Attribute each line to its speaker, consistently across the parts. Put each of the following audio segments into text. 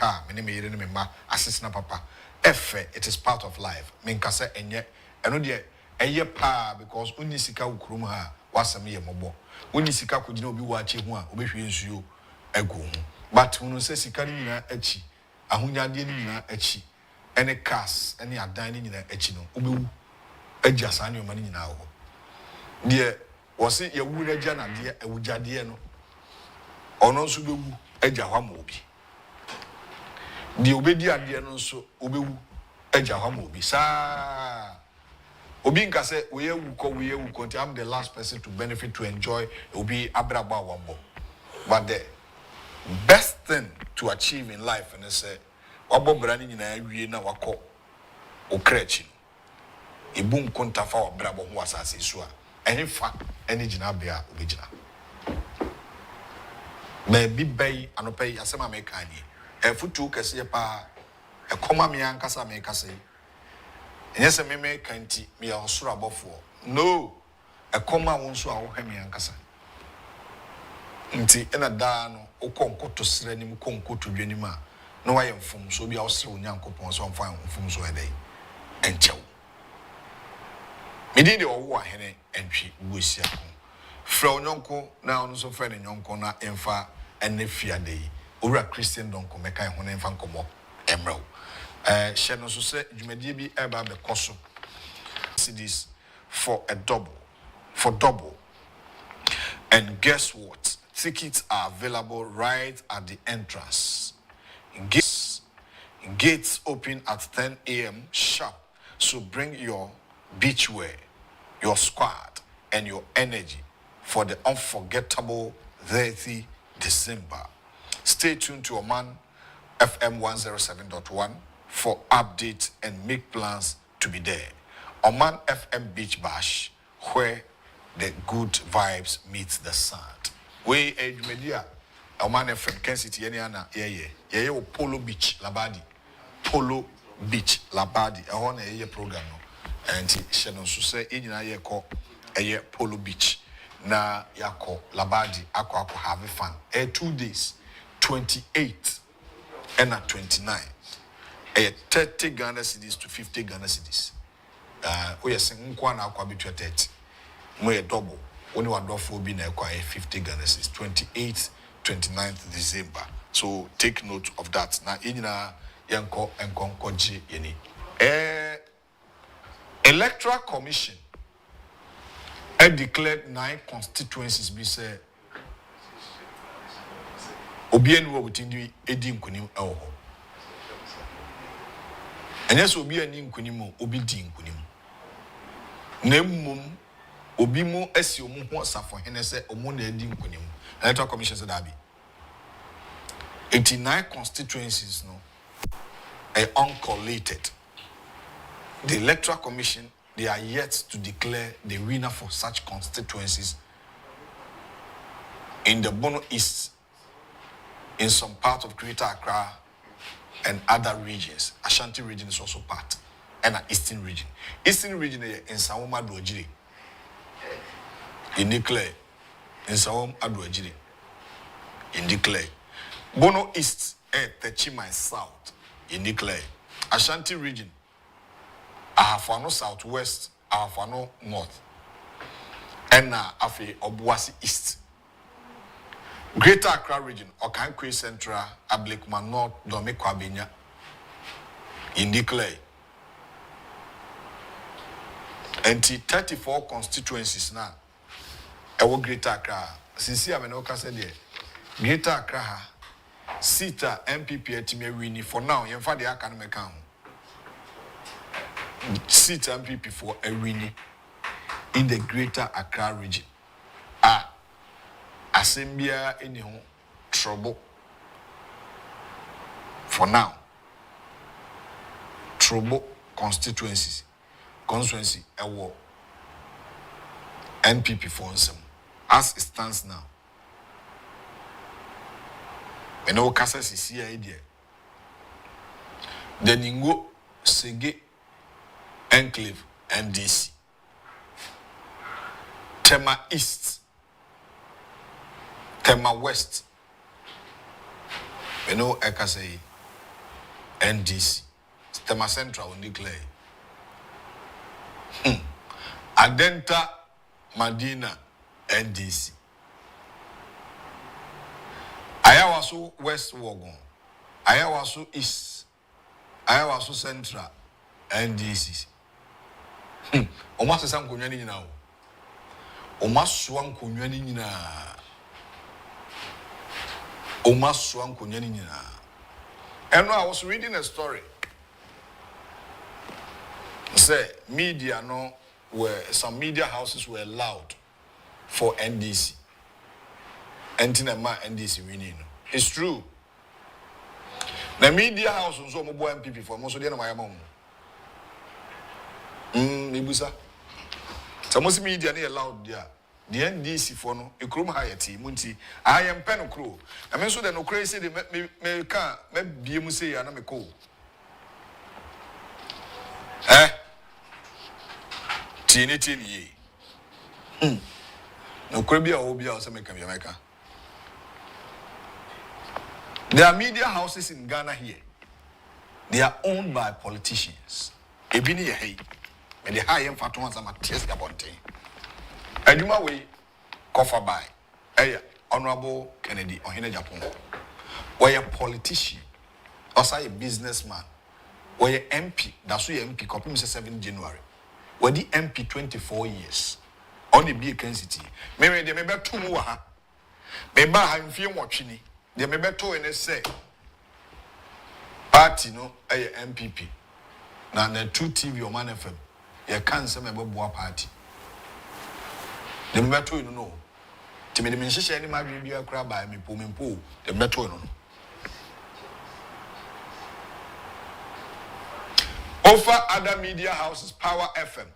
Speaker 1: car, many me ma assistant papa. It is part of life. Minkasa enye eno de eye pa because uni sika ukrum ha wasam ye mobo. Uni sika kugina obi wache ho a obehwe nsuo egu ho. But unu se sika ni nyina achi. Ahunyade ni nyina achi. Ene cars, ene adan ni nyina achi no. Obewu agya saa ne omani nyina ho. De wose ye wura gya na de ewugyade no. Ono nso bewu agya hwa ma obi. The obedi ade no nso obewu agya hwa ma obi saa obi nka say we ewu nti I'm the last person to benefit to enjoy obi abraba wambo. But the best thing to achieve in life and say wabo brani nyina awie na wako okrechi ebu nkonta fa wabrabo ho asase so a ehfa ene gina bia obegina me bi bai anopai asema mekani efutu kese pa ekoma me ankasa me kase enyese me kanti me osoro abofo no ekoma wonso a wo hwe me ankasa nti ena da no okonkoto sere nim konkoto dwanim a no waye mfom so bia osere onyankopon so mfa mfom so edai enchew medi de owo ahene entwi wosia ko fra onyonko na ono so fra ne nyonko na emfa ene fiade owura Christian Donkor meka ho na emfa nkomo emrew she no so se dwumadie bi eba be koso cedis for double and guess what, tickets are available right at the entrance. Gates open at 10 a.m. sharp, so bring your beachwear, your squad, and your energy for the unforgettable 30 December. Stay tuned to Oman FM 107.1 for updates and make plans to be there. Oman FM Beach Bash, where the good vibes meet the sun. We media Oman FM Kencity Media Polo Beach Labadi. Polo Beach Labadi. I want a program no. And she no so say inina ye ko Polo Beach. Na yako Labadi ako have fun. 2 days, 28 and 29. 30 Ghana cedis to 50 Ghana cedis. We are saying nkwa na akwa between 30. More double. Only one door for being acquired 50 Ghana cedis. 28th, 29th December. So take note of that. Now inina yanko enkonkoji yeni. Electoral Commission declared 9 constituencies be say obienu wo within edi nkunim ewo. Enyes obi ani nkunim obi di nkunim. Na mmom obi mu asi omu ho safo hene se omu na edi nkunim. Electoral Commission said that be 89 constituencies no are uncollated. The Electoral Commission, they are yet to declare the winner for such constituencies in the Bono East, in some part of Greater Accra and other regions. Ashanti region is also part, and an Eastern region. Eastern region in Sawom Adwajiri, in declare, in Sawom Adwajiri, in declare. Bono East, Techima South, in declare. Ashanti region, Ahafano Southwest, Ahafano North, and Afi Obuasi East. Greater Accra region, Okankwe Central, Ablikman North, Domekwabinya, in declare. And 34 constituencies now. Ewo Greater Accra. Since I mean, said there. Greater Accra, Sita MPP etime wini for now. Yemfa de aka no meka ho. Sita MPP for a winning in the Greater Accra region. Assembia any trouble for now. Trouble constituency a war. NPP for some as it stands now. And no Casas is here idea. The Ningo Sege Enclave NDC. Tema East. Tema West. You know, I can say NDC. Stema Central will declare. Adenta Madina NDC. Ayawasu West Wogon. Ayawasu East. Ayawasu Central NDC. Omasa sam kunywani nyina o. Omaswa kunywani nyina. Omaswa kunywani nyina. And I was reading a story. Say media no where some media houses were allowed for NDC. Antinema NDC winning. It's true. The media house on some boy MPP for most of the my mom. Ibusa. Some media they allowed there. The NDC for no a crew higher team. Munti. I am pen crew. I mean so that no crazy they me can be say and I'm a cool. Tini ye. No crabia obia or some can be America. There are media houses in Ghana here. They are owned by politicians. Ebini hey, and the high end fatwas am test about thing. Aduma way, cover by Honorable Kennedy or Agyapong. Where a politician, also a businessman, where MP, that's why MP, copy 7 January. Where the MP 24 years. Only be a Kencity. Maybe they may be 2 more. Maybe I'm feeling watching. They may be 2 and say party no a MPP. Now the 2 TV or Man FM. You can't say about party. The may be 2 no. To me the mention any my baby a crab by me pull me pull. The may 2 no. Offer other media houses Power FM,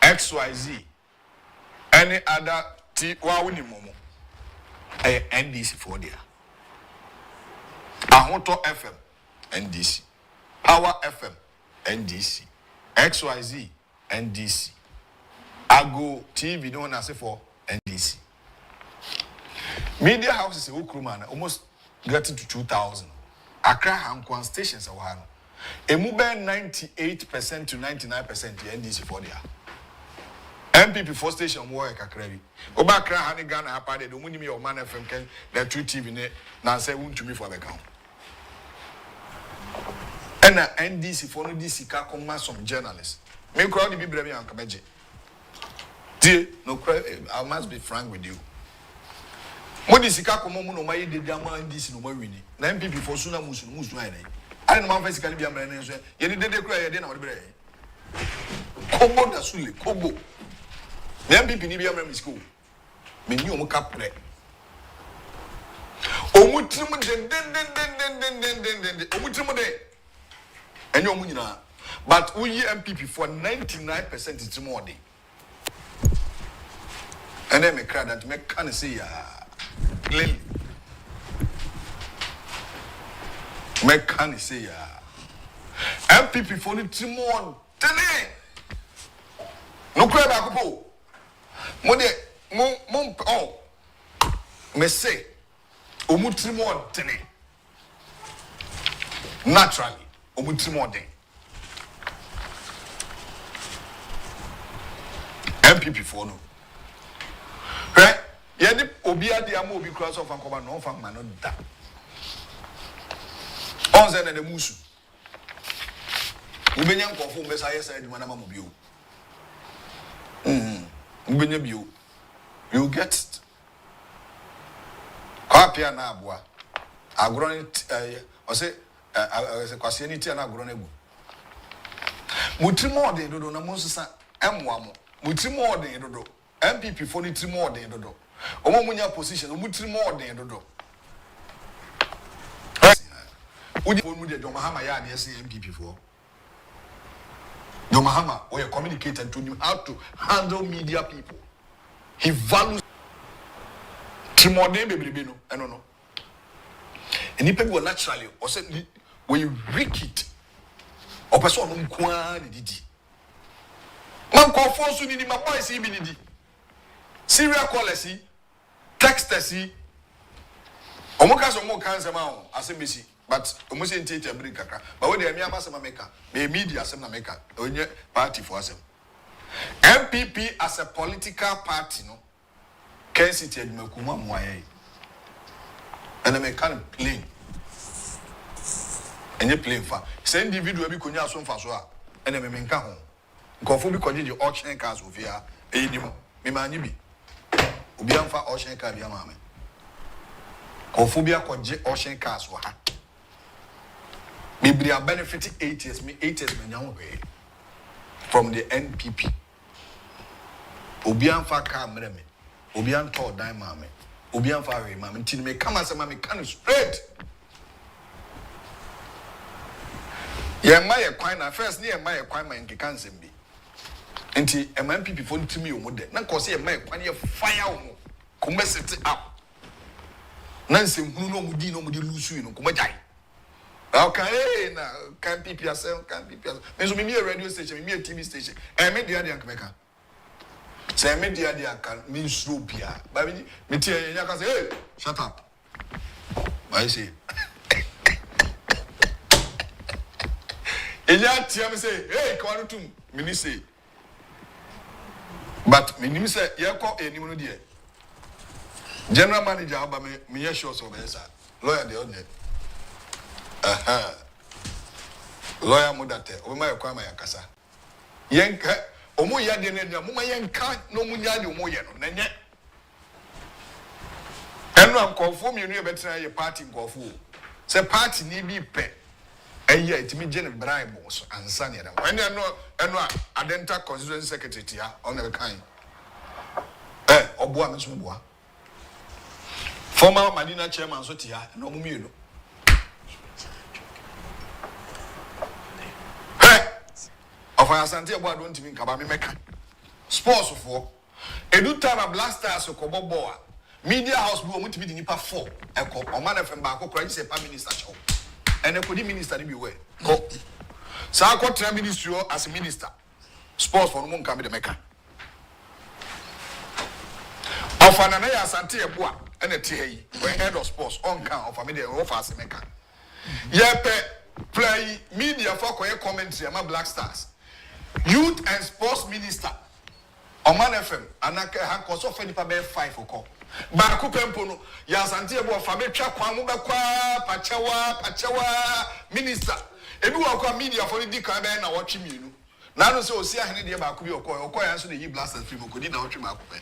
Speaker 1: XYZ, any other Wawini Momo, NDC for there. Ahonto FM, NDC. Power FM, NDC. XYZ, NDC. Ago TV, no one has for NDC. Media houses in Ukrumana almost getting to 2,000. Accra Hankwan stations are one. Emu be 98% to 99% the NDC for there. MPP for station work akrebi. Oba Accra hani Ghana hapa de omuni me o Man FM ken the 2 TV ne na say won to me for the count. And NDC for no DC ka come some journalists. Me crowd be brave an kabeje. Die no I must be frank with you. Mo DC ka come mo no maye de dama NDC no ma wini. Na MPP for suna musu ai na. I don't know physically be a man. You did the cry, I didn't know the brain. Kobo da Sule, Kobo. The MPP ni be a man school. Menu mo capre. Omutrimu den. Omutrimu de. And your munina. But we MPP for 99% it's more day. And then me cry that me can say clearly. Mechanic say MPP for the Timon today. No crab akupo. Mon oh me say Omutimon today. Naturally, Omutimon day. MPP for no. Right? Yedi Obia di amo obi cross off and cover no fan man no da. Onzen and the musu. Ubenya nkofo mbesa yesa eduma na mamobio. Ubenya bio. You get it. Kwapia na abua. Agroni ose kwase ni tia na agroni egu. Mutrimo de dodo na monsusa emwa mo. Mutrimo de dodo. MPP for ni trimo de dodo. Omo munya position, mutrimo de dodo. Udi for media John Mahama ya na say MPP for. John Mahama or a communicator to him how to handle media people. He values Trimode baby no, I don't know. And people will naturally or say when you reek it or person no kwa didi. Man call for so ni my boy see bi didi. Serial caller see, texter see. Omo ka so mo kan se ma o ase mesi. but almost in theatre bring kakra. But when they are near Maker, the media some America, when you party for us. MPP as a political party, no, Kencity Media Mwaye. And I kind of plain. And you plain for. Say individual be kunya so mfa so a. And I me nka ho. Nkofo bi koje the auction cars of here. Enim. Me manyi bi. Obi amfa auction car bi ama me. Nkofo bi akoje auction cars wo ha. Me be benefit 8 years, me 8 years me nyawo be. From the NPP. Obi amfa car mre me. Obi anto dan ma me. Obi amfa we ma me ntini me kama se ma me kan straight. Ye ma ye kwan na first ne ye ma ye kwan ma nkeka nsem bi. Enti MPP fo ntimi o mo de. Na ko se ye ma ye kwan ye fire o mo. Kuma set up. Na nsem hunu no mo di lusu no kuma jai. Okay, na kan PP asem, kan PP asem. Meso me a radio station, me a TV station. Me dia dia nkmeka. Say me dia dia kan me nsuro bia. Ba me tie nya ka say, "Hey, shut up." I say. Enya tia me say, "Hey, kwanu tum." Me say. But me say ye ko enim no de. General manager aba me ye sure so be sir. Lawyer de on lawyer mudate o ma yakwa ma yakasa yenka omo ya de na mo ma yenka no mu nya de omo ye no na nye enu ankofo mi enu e betra ye party nkofo se party ni bi pe eye itimi gene bribe so ansa ne da enu adenta constituency secretary ya on the kind oboa me so boa former Madina chairman so tia no mu mi no of our Santia board don't even cover me meka. Sports for Edu time blasters so koboboa. Media house be omo to be the nipa 4. Eko Oman FM ba ko kura say prime minister show. And e kodi minister be where. Go. Sa ko tra ministry as a minister. Sports for no mon come the meka. Of an ya Santia boa and a TAE when head of sports on count of a media offer as a meka. Yepe play media for commentary ama Black Stars. Youth and Sports Minister Oman FM anaka hankoso fe nipa be 5 oko ba ku pempo no ya asante ebo fa betwa kwan mo bekwa pachewa minister ebi wa kwa media for di kan be na watch mienu na no se osi ahene de ba ku bi oko ya so na yi blasters film oko di na watch ma ku pe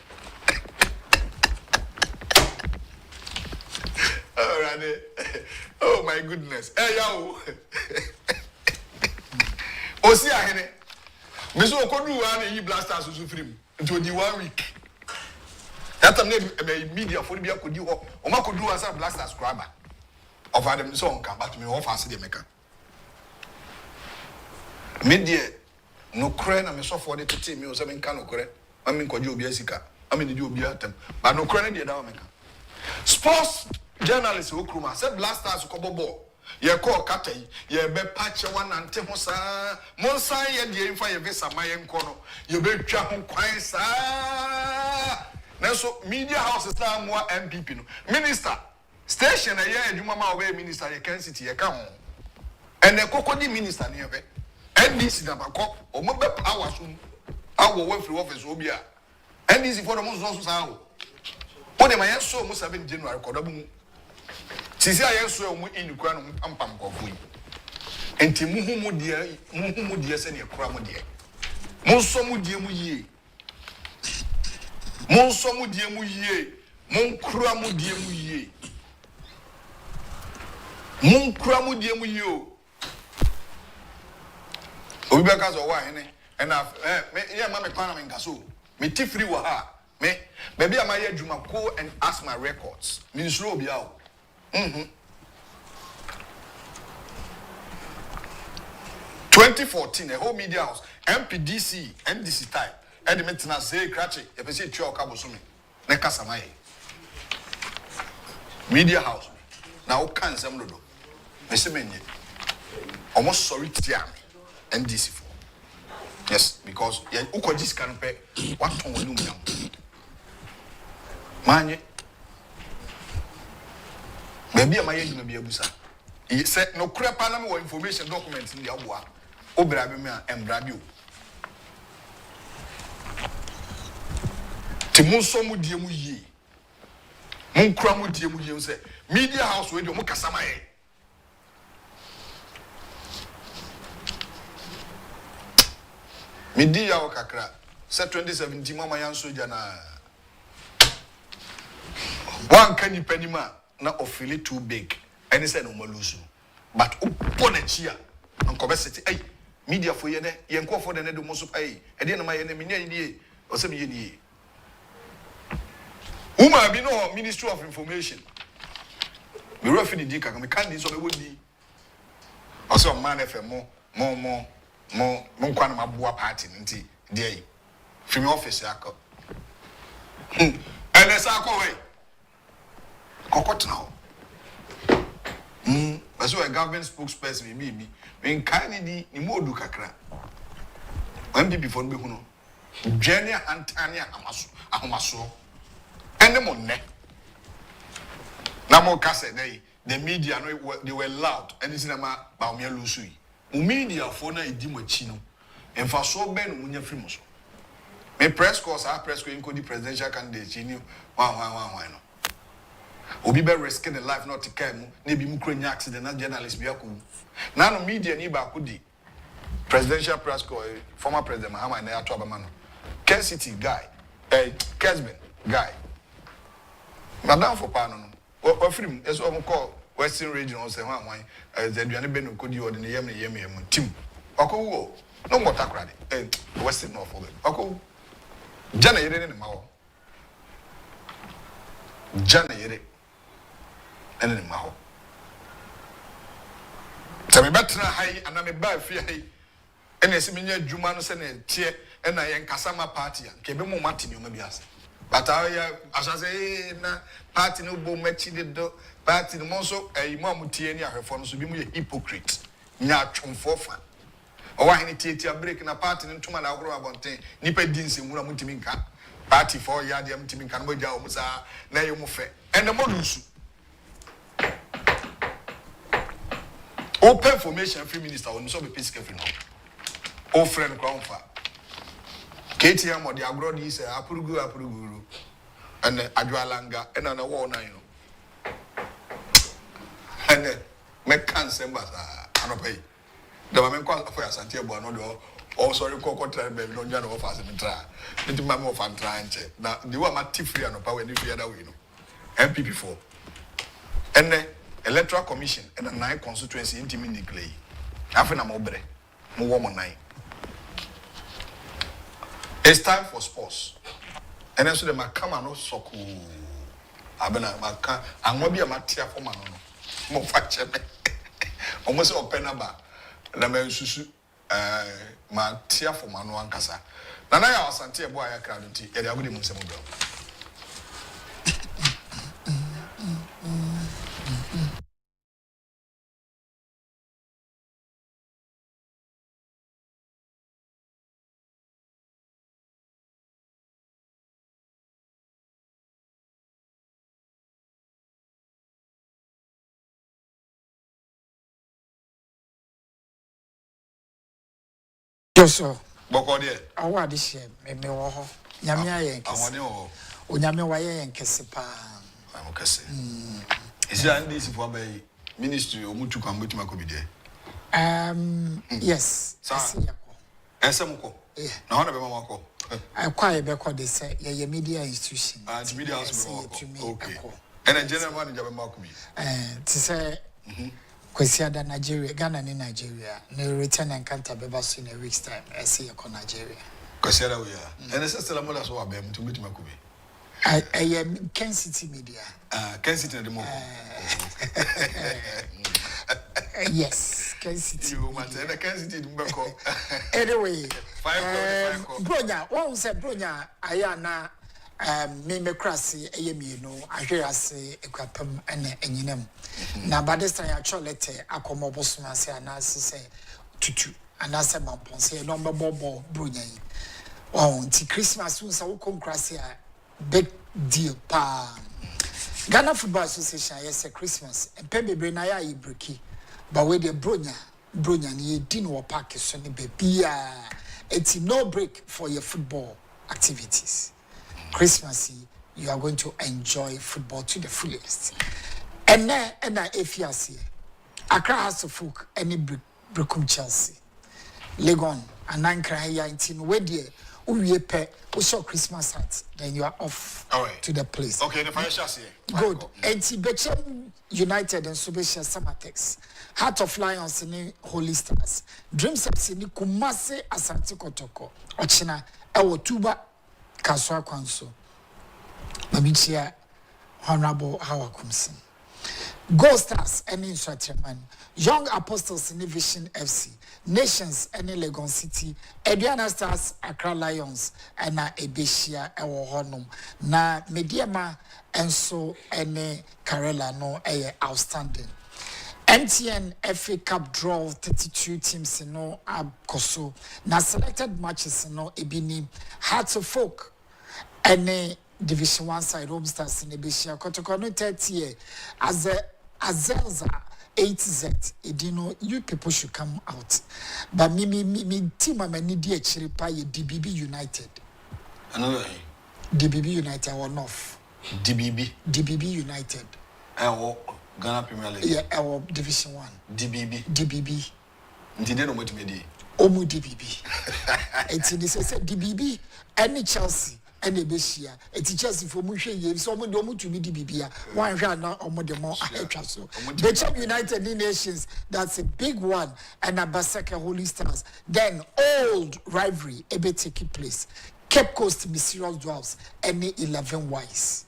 Speaker 1: oh my goodness yawo osi ahene Miso okodu wa na yi blasters so free into the 1 week. That time media for be akodi ho. O ma kodu wa sa blasters craba. Of them so on can but me offer ase de meka. Media no kre na me so for the tete me o se me nka no kre. Ma me nkoje obi asika. Ma me di obi atam. But no kre na de da meka. Sports journalists okruma say blasters ko bobo. Ye call Katai, ye be patch one and Temosa, Monsa, ye de infa ye vesa mayen kono, ye be chahon quaisa. Neso media house is now more MPP. No. Minister, station a year, you mama away minister, ye Kencity, ye come. And the cocody minister near it. And this is about cop or mobile power soon. I will work for office, Obia. And this is for the most also. What am I so must have been general Kodabun? Sisi ayeso mu inikura no ampam kofu yi enti muhumu die se ne kura mu die monso mu die mu yie monso mu die mu yie monkura mu die mu yie monkura mu die mu yie o obi be ka so wa hene na me ye ma me kwana me nkaso me tifri wa ha me baby am aye adwuma go and ask my records me nsuro obi a 2014 a whole media house MPDC NDC time and the maintenance say cratchy if say twa okabosome na kasamaye media house na o kan sem dodo me se menye almost sorry tia me NDC for yes because ya ukojis kan pe waton wonu nyam manye baby am aye djuma bi abusa He said no crap panama or information documents in the Abua. Obrabima and Bradio. Timonso mudiemu ye. Munkramu diemu ye say media house radio mukasama ye. Media wakakra. Say 2017 mama yan soja na. One canny penny man na ofili too big. And he said no more lose. But upon a cheer and capacity, ay, media for ye, yanko for the nedo most of ay, and then my enemy or some ye. Uma be no Ministry of Information. Me refi di dika, me can't so me would be. Also, man, if more quantum abua party, nti, dear, from your office, yako. And let's go away. Cockot now. That's why a government spokesperson may be. When Kennedy, in more do kakra. When people for me, Jenia and Tanya Amaso. And the money. Namo Kase, the media, they were loud. And it's not about me Lusui. Media for na idimochino. And for so ben, Munya Frimos. My press course, our press going to the presidential candidate, you knew, why no. Obi be risking the life not to come. Maybe mukro accident na journalist be aku. Na no media ni ba kudi. Presidential press corps former president Mahama na ato abama no. Kencity guy, Kesben guy. Madam for pa no no. O film eso o call Western region o se hwan the aduane be no kodi o de ne yem tim. Okowo no more takrade. Western no for them. Okowo jana yere ne ma ho. Jana yere and in Maho. So me better high and I'm a bad fear. And as many Jumano Senate, Tier, and I am Kasama party, and Kebemo Martin, you may be asked. But I, as I say, party no bo matchy the do, party the monso, a mamutiania, her forms to be a hypocrite. Nya chum for fun. Or any theatre breaking a party into my agro about 10, Nipper Dins in Mutiminka, party for Yadiam Timinkan Moja, Musa, Nayomofe, and the Modusu. Open formation free minister on so be peace free now. O friend crown fa. KTM or the abroad is apuruguru and Adwalanga and an war na you know. And me cancer but anopai. The man call for Santiago no oh sorry cocoa try baby no jano of us in try. Nti mama of an try nche. Na the one ma free anopa when you other way no. MPP4. And Electoral Commission and a 9 constituency intimately. After I'm obre, more 9. It's time for sports. And then so the Makama no soku. Abena Maka, and what be a matia for man. More facture. Almost open about the man susu matia for man one casa. Nana ya Santia boy a crowd tea, and I would even say.
Speaker 2: Joso.
Speaker 1: Boko de.
Speaker 2: Awa this year, me wo ho. Nyame aye nkese.
Speaker 1: Awone ho.
Speaker 2: Onyame wa ye nkese pa.
Speaker 1: I'm nkese. Is there any for by ministry omutu kwa mbetu makobide?
Speaker 2: Yes.
Speaker 1: Esemko. Na hona be mamako.
Speaker 2: Akwa ye be ko de say ye media institution.
Speaker 1: Media house be okay. And a general manager be makobi.
Speaker 2: To say Kwesiada Nigeria, Ghana ni Nigeria. No return and can't be back in a week's time. I see you Nigeria.
Speaker 1: Kwesiada we are. And the sister Mola so abem to meet makobi.
Speaker 2: I am Kencity Media.
Speaker 1: Kencity the mo.
Speaker 2: Yes, Kencity.
Speaker 1: You want to Kencity Mbeko.
Speaker 2: Anyway,
Speaker 1: 5
Speaker 2: Bronya, one said Bronya, Ayana, me crassi, no, I hear us say a crapum and yinem. Now, by this time, I try letter, I come up with say, and I say, tutu, and I said, my ponce, no more bobo, Bronya. Oh, until Christmas, soon, so come crassi, big deal, pa. Ghana Football Association, yes, Christmas, and Pembe Brenaya, Ibriki. but with the bronya ni din wo park so ni baby it's no break for your football activities. Christmas you are going to enjoy football to the fullest. And efiase Accra House of Folk any Brekum Chelsea Legon and Nankra ya intin wedie uwie pe usho Christmas hat then you are off to the place.
Speaker 1: Okay, the financial here.
Speaker 2: Good. Enti Bechem United and Subesha Samatex Heart of Lions ni Holy Stars Dreams Apsi ni Kumase Asante Kotoko Ochina ewo Tuba Kaswa Kwanso Mabichia Honorable Hawa Kumsin Gold Stars any Swatman Young Apostles in Vision FC Nations any Legon City Ediana Stars Accra Lions and Ebeshia ewo honum na Mediama enso any Karela no outstanding MTN FA Cup draw 32 teams no abkoso na selected matches no ebini Hearts of Folk any Division 1 side Home Stars in Ebeshia Kotoko no 30 as a Azelza 8Z edino you people should come out but me team amani di achiri pa ye DBB United
Speaker 1: another
Speaker 2: DBB United or North DBB United
Speaker 1: Ghana Premier League
Speaker 2: yeah our Division 1 DBB
Speaker 1: ntide no motimedi
Speaker 2: omu DBB enti they say DBB any Chelsea and Ebeshia eti Chelsea for mu hwe ye so omu de omu tumi DBB a wan hwe na omu de mo ahetwa so Bechem United Nations that's a big one and Abasaka Holy Stars then old rivalry ebe take place Cape Coast Mysterious Dwarfs any 11 wise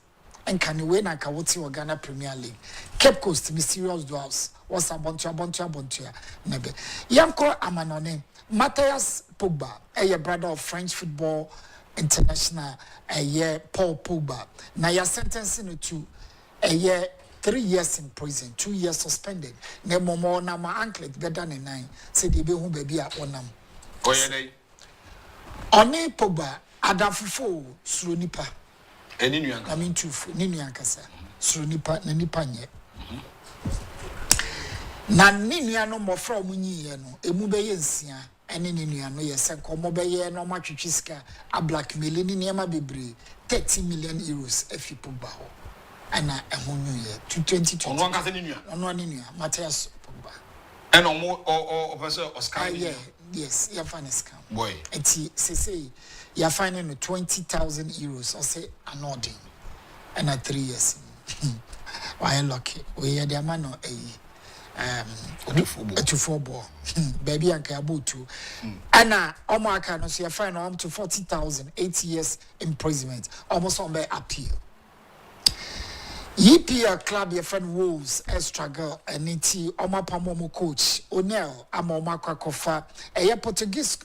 Speaker 2: and can we na ka woti wa Ghana Premier League Cape Coast Mysterious Dwarfs was abontua nebe yanko amanone Matthias Pogba a brother of French football international a year Paul Pogba na ya sentencing to a year 3 years in prison 2 years suspended na momo na ma anklet better than 9 said they be hu baby a onam
Speaker 1: oyedey
Speaker 2: oni Pogba adafufo suro nipa
Speaker 1: eni nuanka
Speaker 2: I mean tufu ni nuankasa suro nipa na nipa nye na ni nuano mofra omunyi ye no emu beye nsia ene ni nuano ye se komo beye no matwetwe sika a blackmail ni niema bebre 30 million euros afi Pogba ho ana ehunyu ye 2020
Speaker 1: ono anka se ni nua
Speaker 2: ono ni nua Matthias Pogba
Speaker 1: eno mo o person Oscar
Speaker 2: yeah yes ya fine scam
Speaker 1: boy
Speaker 2: enti say ya fine no 20,000 euros or say anodin and 3 years why lucky we had the man no to football baby anka abutu ana omo aka no so ya fine no to 40,000 8 years imprisonment almost on by appeal EPL club your friend Wolves struggle and niti oma pamomo coach O'Neil amoma kwakofa a Portuguese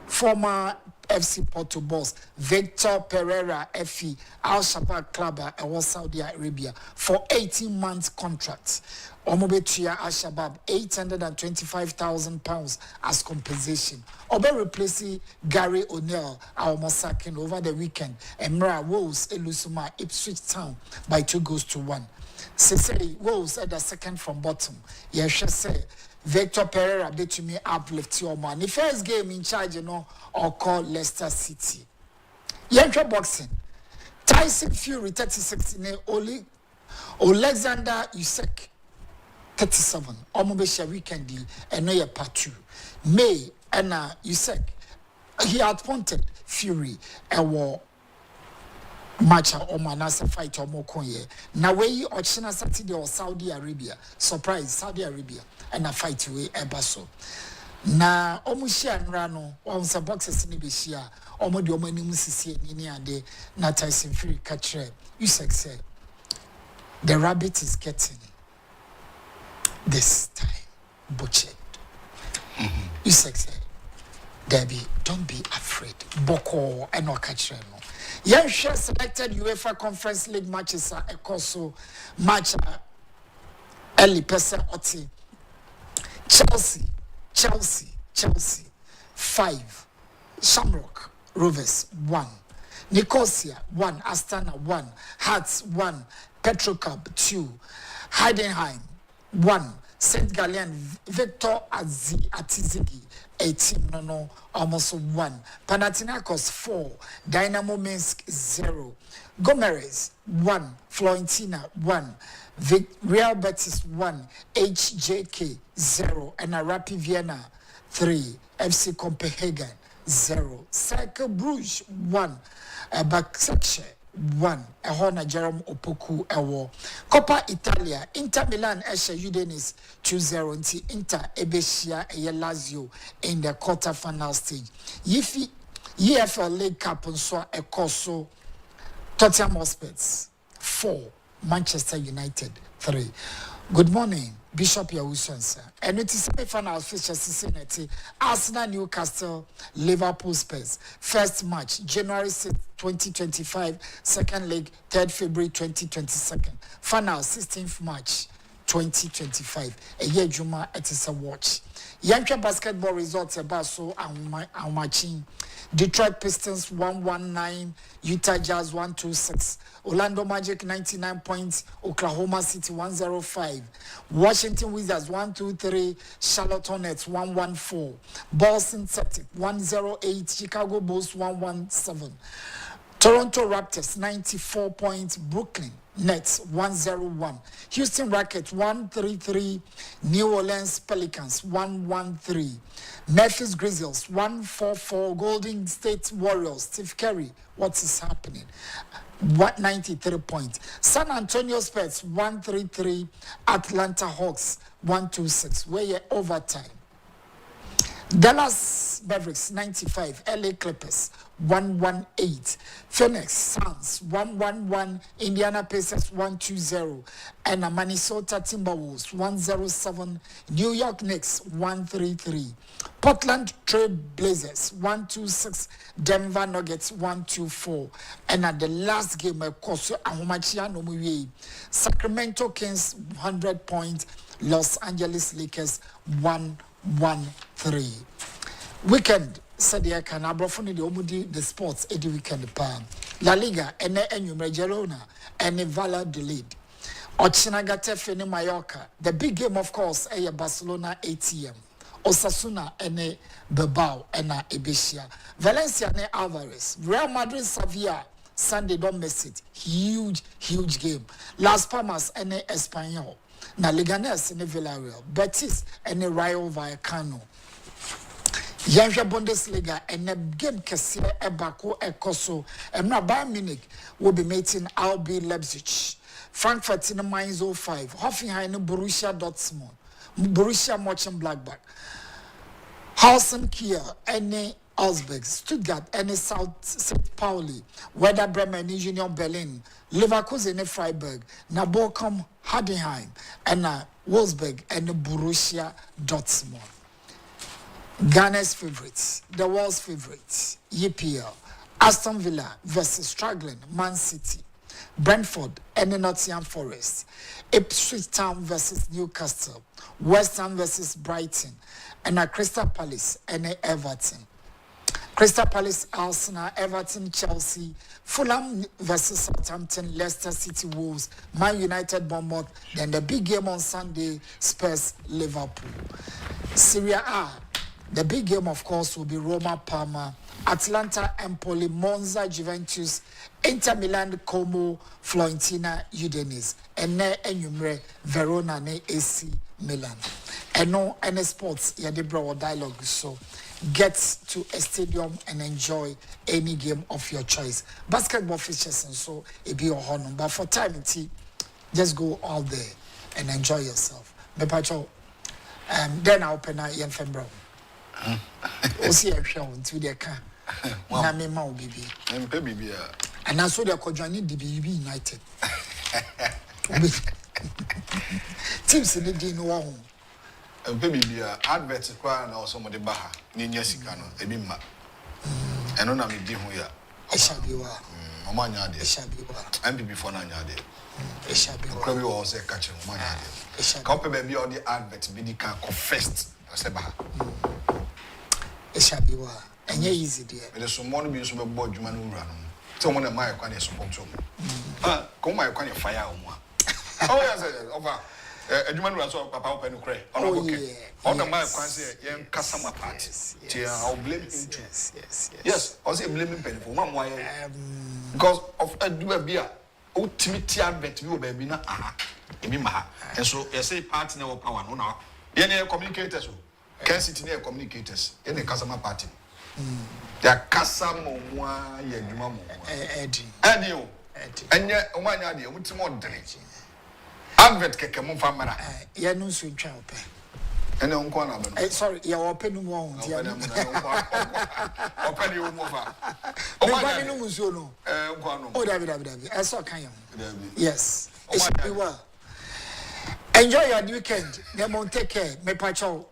Speaker 2: former FC Porto boss Victor Pereira FE Al Shabab club at Saudi Arabia for 18 months contract. Omobetia Al Shabab £825,000 as compensation. Obe replacing Gary O'Neil our massacring over the weekend. Emra Wolves Elusuma Ipswich Town by 2-1. Cecily Wolves at the second from bottom. Yes, say Victor Pereira bet to me uplift your man. The first game in charge, or call Leicester City. Yantra boxing. Tyson Fury 36 in Oli Alexander Usyk 37. Omobesha weekend deal and no part 2. May and Usyk he appointed Fury a war match or manasa fight or more konye. Now we or China Saturday or Saudi Arabia. Surprise Saudi Arabia and a fight way ebaso. Na omushia nrano onsa boxes ni beshia omo de omo ni musisi ni ade na Tyson Fury katre Usyk say the rabbit is getting this time butchered. Usyk say Debbie, don't be afraid. Boko and no katre no. Yansha selected UEFA Conference League matches are Ekoso match early person oti Chelsea 5 Shamrock Rovers 1 Nicosia 1 Astana 1 Hearts 1 Petrocub 2 Heidenheim 1 St. Gallen, Victor Atizigi, 18, no, almost 1. Panathinaikos 4, Dynamo Minsk 0. Gomeres 1, Florentina 1, Real Betis 1, HJK 0, and Rapid Vienna 3, FC Copenhagen 0, Cercle Bruges 1, Baksache 1, Ehona Jerome Opoku Ewo. Coppa Italia, Inter Milan Eshe Udinese 2-0 nti Inter Ebeshia Eye Lazio in the quarter-final stage. Yifi EFL League Cup nso ekoso Tottenham Hotspur 4, Manchester United 3. Good morning, Bishop Yawusu, sir. And it is semi-final fixtures Cincinnati, Arsenal, Newcastle, Liverpool, Spurs. First match, January 6, 2025. Second leg, 3rd February 2022. Final, 16th March 2025. A year Juma, it is a watch. Yankee basketball results about so and matching. Detroit Pistons 119, Utah Jazz 126, Orlando Magic 99 points, Oklahoma City 105, Washington Wizards 123, Charlotte Hornets 114, Boston Celtics 108, Chicago Bulls 117, Toronto Raptors 94 points, Brooklyn Nets 101, Houston Rockets 133, New Orleans Pelicans 113, Memphis Grizzlies 144, Golden State Warriors, Steve Curry, what is happening? 193 points. San Antonio Spurs 133, Atlanta Hawks 126. Where overtime. Dallas Mavericks 95, LA Clippers 118, Phoenix Suns 111, Indiana Pacers 120, and Minnesota Timberwolves 107, New York Knicks 133, Portland Trail Blazers 126, Denver Nuggets 124, and at the last game Sacramento Kings 100 points, Los Angeles Lakers 113. Weekend said the can abrofoni the omudi the sports edi weekend pa La Liga ene enyumre Girona ene Valladolid the lead Ochinagate fene Mallorca. The big game of course Barcelona ATM, Osasuna ene Bilbao ena Ebeshia, Valencia ne Alvarez, Real Madrid Sevilla Sunday, don't miss it. Huge game. Las Palmas ene Espanyol, na Leganés ene Villarreal, Betis ene Rayo Vallecano. Yanja Bundesliga and a game Kessie Ebako Ekoso and Bayern Munich will be meeting RB Leipzig. Frankfurt in the Mainz 05, Hoffenheim Borussia Dortmund, Borussia Mönchengladbach, Holstein Kiel, any Augsburg, Stuttgart, any St. Pauli, Werder Bremen, Union Berlin, Leverkusen, Freiburg, Bochum, Heidenheim, and Wolfsburg and Borussia Dortmund. Ghana's favorites, the world's favorites, EPL, Aston Villa versus struggling Man City, Brentford and Nottingham Forest, Ipswich Town versus Newcastle, West Ham versus Brighton, and Crystal Palace and Everton. Crystal Palace, Arsenal, Everton, Chelsea, Fulham versus Southampton, Leicester City, Wolves, Man United, Bournemouth, then the big game on Sunday, Spurs, Liverpool. Serie A. The big game, of course, will be Roma, Parma, Atlanta, Empoli, Monza, Juventus, Inter Milan, Como, Fiorentina, Udinese, and Enyumre, Verona, ne AC Milan. And no any sports, yeah, they brought dialogue. So get to a stadium and enjoy any game of your choice. Basketball features and so it be your honor. But for time, just go all there and enjoy yourself. Then I'll open a young fembro. Osi e hwe on to the car. Na me ma obibi. Mpe bibia. And also the Kojani DBB United. Teams in the din wo. Mpe bibia advert kwa na osomode baha. Ni nya sika no ebi ma. Eno na me di hu ya. Eshabiwa. Omanya ade. Eshabiwa. MPB for na nya ade. Eshabiwa. Kwa bi wo se ka che omanya ade. Eshabiwa. Ka pe be bi all the advert bi di kan confessed. Ose baha. Eshabiwa. Enye easy there. But there's someone being so bored, you man who run. Someone at my quan is support to me. Come my quan fire on one. Oh, yes, over.
Speaker 1: Edwuma no so papa open kure on okay on the man kwan say yen kasama party I'll blame him too yes I say blame him for man why because of edwuma bia ultimate advert bi o ba bi na emi ma and so you say party na power no na yen communicators o Kencity na communicators yen kasama party ya kasama mwa ya edwuma mo edi o enye o manya de mutimo dene advert keke mo famara
Speaker 2: ya no so ntwa ope
Speaker 1: ene onko na ba
Speaker 2: sorry ya ope no mo on dia
Speaker 1: ope ni o mo fa
Speaker 2: o ma no muso no
Speaker 1: onko no
Speaker 2: o dabi eso kan yam yes it should be well enjoy your weekend dem won take care me pacho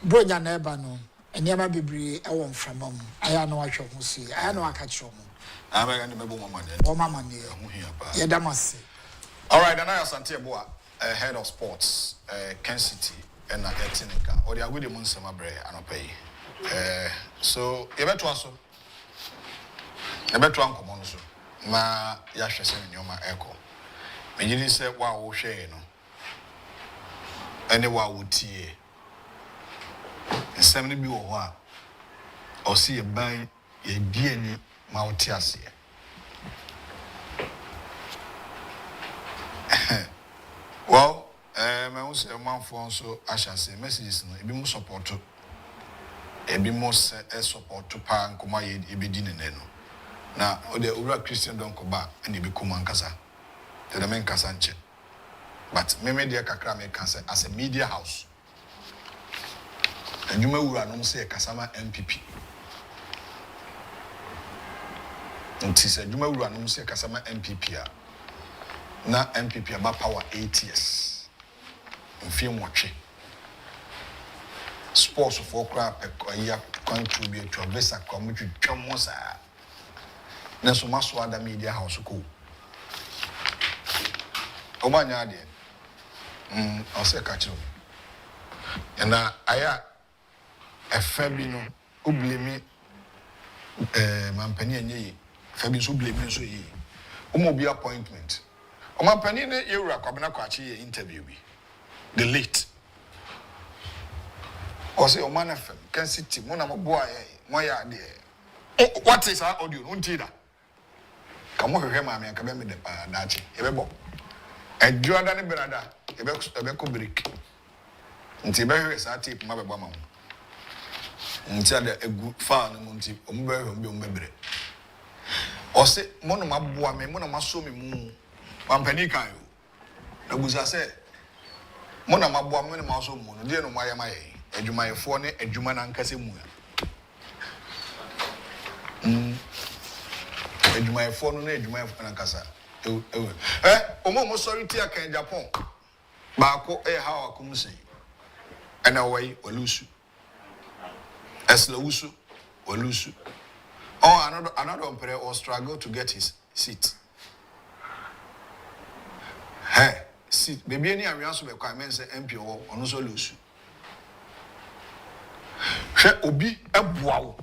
Speaker 2: bronya na eba no eniama bebre e won framam aya no ahwe ho si aya no aka kire mo
Speaker 1: abega ne mebo mama ne
Speaker 2: o mama ne ye damase.
Speaker 1: All right, and I am Santiago, head of sports, Kencity, and Etinica. Or the Agudi Munsama Bray, and pay. So, you better answer. You better answer, Monso. Ma Yasha send you my echo. When you say, wow, share, no. Anyone would tea. And 70 be or see a buy a DNA Mautiasia. Well, I will say a man for so I shall say messages no ebi mo support to ebi mo support to pa nkoma ye ebi di ne no na o de ura Christian Donkor ba and ebi kuma nkasa te de men kasa nche but me media kakra me kan say as a media house adwuma ura no say kasama MPP nti say adwuma ura no say kasama MPP a na MPP about power 8 years. In watching sports for crap a year contribute to a visa community. Neso maso other media house ko. Omanya de. I'll say catch you. And aya a fabino who blame me mampani enye fabi so blame me so yi. Omo appointment. Oma pani ne yewura kwabena kwachi interview bi the late o say o man FM Kencity mo na mo boa mo ya de what is our audio unti da ka mo hwehwe ma me ka be me de pa dachi e be bo adwada ne berada e be ko break nti be hwehwe sa tape ma be bo ma mo nti ada egu fa no nti o mo be hwehwe o be bre o say mo no ma boa me mo na ma so me mu Wampani kan yo. Na buza se mo na maboa mo ne ma so mu no de no maye maye. Adwumayefo ne adwuma na nkase mu ya. Adwumayefo no na adwumayefo na nkasa. Omo sorry ti aka Agyapong. Ba ko ha akumse. Ana wai olusu. Esla usu olusu. Oh another umpire or struggle to get his seat. Hey, see, baby, any area so be quite men say MP or no so lose. She obi ebuawo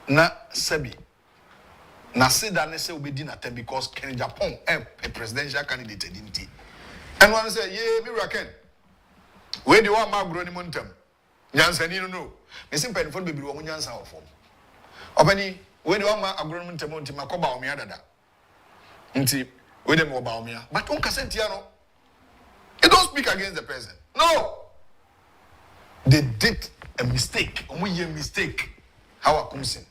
Speaker 1: na sebi na say that ne say obi di na tem because Agyapong a presidential candidate didn't. And one say, "Yeah, me reckon. Where do you want my growing montem? Nyansa ni no. Me say pen phone baby wo nyansa of form. Obani, where do you want my growing montem onti makoba o me adada." Nti with them about me, but on Casentiano, they don't speak against the president. No, they did a mistake. Only a mistake. How I come in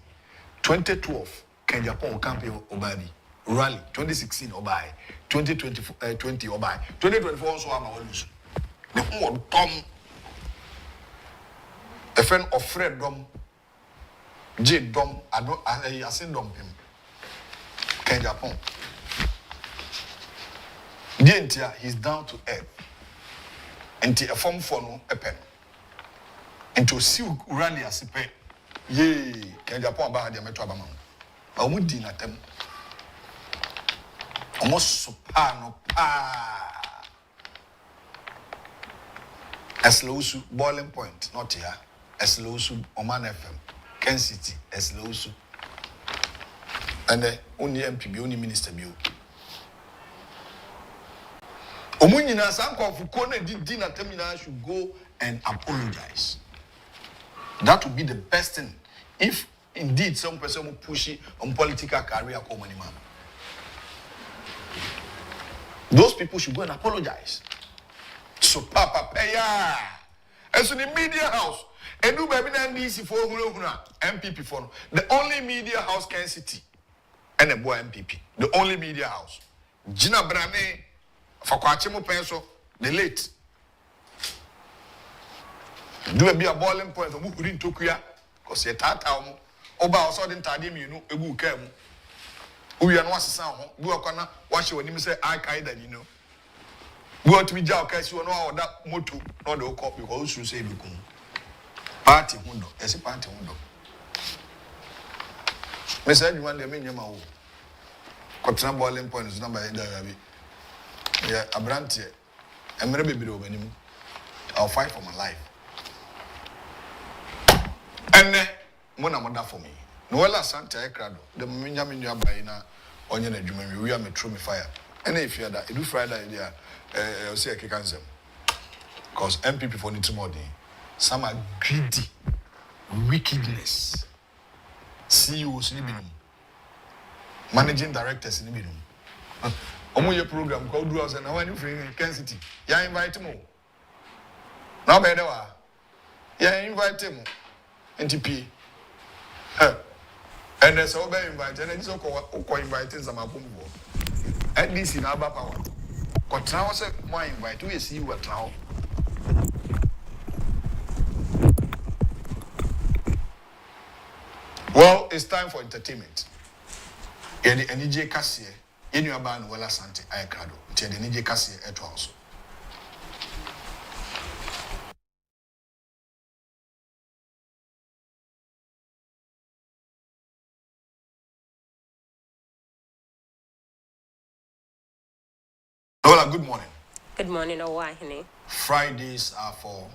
Speaker 1: 2012, Agyapong campaign Obadi rally 2016 Obai 2020 Obai 2024 also I'm always the whole Tom a friend of Fred Dom J Dom I seen Dom him Agyapong. He's down to earth. And a form for no a pen. And to see rally as a pen. Yea, Agyapong about the metro abamam. I would dinner them. Almost soprano pa. Eslosu boiling point, not here. Eslosu Oman FM. Kencity, Eslosu. And only MPB, only Minister Bill. Omunyina sanko fukone di na terminal should go and apologize. That would be the best thing if indeed some person will push it on political career common man. Those people should go and apologize. So Papa Paya. And so the media house, and do baby NDC for MPP for the only media house Kencity and a boy MPP. The only media house. Gina Brane for Kwachemo Penso, the late. Do a be a boiling point of Mukurin Tokuya, because you're Tata Oba or Southern Tadim, you know, a book came. We are not sound, Buakana, watch your name say, I Kaida, you know. Go to be jail, case you know that motto, not the copy, because you say, Bukum. Party window, as a party window. Miss Edwin, the minimum. Cotton boiling point is number yeah, a branch, and maybe below minimum. I'll fight for my life. And Mona Mada for me. Noella Santa Ecrado, the Minyamin Yabaina, Onion and Jummy, we are a true fire. And if you are that, you do Friday, I'll say a kick. Because MPP for Nitimodi, some are greedy, wickedness. CEOs in Ibinum, managing directors in Ibinum. Your program called Do Us and I want you in Kencity. You invite him. Now, better. You invite him. NTP. And there's all very invited, and it's okay inviting some of them. At least in our power. Because now, I my invite, we see what now. Well, it's time for entertainment. And the NJ Cassie, in your band, well, Asante, I crado. Tell the NJ Cassie at also. Lola, good morning.
Speaker 3: Good morning, Owahine.
Speaker 1: Fridays are for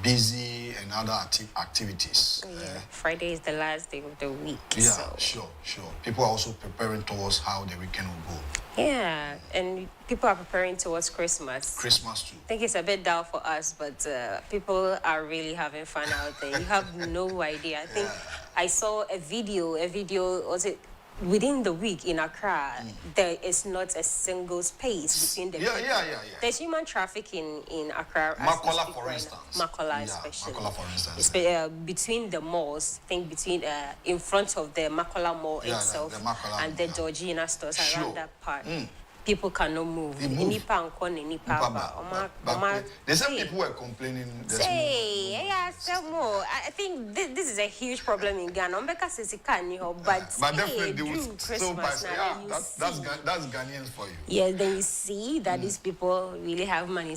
Speaker 1: busy and other activities.
Speaker 3: Yeah, Friday is the last day of the week.
Speaker 1: Yeah,
Speaker 3: so.
Speaker 1: Sure. People are also preparing towards how the weekend will go.
Speaker 3: Yeah, and people are preparing towards Christmas.
Speaker 1: Christmas too.
Speaker 3: I think it's a bit dull for us, but people are really having fun out there. You have no idea. I think I saw a video, was it within the week in Accra, there is not a single space between the people.
Speaker 1: Yeah.
Speaker 3: There's human trafficking in Accra.
Speaker 1: Makola, for instance.
Speaker 3: Makola, especially.
Speaker 1: Makola, for instance.
Speaker 3: Between the malls, I think between in front of the Makola Mall itself
Speaker 1: the Makola,
Speaker 3: and the Georgina stores around that part. People cannot move.
Speaker 1: They move. They said people were complaining.
Speaker 3: I think this is a huge problem in Ghana. But
Speaker 1: definitely they will still pass. Yeah, that's Ghanaians for you.
Speaker 3: Yes, then you see that these people really have money.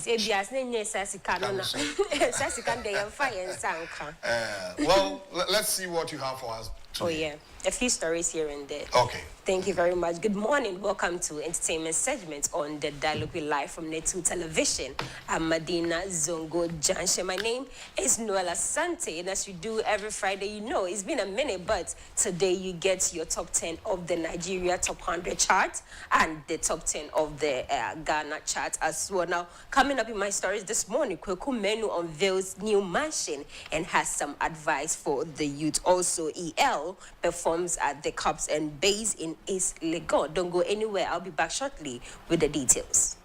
Speaker 1: Well, let's see what you have for us today.
Speaker 3: Oh yeah, a few stories here and there.
Speaker 1: Okay.
Speaker 3: Thank you very much. Good morning. Welcome to entertainment segment on the Dialogue Live from Netu Television. I'm Madina Zongo Janshe. My name is Noella Sante, and as you do every Friday, you know it's been a minute, but today you get your top 10 of the Nigeria top 100 chart and the top 10 of the Ghana chart as well. Now, coming up in my stories this morning, Kweku Menu unveils new mansion and has some advice for the youth. Also, EL performs at the Cups and Base in East Legon. Don't go anywhere. I'll be back shortly with the details.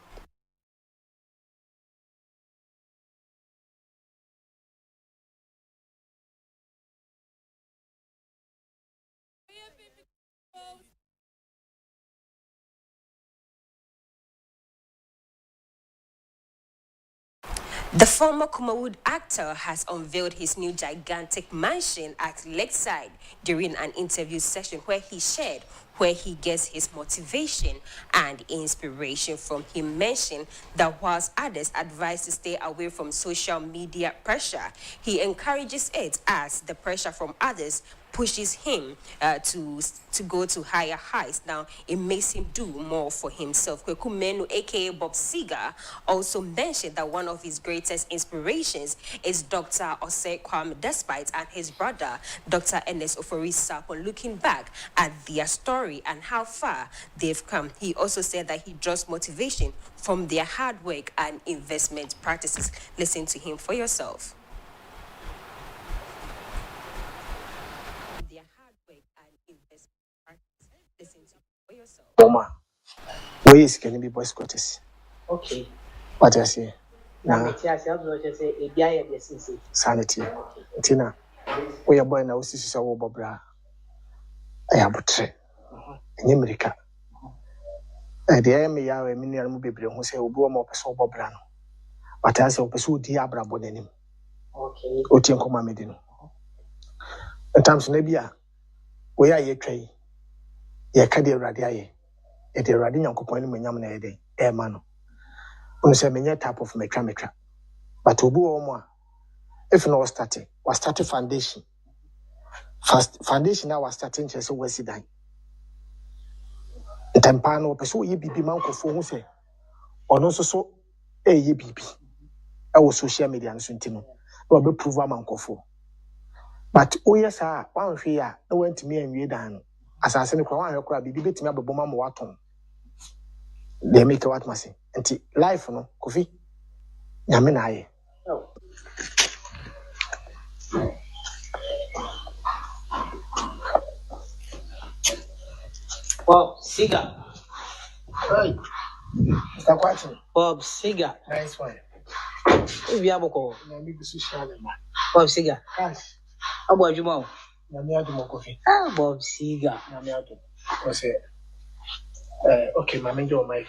Speaker 3: The former Kumawood actor has unveiled his new gigantic mansion at Lakeside during an interview session where he shared where he gets his motivation and inspiration from. He mentioned that whilst others advise to stay away from social media pressure, he encourages it as the pressure from others pushes him to go to higher heights. Now, it makes him do more for himself. Kweku Menu, a.k.a. Bob Seger, also mentioned that one of his greatest inspirations is Dr. Osei Kwame Despite and his brother, Dr. Ernest Oforisa, when looking back at their story story and how far they've come. He also said that he draws motivation from their hard work and investment practices. Listen to him for yourself. Their hard work and investment practices. Listen to him for yourself.
Speaker 4: Oma, where is can be boys quarters?
Speaker 5: Okay.
Speaker 4: What I say?
Speaker 5: Now, say
Speaker 4: sanity. Tina, we are boy now. This is our bobra. I have a tray. In America. The enemy are a minimal baby who say, "We'll go more person bobrano." But I say, "Pursue diabra bonenim."
Speaker 5: Okay.
Speaker 4: Otian come medino. In terms of Nebia, we are ye tray. Ye cadi radiae. It is radin uncle point me yam na day. Mano. On say many type of metra. But to do more. If no starting, was starting foundation. First foundation now was starting just so sit down. Tempano pursue ye bibi manko for who say. Or no so ye bibi. I was social media and suntino. No be prove a manko for. But oh yes, one here, no went to me and we down. As I said, I crab bibi bit me up a bomb waton. They make a what must say. Life no coffee. Yaminaye.
Speaker 5: Bob Seger.
Speaker 4: Hey, stop watching.
Speaker 5: Bob Seger.
Speaker 4: Nice one.
Speaker 5: If you have a call,
Speaker 4: social.
Speaker 5: Bob Seger.
Speaker 4: Yes.
Speaker 5: How about you, Mom?
Speaker 4: Namia do more coffee.
Speaker 5: Ah, Bob Seger.
Speaker 4: Namia do. What's it? Okay, my major mic.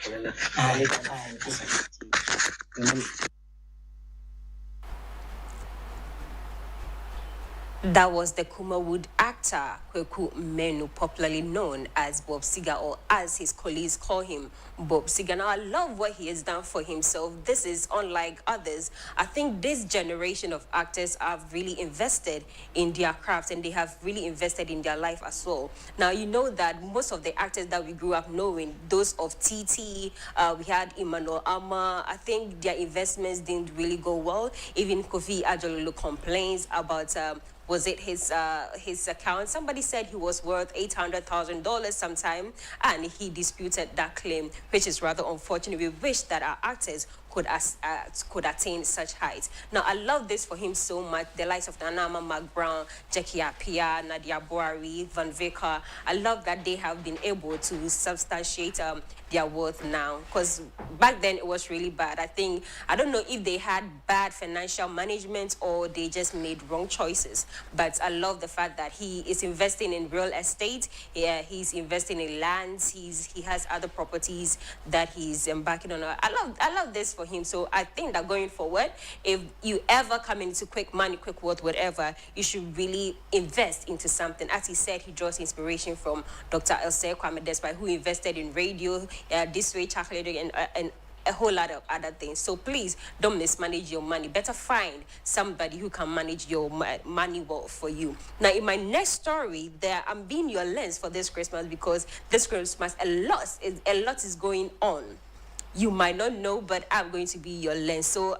Speaker 3: That was the Kumawood actor Kweku Menu, popularly known as Bob Seger, or as his colleagues call him, Bob Seger. Now, I love what he has done for himself. This is unlike others. I think this generation of actors have really invested in their craft, and they have really invested in their life as well. Now, you know that most of the actors that we grew up knowing, those of TT, we had Emmanuel Ama, I think their investments didn't really go well. Even Akufo-Addo complains about was it his account? Somebody said he was worth $800,000 sometime, and he disputed that claim, which is rather unfortunate. We wish that our actors could attain such heights. Now, I love this for him so much. The likes of Nanama McBrown, Jackie Apia, Nadia Boari, Van Veka. I love that they have been able to substantiate their worth now, because back then it was really bad. I don't know if they had bad financial management or they just made wrong choices, but I love the fact that he is investing in real estate. Yeah, he's investing in lands. He has other properties that he's embarking on. I love this for him. So I think that going forward, if you ever come into quick money, quick wealth, whatever, you should really invest into something. As he said, he draws inspiration from Dr. Elsay Kwame Despai, who invested in radio, this way, chocolate, and a whole lot of other things. So please don't mismanage your money. Better find somebody who can manage your money well for you. Now, in my next story, I'm being your lens for this Christmas, because this Christmas a lot is going on. You might not know, but I'm going to be your lens. So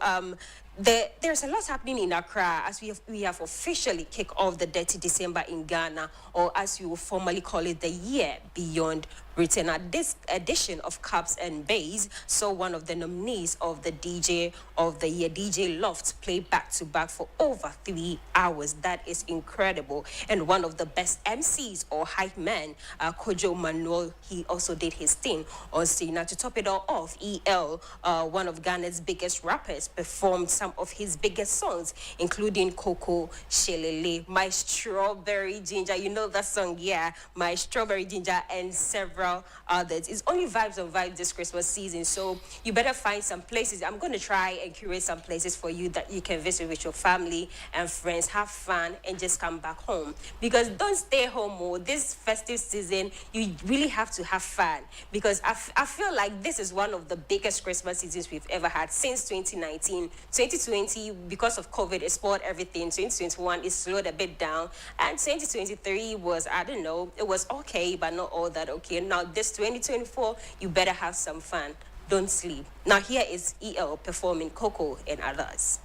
Speaker 3: there's a lot happening in Accra as we have officially kicked off the Dirty December in Ghana, or as we will formally call it, the year beyond Britain. At this edition of Cups and Bays, saw one of the nominees of the DJ of the year, DJ Loft, play back-to-back for over 3 hours. That is incredible. And one of the best MCs or hype men, Kojo Manuel, he also did his thing on stage. Now, to top it all off, EL, one of Ghana's biggest rappers, performed some of his biggest songs, including Coco Shelele, My Strawberry Ginger. You know that song, yeah, My Strawberry Ginger, and several others. It's only vibes on vibes this Christmas season, so you better find some places. I'm going to try and curate some places for you that you can visit with your family and friends, have fun, and just come back home. Because don't stay home this festive season. You really have to have fun, because I feel like this is one of the biggest Christmas seasons we've ever had since 2019. 2020, because of COVID, it spoiled everything. 2021, it slowed a bit down, and 2023 was, I don't know, it was okay, but not all that okay. Now this 2024, you better have some fun. Don't sleep. Now here is EL performing Coco and others.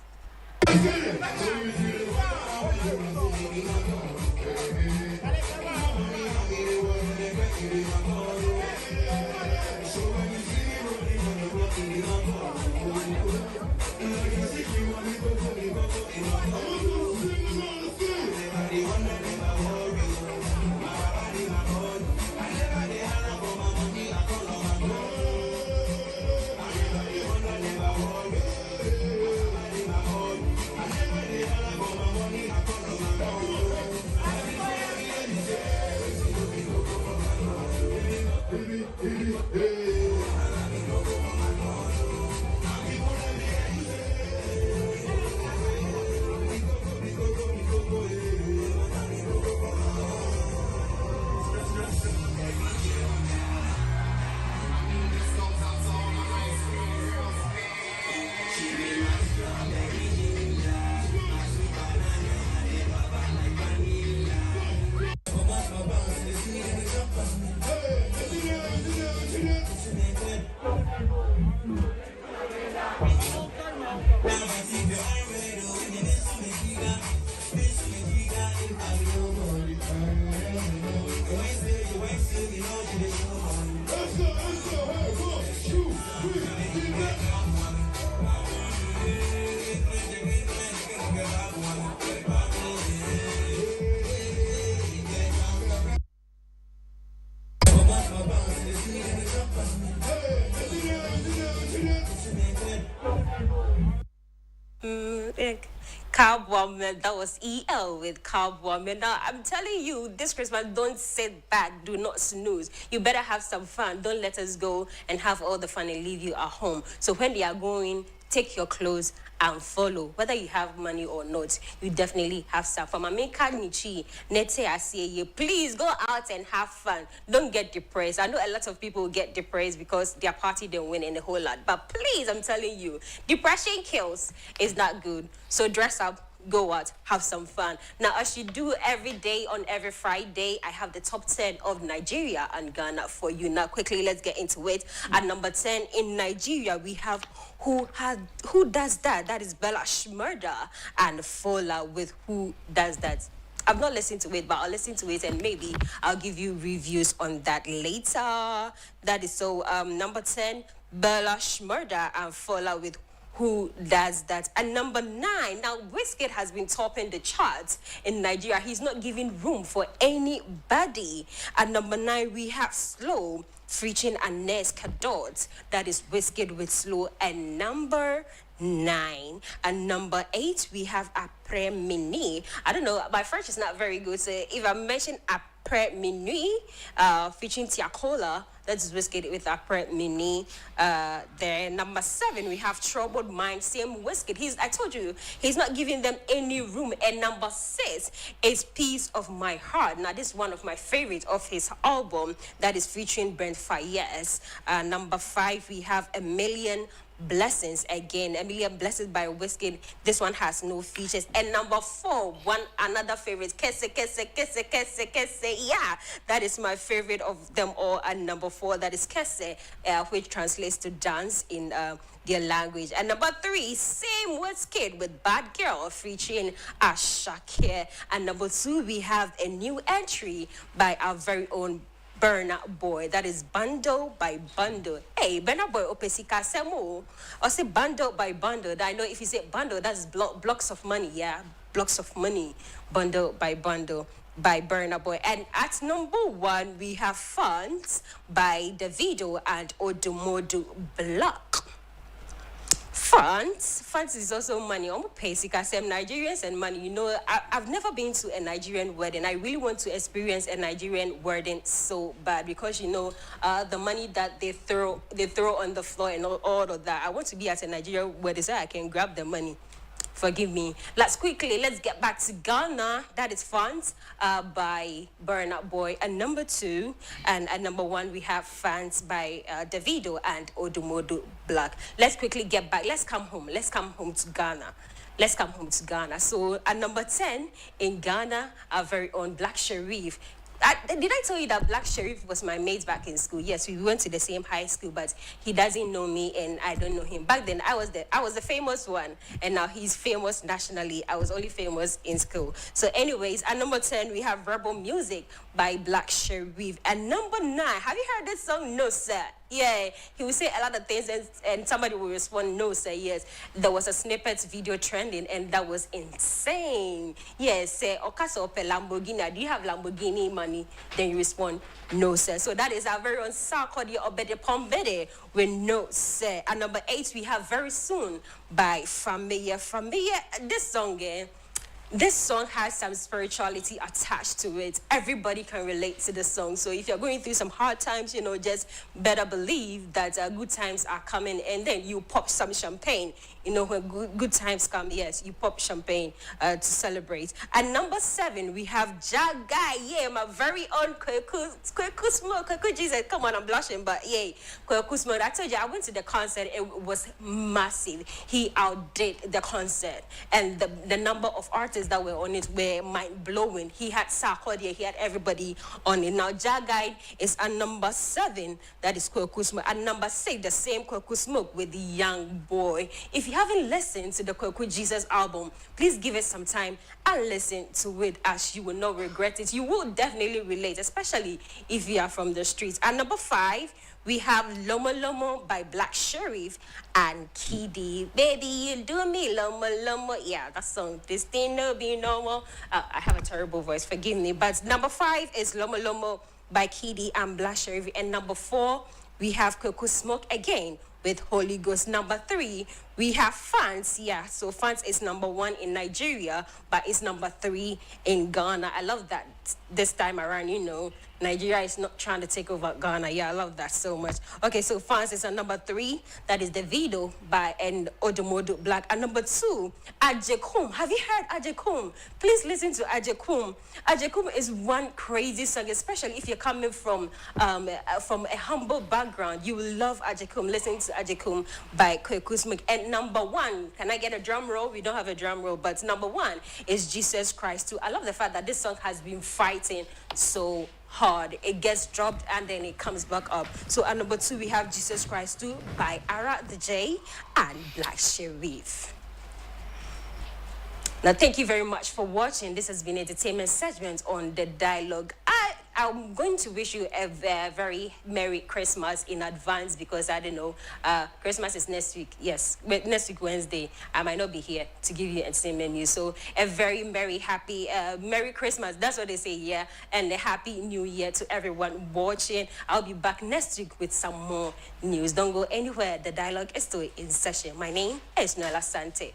Speaker 3: Cowboy, that was EL with Cowboy. Now, I'm telling you, this Christmas, don't sit back, do not snooze. You better have some fun. Don't let us go and have all the fun and leave you at home. So when they are going, take your clothes and follow. Whether you have money or not, you definitely have some fun. Please go out and have fun. Don't get depressed. I know a lot of people get depressed because their party didn't win in a whole lot. But please, I'm telling you, depression kills. It's not good. So dress up, go out, have some fun. Now, as you do every day on every Friday, I have the top 10 of Nigeria and Ghana for you. Now, quickly, let's get into it. At number 10 in Nigeria, we have Who Does That? That is Bella Shmurda and Fola with Who Does That. I've not listened to it, but I'll listen to it and maybe I'll give you reviews on that later. That is so, number 10, Bella Shmurda and Fola with Who Does That. And number 9, now Wizkid has been topping the charts in Nigeria. He's not giving room for anybody. At number 9, we have Slow featuring Anes Kadot. That is Wizkid with Slow. And number 9. And number 8, we have Après Minuit. I don't know, my French is not very good, so if I mention Après Minuit, featuring Tiakola, that's Wizkid with Après Minuit. Then number 7, we have Troubled Mind, same Wizkid. I told you, he's not giving them any room. And number 6 is Peace of My Heart. Now, this is one of my favorites of his album, that is featuring Brent Fayez. Number 5, we have A Million Blessings, again, A Million Blessings by Wizkid. This one has no features. And number 4, another favorite, Kese. Yeah, that is my favorite of them all. And number 4, that is Kese, which translates to dance in their language. And number 3, same Wizkid with Bad Girl featuring Ashake. And number 2, we have a new entry by our very own Burna Boy. That is Bundle by Bundle. Hey, Burna Boy opesika semo. Or say Bundle by Bundle. I know if you say bundle, that's blocks of money. Yeah, blocks of money. Bundle by Bundle by Burna Boy. And at number 1, we have Funds by Davido and Odumodu Black. Funds is also money. I'm basic. I say Nigerians and money. You know, I've never been to a Nigerian wedding. I really want to experience a Nigerian wedding so bad because you know the money that they throw on the floor and all of that. I want to be at a Nigerian wedding so I can grab the money. Forgive me. Let's get back to Ghana. That is Funds by Burna Boy. And number 2, and at number 1, we have Funds by Davido and Odumodu Black. Let's quickly get back. Let's come home to Ghana. So at number 10 in Ghana, our very own Black Sherif. Did I tell you that Black Sherif was my mate back in school? Yes, we went to the same high school, but he doesn't know me and I don't know him. Back then, I was the famous one, and now he's famous nationally. I was only famous in school. So anyways, at number 10, we have Rebel Music by Black Sherif. And number 9, have you heard this song, No Sir? Yeah, he will say a lot of things and somebody will respond, no, sir, yes. There was a snippet video trending and that was insane. Yes, say, Okaso pe Lamborghini, do you have Lamborghini money? Then you respond, no, sir. So that is our very own Sarkodie Obede Pombede with No Sir. And number 8, we have Very Soon by Familia. This song, this song has some spirituality attached to it. Everybody can relate to the song. So if you're going through some hard times, you know, just better believe that good times are coming and then you pop some champagne. You know, when good times come, yes, you pop champagne to celebrate. And number 7, we have Jagai. Yeah, my very own Kweku Smoke. Kweku Jesus, come on, I'm blushing, but yeah, Kweku Smoke. I told you, I went to the concert. It was massive. He outdid the concert. And the number of artists that were on it were mind-blowing. He had Sarkodie, he had everybody on it. Now, Jagai is at number 7. That is Kweku Smoke. At number 6, the same Kweku Smoke with the Young Boy. If you haven't listened to the Kweku Jesus album, please give it some time and listen to it, as you will not regret it. You will definitely relate, especially if you are from the streets. At number 5, we have Lomo Lomo by Black Sherif and Kidi. Baby, you do me, Lomo Lomo. Yeah, that song, this thing no be normal. I have a terrible voice, forgive me. But number 5 is Lomo Lomo by Kidi and Black Sherif. And number 4, we have Kweku Smoke again with Holy Ghost. Number 3, we have fans. Yeah, so fans is number 1 in Nigeria, but it's number 3 in Ghana. I love that this time around, Nigeria is not trying to take over Ghana. Yeah, I love that so much. Okay, so fans is at number 3. That is the video by Odomodo Black. And number 2, Agyapong. Have you heard Agyapong? Please listen to Agyapong. Agyapong is one crazy song, especially if you're coming from a humble background. You will love Agyapong. Listen to Agyapong by Kokusmik. And number 1, can I get a drum roll? We don't have a drum roll, but number 1 is Jesus Christ too. I love the fact that this song has been fighting so hard. It gets dropped and then it comes back up. So at number 2, we have Jesus Christ too by Ara the J and Black Sherif. Now, thank you very much for watching. This has been entertainment segment on The Dialogue. I'm going to wish you a very Merry Christmas in advance because I don't know, Christmas is next week. Yes, but next week, Wednesday, I might not be here to give you entertainment news. So a very happy Merry Christmas. That's what they say here. And a Happy New Year to everyone watching. I'll be back next week with some more news. Don't go anywhere. The Dialogue is still in session. My name is Noella Sante.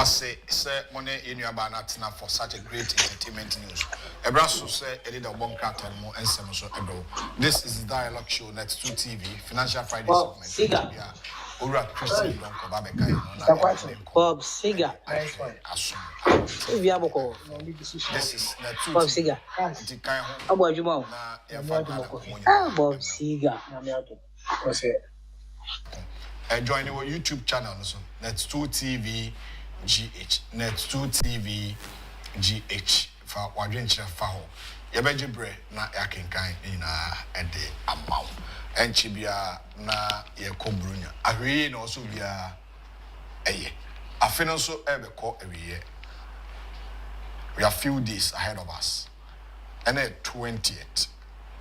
Speaker 1: Say money in your banatina for such a great entertainment news. Ebraso say edit a one cat and more and so ebro. This is the Dialogue Show next to TV, Financial Friday segment. Ura Christian Donkor Babeka.
Speaker 5: Bob Siga.
Speaker 1: This is
Speaker 5: Bob Siga. Agyapong. Bob Siga.
Speaker 1: Join our YouTube channel also. Next to TV GH. Next to TV GH. For wadrenchira fa ho. Yebeje bre na yakenkan ina ede amount. Enchi bia na yekobrunya. Ahwe na also bia eye. Afeno so ebeko ewiye. We have few days ahead of us. And then 20th.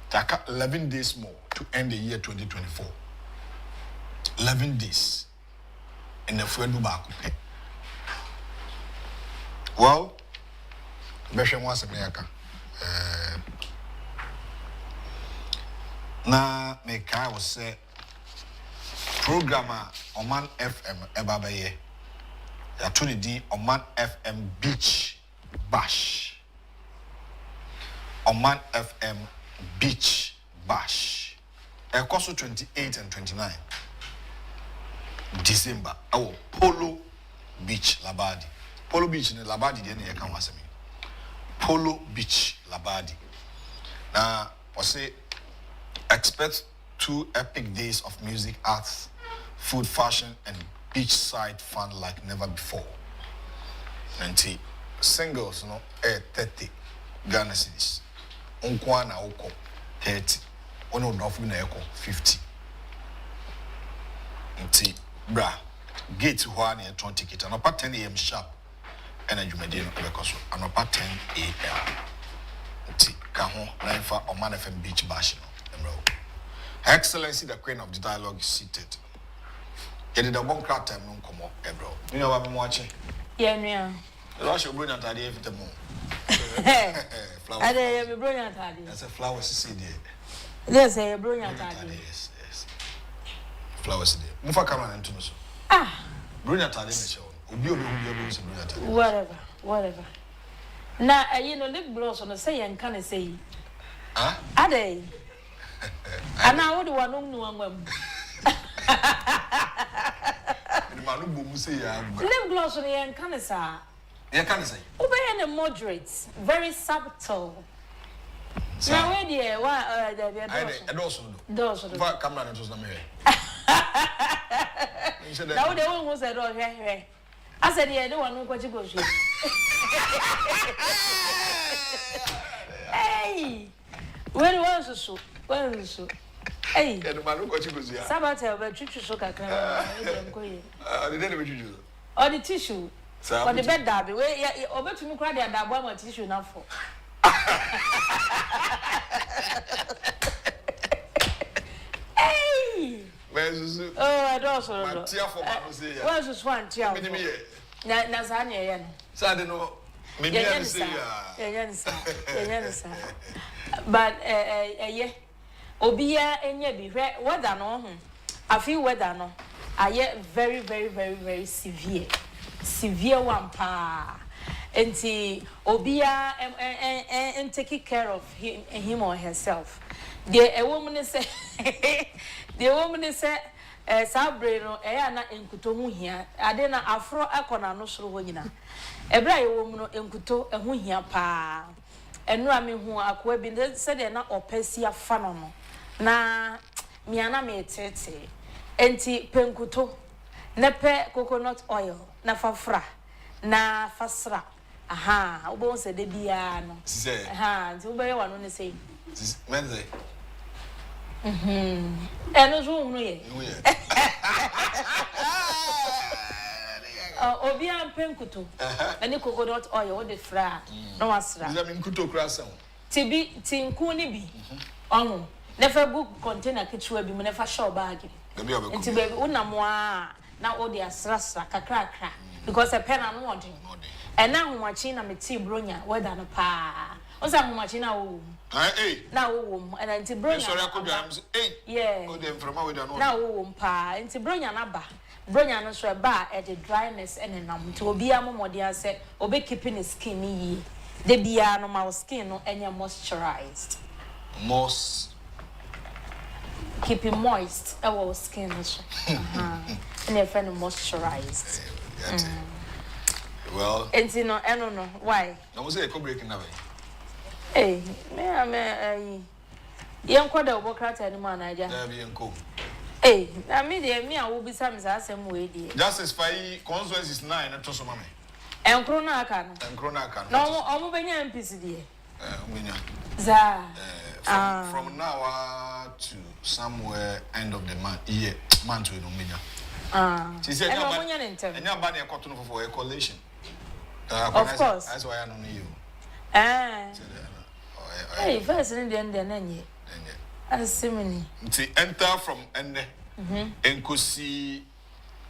Speaker 1: Take 11 days more to end the year 2024. 11 days in the Fuedu Baku. Well, Beshan was America. Na make I was say programmer Oman FM Ebabaye. Ya tuni di Oman FM Beach Bash. Oman FM Beach Bash. Ekoso 28 and 29. December. Our Polo Beach Labadi. Polo Beach in Labadi then you can wasami. Polo Beach Labadi. Now I say expect 2 epic days of music, arts, food, fashion, and beachside fun like never before. 90 singles, 30 Ghana cedis. Unkwana oko 30. Ono dofu na eko 50. Nti bra gate ho na eton ticket and about 10 a.m. sharp and adwumade no bekoso and about 10 a.m. Nti ka ho na ifa Oman FM Beach Bash no emro. Her Excellency the Queen of the Dialogue is seated. Get the bon crack time no komo ebro. You know what I'm watching?
Speaker 6: Yeah, no.
Speaker 1: The rush of brilliant idea if the moon. Flower.
Speaker 6: I have a brilliant idea.
Speaker 1: That's a flower see there.
Speaker 6: Yes, a brilliant idea.
Speaker 1: Yes. Flowers there. Mufa camera and tuno so. Brilliant idea show.
Speaker 6: Whatever. Now, lip gloss on the say and can say. Are they? And now what do I know? Lip gloss on the end can say.
Speaker 1: Yeah, can say.
Speaker 6: Obey and moderate, very subtle. Now, where dear, why
Speaker 1: I also do.
Speaker 6: Those
Speaker 1: camera and to
Speaker 6: now the one was at all. I said, yeah, I don't want what you go. Hey, where was so? Where is so? Hey,
Speaker 1: and the man who got you go.
Speaker 6: Sabato, but you shook a camera. Or the tissue. For the bed derby, where you over to me cry that one tissue now for.
Speaker 1: Hey,
Speaker 6: Oh, I don't know. Where's this one? Tia. Na zani yen.
Speaker 1: Sade no. Maybe I say
Speaker 6: but yeah. Obiya enye bi weather no I feel weather no. Aye very severe. Severe one pa. Enti Obiya and taking care of him or herself. A woman is Sabre no na enkuto hu hia ade na afro akona no soro ho nyina ebra ye wo mu no enkuto hu hia pa enu ame hu akwa bi se de na opasi afa no na miana me tete enti penkuto na pe coconut oil na fafra na fasra aha obo se de bia no aha nti obo ye wano ne sei
Speaker 1: menze
Speaker 6: eno zo hu no ye Obia penkuto ani coconut oil o de fra no wasra
Speaker 1: is am nkuto krasa
Speaker 6: tibi tinku ni bi onu nefa book container kichwa bi mu nefa show bag nti baby unamo a na o de asrasra kakra because a pen anu odin and na homachi na meti bronya weather no pa o sa homachi na wo na wo and nti bronya
Speaker 1: sorry akobia
Speaker 6: yeah
Speaker 1: o de from weather no
Speaker 6: na wo pa nti bronya na ba bronya no so ba e the dryness and nam nti obi amomode ase obe keeping his skin ni yi de bia no my skin no enya moisturized keeping moist our skin so and a friend moisturized
Speaker 1: well
Speaker 6: enti no eno no why
Speaker 1: no say e breaking na
Speaker 6: me yen kwada obokrata ni ma na aja
Speaker 1: na bi enko
Speaker 6: na me de me a wo bi sam za asem we de
Speaker 1: justice fai consensus is 9 na to so mama
Speaker 6: enkro na aka no no omo benya MPC de
Speaker 1: umenya
Speaker 6: za
Speaker 1: from now to somewhere end of the month we no menya she said enya ba na ekoto no for collation
Speaker 6: of course
Speaker 1: that's why I know you
Speaker 6: hey first in the end enye asimini
Speaker 1: nti enter from ende enkosi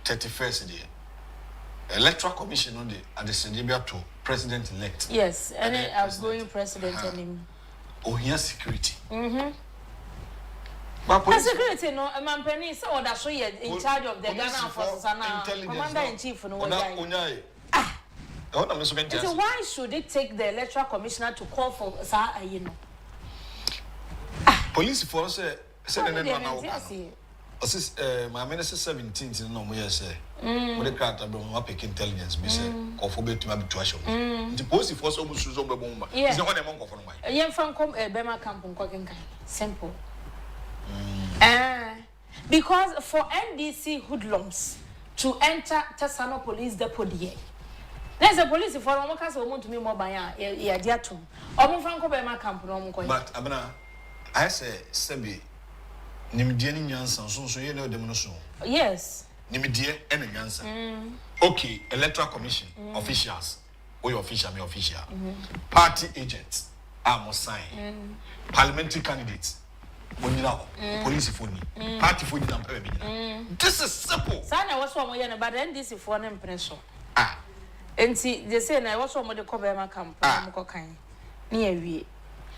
Speaker 1: 31st day electoral commission on the at the Senibia to president elect
Speaker 6: yes and outgoing president and
Speaker 1: ohia security
Speaker 6: but security no mampani say oda so ye in charge of the Ghana forces and commander in chief no
Speaker 1: why
Speaker 6: so why should it take the electoral commissioner to call for you know
Speaker 1: police force say the name na assist my minister 17 no mo yes mo de krata be mo pick intelligence be say kofo betuma bituasho the police force o musu zo be bomba is no one mo kofo no mai
Speaker 6: yen fan kom bema camp nkokenkan simple because for NDC hoodlums to enter Tasano police depot there there's a police for no case o mo to me mo ban ya dia tum o mo fan ko bema camp no mo ko
Speaker 1: but abana I say sebi nimdie ni nyansa so ye na dem no so
Speaker 6: yes
Speaker 1: nimdie and nyansa okay electoral commission officials we official me official party agents am sign parliamentary candidates monina police phone party phone na pay me this is simple
Speaker 6: sana was one ye na but NDC for na impression enti they say na was one de ko be ma camp mo ko kan ni awie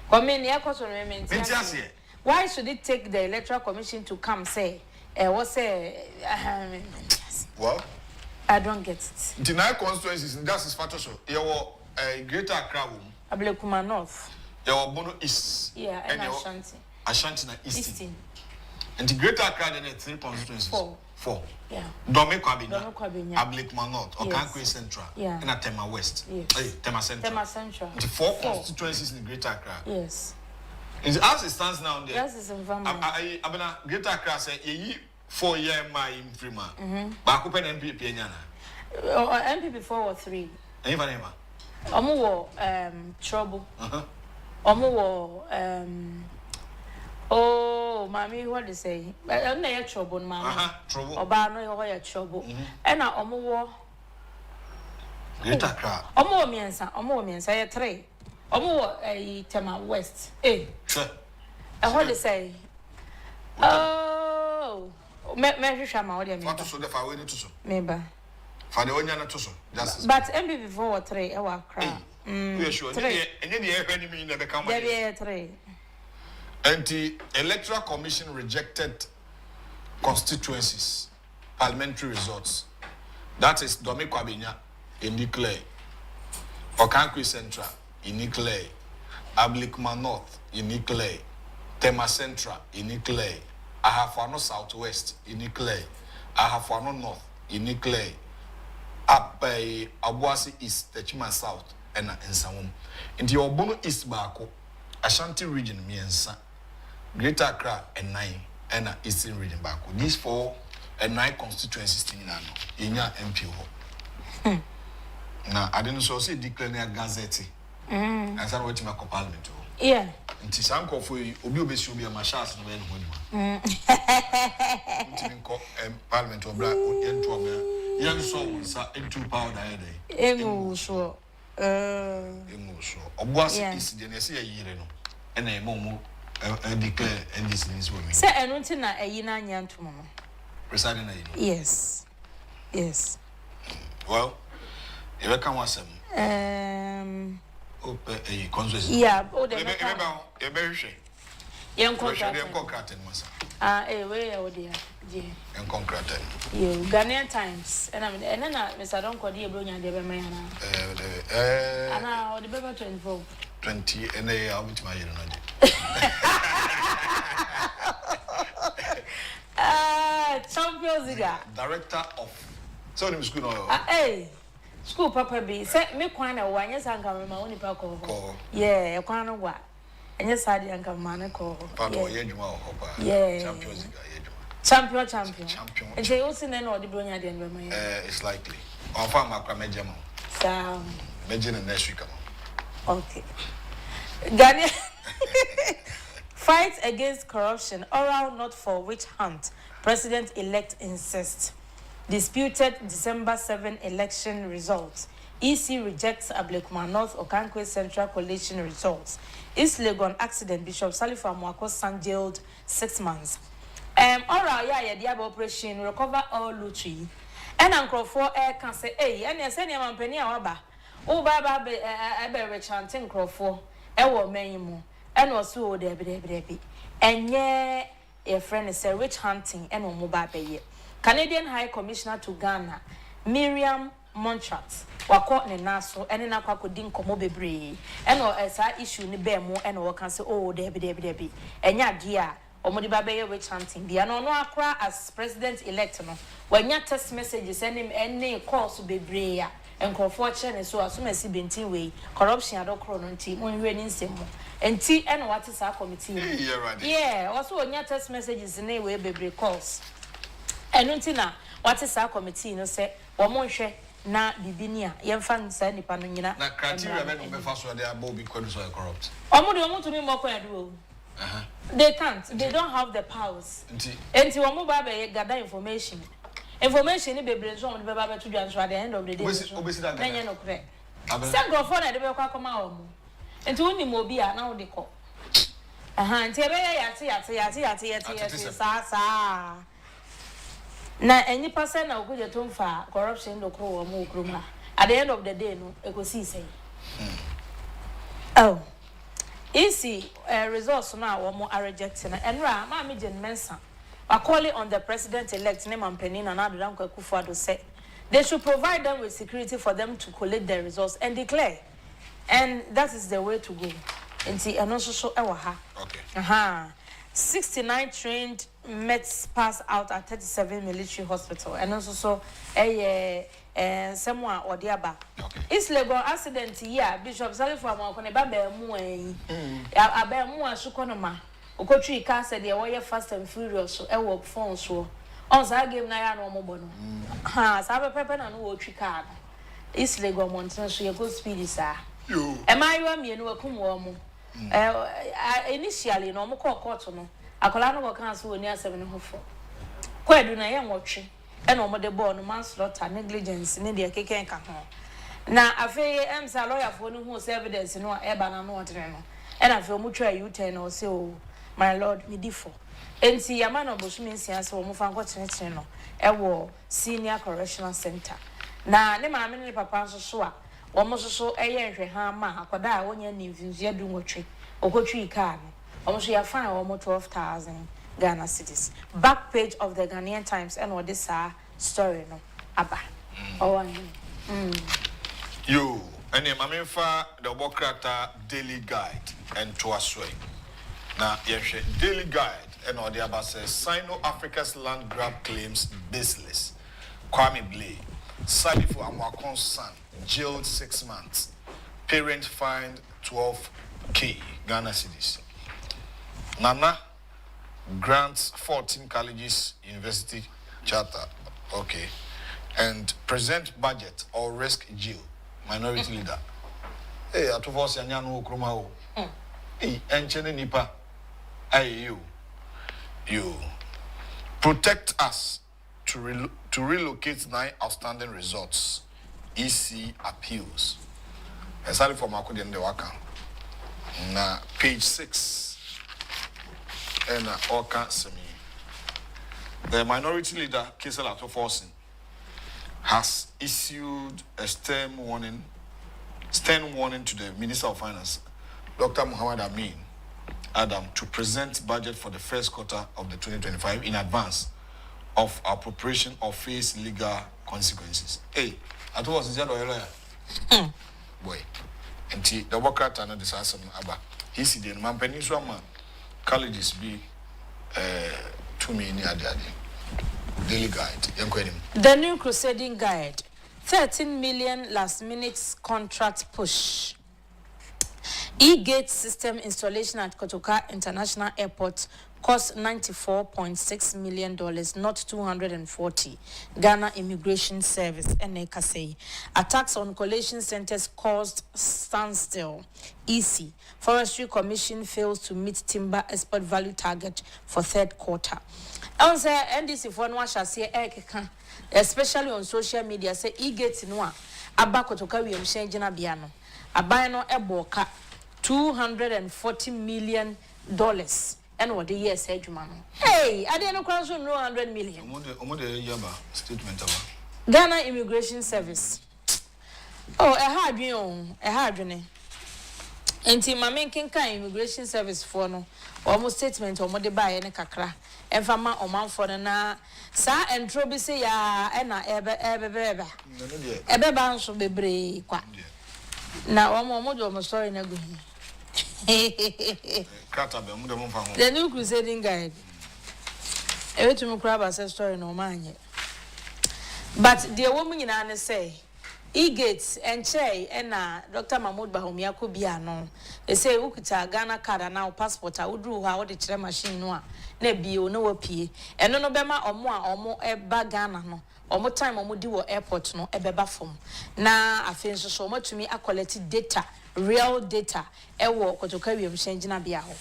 Speaker 6: come ya ko so no me enti why should it take the electoral commission to come say what say
Speaker 1: well
Speaker 6: I don't get it
Speaker 1: the nine constituencies in justice factor so your greater Accra
Speaker 6: Ablekuma North
Speaker 1: your Bono East
Speaker 6: and
Speaker 1: Ashanti na Eastern and the greater Accra then 3 constituencies 4
Speaker 6: yeah
Speaker 1: Dome Kwabenya Ablekuma North Okankwe Central
Speaker 6: and
Speaker 1: Tema West Tema Central the 4 constituencies in the greater Accra
Speaker 6: yes
Speaker 1: as it stands now there
Speaker 6: yes it's environment
Speaker 1: abana greater Accra say ye 4 year my infirma ba ko pen MPP enya na
Speaker 6: MPP 4 or 3
Speaker 1: enya nema
Speaker 6: omo wo trouble omo wo oh mami what they say na ya trouble mama
Speaker 1: trouble
Speaker 6: oba no ya trouble e na omo wo
Speaker 1: greater Accra
Speaker 6: omo wo miensa ya 3 omo wo Tema West sure what they say me shama odi me.
Speaker 1: What to so the far way to so.
Speaker 6: Meba.
Speaker 1: For the onyana to so.
Speaker 6: But MB before 3 e wa kra.
Speaker 1: We are sure. And the enemy in the come.
Speaker 6: There be 3.
Speaker 1: Anti-Electoral Commission rejected constituencies, parliamentary results. That is Domi Kwabinya in Declare, Okankwi Central in Declare, Ablikma North in Declare, Tema Central in Declare, Ahafano Southwest in Declare, Ahafano North in Declare, up by Abuasi East, Techima South, and Nsawum. In the Obono East Bako, Ashanti region, Miensa, Greater Accra, and 9, and Eastern region Bako. These 4 and 9 constituencies in your MP. Now, I didn't so say declare Gazette. And some way to make a parliament.
Speaker 6: Yeah.
Speaker 1: And Tisanko for you, Obi should be a machas and when parliament or black into young souls into powder.
Speaker 6: Emu
Speaker 1: Obuasi is the Nessia year and a momo declare and this is women.
Speaker 6: Say, I don't think a yina yan to mama.
Speaker 1: Presiding
Speaker 6: Yes. Yes.
Speaker 1: Well, if I can was a constituency.
Speaker 6: Yeah, oh, the
Speaker 1: very shame.
Speaker 6: Young
Speaker 1: concrete.
Speaker 6: Where oh dear.
Speaker 1: And concrete.
Speaker 6: You Ghanaian Times, and I'm and then Mr. Donkor, dear Brunia, de Bemayana. And now the Beba 24.
Speaker 1: 20, and they are with my
Speaker 6: Champion Ziga.
Speaker 1: Director of so name school.
Speaker 6: Hey, school Papa B. Set me quite a one, yes, I'm coming my only paco. Yeah, a quan of what? And yes, I didn't come man call. Yeah, champion. And they also know the Brunia den.
Speaker 1: It's likely. On farm Macramejamo.
Speaker 6: Sound.
Speaker 1: Imagine next week.
Speaker 6: Okay. Ghana fight against corruption. Oral not for witch hunt. President-elect insists. Disputed December 7 election results. EC rejects Ablekuma North Okankwe Central Coalition results. East Legon accident. Bishop Salifa Mwako San jailed 6 months. Oral ya the operation recover all lutri. And Uncle 4 air can say, hey, and yes, any man penny awaba. Oh, Baba be chanting Crawford. Ewo menyimu. And also debi. And yeah, a friend is a witch hunting and on mobile pay. Canadian High Commissioner to Ghana, Miriam Montrat, wako ne naso, and in a quacodin como bebre, and or as I issue ni bemo and or can say, oh, debi. And ya dear, or Modibabe witch hunting. The no accra as president elect. When your text messages send him any calls to bebre. And unfortunately, so as soon as he been way, corruption at all team when we in same. And T and what is our committee? Yeah, also on your text messages in a way, baby calls. And Untina, what is our committee? No say, or more share na Bibinia, young fan send the panina.
Speaker 1: Now, criteria men will be fast when they are both because they are corrupt.
Speaker 6: Want to be more do. They can't, they don't have the powers. And to a mobile gather information. Information in baby so on the baby to answer at the end of the day. Then you know correct. Some go for the baby come out. And to only mobile now they call. Sa. Na any person na go to fa corruption do ko mo kroma. At the end of the day no e go see say. Oh. Easy results now wo are rejecting and ra ma me gen mensa. Calling on the president-elect name and Penina and akufo-addo said they should provide them with security for them to collect their results and declare. And that is the way to go. And also okay. 69 trained Mets pass out at 37 military hospital. And also someone or the other. It's legal accident here. Bishop Salifa Mwako Abemu Sukonoma. Okochi ka said the way fast and furious so e work phone so on that game na ya no mo no sa pepe na no wo twi card is legal mountain so you go speed sir yo e ma yo mienu akum wo mo initially no mo court no akola no go kan so oni asem ne hofo kwadu na ye nwotwe e no mo de ball no manslaughter negligence ne de keke ka ho na afi emsa lawyer for no hu evidence no e ba na no odre no e na afi mo twa U10 no say o my lord me difo enti yama no bosu me nsia se wo mo fa nko chenechene no ewo senior correctional center na ne maame ne papa nso so a wo mo so eye nhwe ha ma akoda a wonya ni mfinzia du nwotwe okotwi car no wo mo so ya fine wo mo 12,000 Ghana cedis. Back page of the Ghanaian Times and what this story no aba
Speaker 1: you and your mamifa the Bokrata daily guide and to us way. Now, yes, daily guide and all the about says Sino Africa's land grab claims baseless. Kwame Blay, Salifu Amwakon's son, jailed 6 months. Parent fined 12K Ghana cedis. Nana grants 14 colleges, university charter. Okay. And present budget or risk jail. Minority leader. Hey, atuvos yanyano kroma o. Hey, enchene nipa. Hey, you. Protect us to relocate 9 outstanding resorts. EC appeals. Sorry for Makudi and the Waka. Na page 6. And Oka Semi. The minority leader, Kesel Atoforsin, has issued a stern warning to the Minister of Finance, Dr. Muhammad Amin Adam, to present budget for the first quarter of the 2025 in advance of appropriation or face legal consequences. Hey, I told us, boy, and the worker and the Sasson Abba. He's the man peninsula man. Colleges be 2 million daily guide.
Speaker 6: The new crusading guide, 13 million last minute contract push. E-gate system installation at Kotoka International Airport cost $94.6 million, not 240. Ghana Immigration Service, NECA. Attacks on collation centers caused standstill. EC. Forestry Commission fails to meet timber export value target for third quarter. I say NDC for no shall say especially on social media say e-gate no aba Kotoka wi mshenjina bia no. Aban no eboka $240 million. And what the year said, man. Hey, I didn't cross 100 million.
Speaker 1: Statement about
Speaker 6: Ghana Immigration Service. Oh, a hard one. Enti my making kind Immigration Service for no almost statement or mode buy any kakra. And fama or man for the na sa and trobi say ya and ebe banso bebre kwa. Na one more almost story na go.
Speaker 1: the
Speaker 6: new crusading guide. Every to me grab a story no man. But the woman in Anna say, E-gates and Che and Dr. Mahmoud Bahumia could be no. They say Ukuta Ghana card and now passport. I would do how the train machine no. Nebi no P. And no bema or more a bag Ghana no. Or more time or more do airport no a beba form. Now I feel so much to me I collected data. Real data ewo Kotoka wi mshenjina bia ho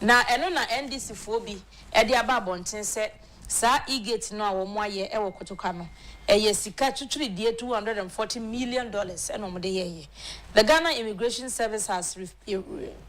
Speaker 6: na eno na NDC fobi e dia ba bonten se sa e-gate no awomo aye ewo Kotoka no eye sika tuturi die $240 million eno mo de ye. The Ghana Immigration Service has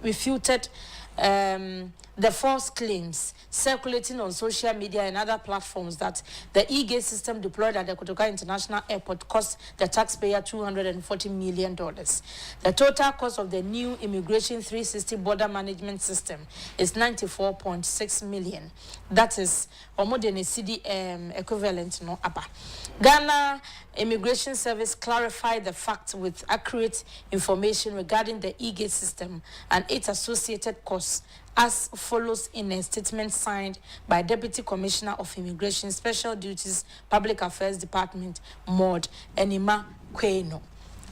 Speaker 6: refuted the false claims circulating on social media and other platforms that the e-gate system deployed at the Kotoka International Airport cost the taxpayer $240 million. The total cost of the new Immigration 360 border management system is $94.6 million. That is more than a CD equivalent no ABA. Ghana Immigration Service clarified the facts with accurate information regarding the e-gate system and its associated costs as follows in a statement signed by Deputy Commissioner of Immigration Special Duties Public Affairs Department Mod Enima Kweno.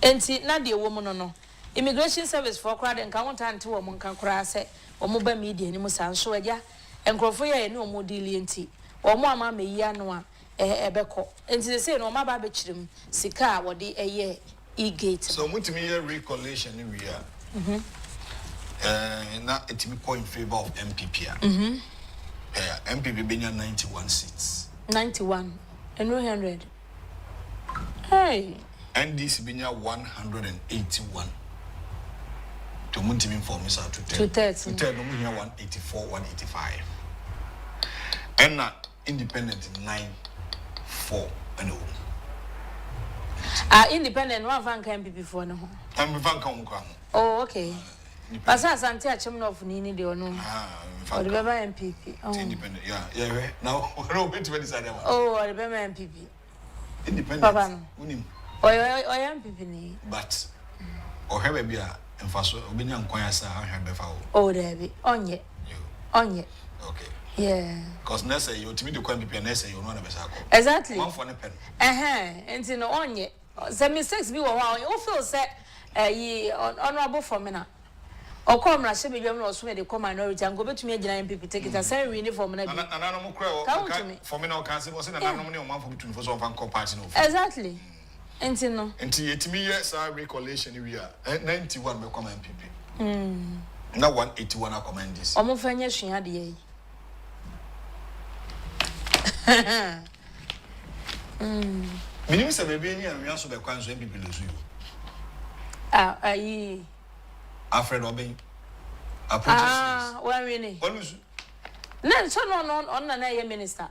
Speaker 6: Enti na de woman no Immigration Service for crowd and count anti woman can cry say or mobile media ni musa so ya enkrofo ya ni omo dili enti o mo ama me ya no a ebeko enti they say no ma ba be chirim sika wo de eye e-gate
Speaker 1: so mutimi here recollection ni we are now it will point in favor of MPP. MPP being 91 seats.
Speaker 6: 91 and 100. Hey.
Speaker 1: NDC being 181. to Muntimin for Miss to
Speaker 3: 230.
Speaker 1: 184, 185. And not independent 9-4 and
Speaker 6: independent one van can be before no.
Speaker 1: I'm van come.
Speaker 6: Oh, okay. But as Auntie Achim of Nini, they no. Or the Baba MPP. Oh,
Speaker 1: independent, yeah. Now, no, wait to decide.
Speaker 6: Oh, or the Baba MPP.
Speaker 1: Independent.
Speaker 6: Papa. Or MPP.
Speaker 1: But, or have a beer and fast, Obinian Quayasa, I have before.
Speaker 6: Oh, there be. On ye. On ye.
Speaker 1: Okay.
Speaker 6: Yeah.
Speaker 1: Because Nessa, you to me to come be Nessa, you know,
Speaker 6: exactly.
Speaker 1: One for the pen.
Speaker 6: And you know, on ye. The mistakes be wow, you feel set ye honorable for me now. Or come, I should be young or swim the come minority and go back to me and people take it as a uniform. And I don't know for me, no cancer was an anomaly on one for between for some party. Exactly. And you know, and to me, yes, our recollection we are 91 will come MPP. Now 181 are command this. Almost finish she had ye.
Speaker 1: Minister baby, and we also be quite MPP lose you. Alfred Obey.
Speaker 6: Where we no, so no, on an minister.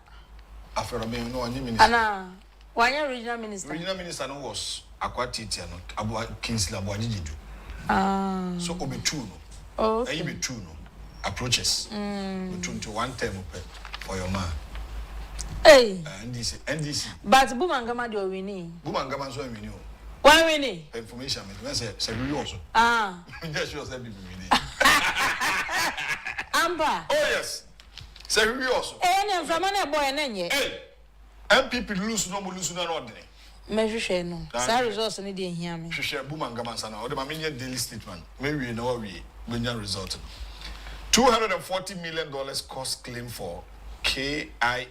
Speaker 1: Alfred Obey, no, any minister.
Speaker 6: Anna, why your regional minister?
Speaker 1: Regional minister no was Aquatiti and about Kingsley Aboadidu. So Obe true. Oh, be true. Approaches. Between to one term for your man.
Speaker 6: Hey,
Speaker 1: NDC.
Speaker 6: But Bumangama do winning.
Speaker 1: Bumangama so winning.
Speaker 6: Why winning?
Speaker 1: Information, say we also. Just sure say
Speaker 6: Amber.
Speaker 1: Oh yes. Say we also.
Speaker 6: And from an boy and then
Speaker 1: hey. MPP lose no ordinary.
Speaker 6: Measure share no. Sorry, resource need to hear me.
Speaker 1: Share Bumangama sana. Or the Maminian daily statement. Maybe we know we result. $240 million cost claim for KIA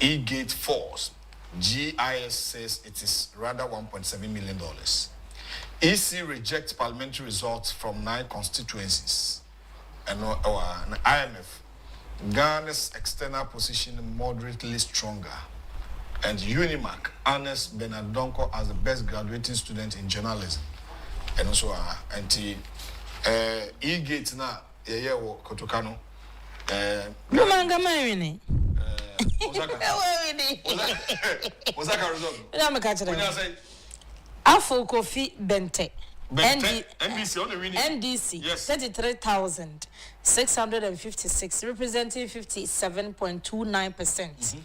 Speaker 1: E-Gate Force. GIS says it is rather $1.7 million. EC rejects parliamentary results from 9 constituencies. And IMF, Ghana's external position moderately stronger. And Unimac honors Bernard Donkor as the best graduating student in journalism. And also E-Gate now, Kotokano.
Speaker 6: Manga Marini.
Speaker 1: Was that a result?
Speaker 6: I'm a catcher. Afo Kofi Bente.
Speaker 1: NDC only winning.
Speaker 6: NDC, yes. 33,656, representing 57.29%.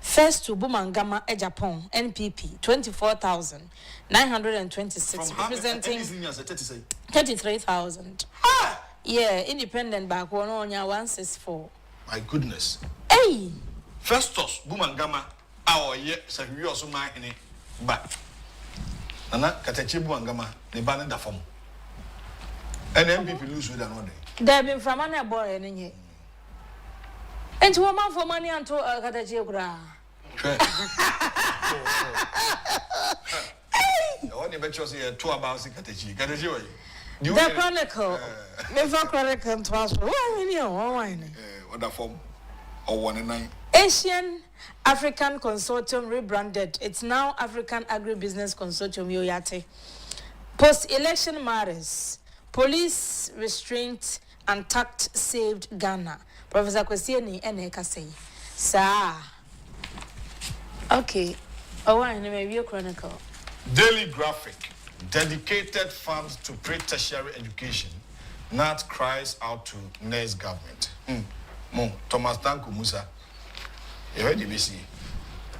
Speaker 6: First to Bumangama Agyapong, NPP, 24,926, representing 33,000. Yeah, independent back 164.
Speaker 1: My goodness.
Speaker 6: Hey!
Speaker 1: Festus Bumangama, our year, so we also my any but Nana Katachi Bumangama, the banner da form. And MPP lose with another.
Speaker 6: There been from an boy and ye. And to a man for money and to a Katachi gra.
Speaker 1: I only bet you see 2 about Katachi. Katachi.
Speaker 6: The Chronicle. Never Chronicle transfer.
Speaker 1: What the form? Or 1 and 9.
Speaker 6: Asian African Consortium rebranded. It's now African Agribusiness Consortium Yoyate. Post-election matters. Police restraint and tact saved Ghana. Professor Kwesieni Eneka say. Sir. Okay. Oh, I know maybe a Chronicle.
Speaker 1: Daily Graphic. Dedicated funds to pre-tertiary education. NAT cries out to next government. Thomas Tanku Musa. You heard DBC.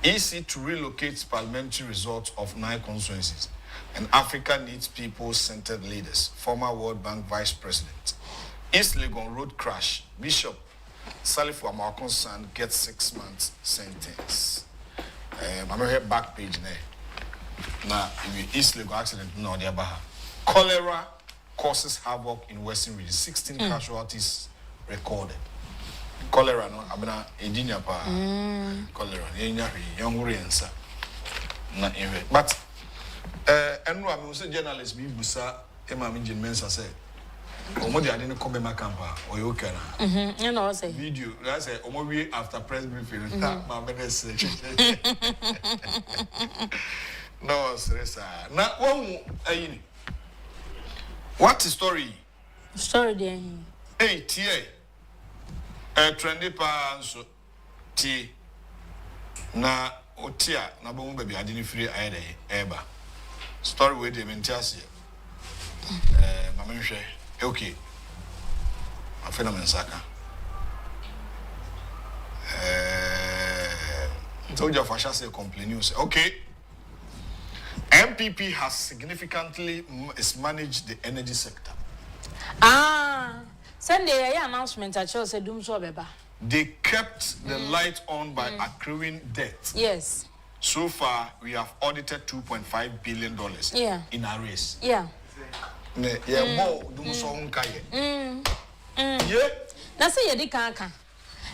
Speaker 1: EC to relocate parliamentary results of 9 constituencies. And Africa needs people-centered leaders. Former World Bank Vice President. East Legon road crash. Bishop Salifu Amarkon's son gets 6 months sentence. I'm here back page there. Now, if East Legon accident, no, the Abaha. Cholera causes havoc in Western region. 16 casualties recorded. Cholera, no, abena edinya pa. Cholera, young Riensa. Not even. But, and no, I mean, journalists be busa. Emma Minjin Mensa said, "Omodi I didn't come back campa or you can."
Speaker 6: You know, say
Speaker 1: video. I say, "Omobi after press briefing." My minister. No stress. Now, one ayini. What story?
Speaker 6: Story there.
Speaker 1: Hey, tia. Trendy pa so ti na otia na bo baby adini free ayede eba. Story we dey mentiase. Mama nhwe. Okay. Afena mensaka. Told you Fasha say complain you say okay. MPP has significantly mismanaged the energy sector.
Speaker 6: Sunday announcement at Chelsea Doom so beba.
Speaker 1: They kept the light on by accruing debt.
Speaker 6: Yes.
Speaker 1: So far, we have audited $2.5 billion in arrears.
Speaker 6: Yeah.
Speaker 1: More do so yeah.
Speaker 6: Na say yedi kanka.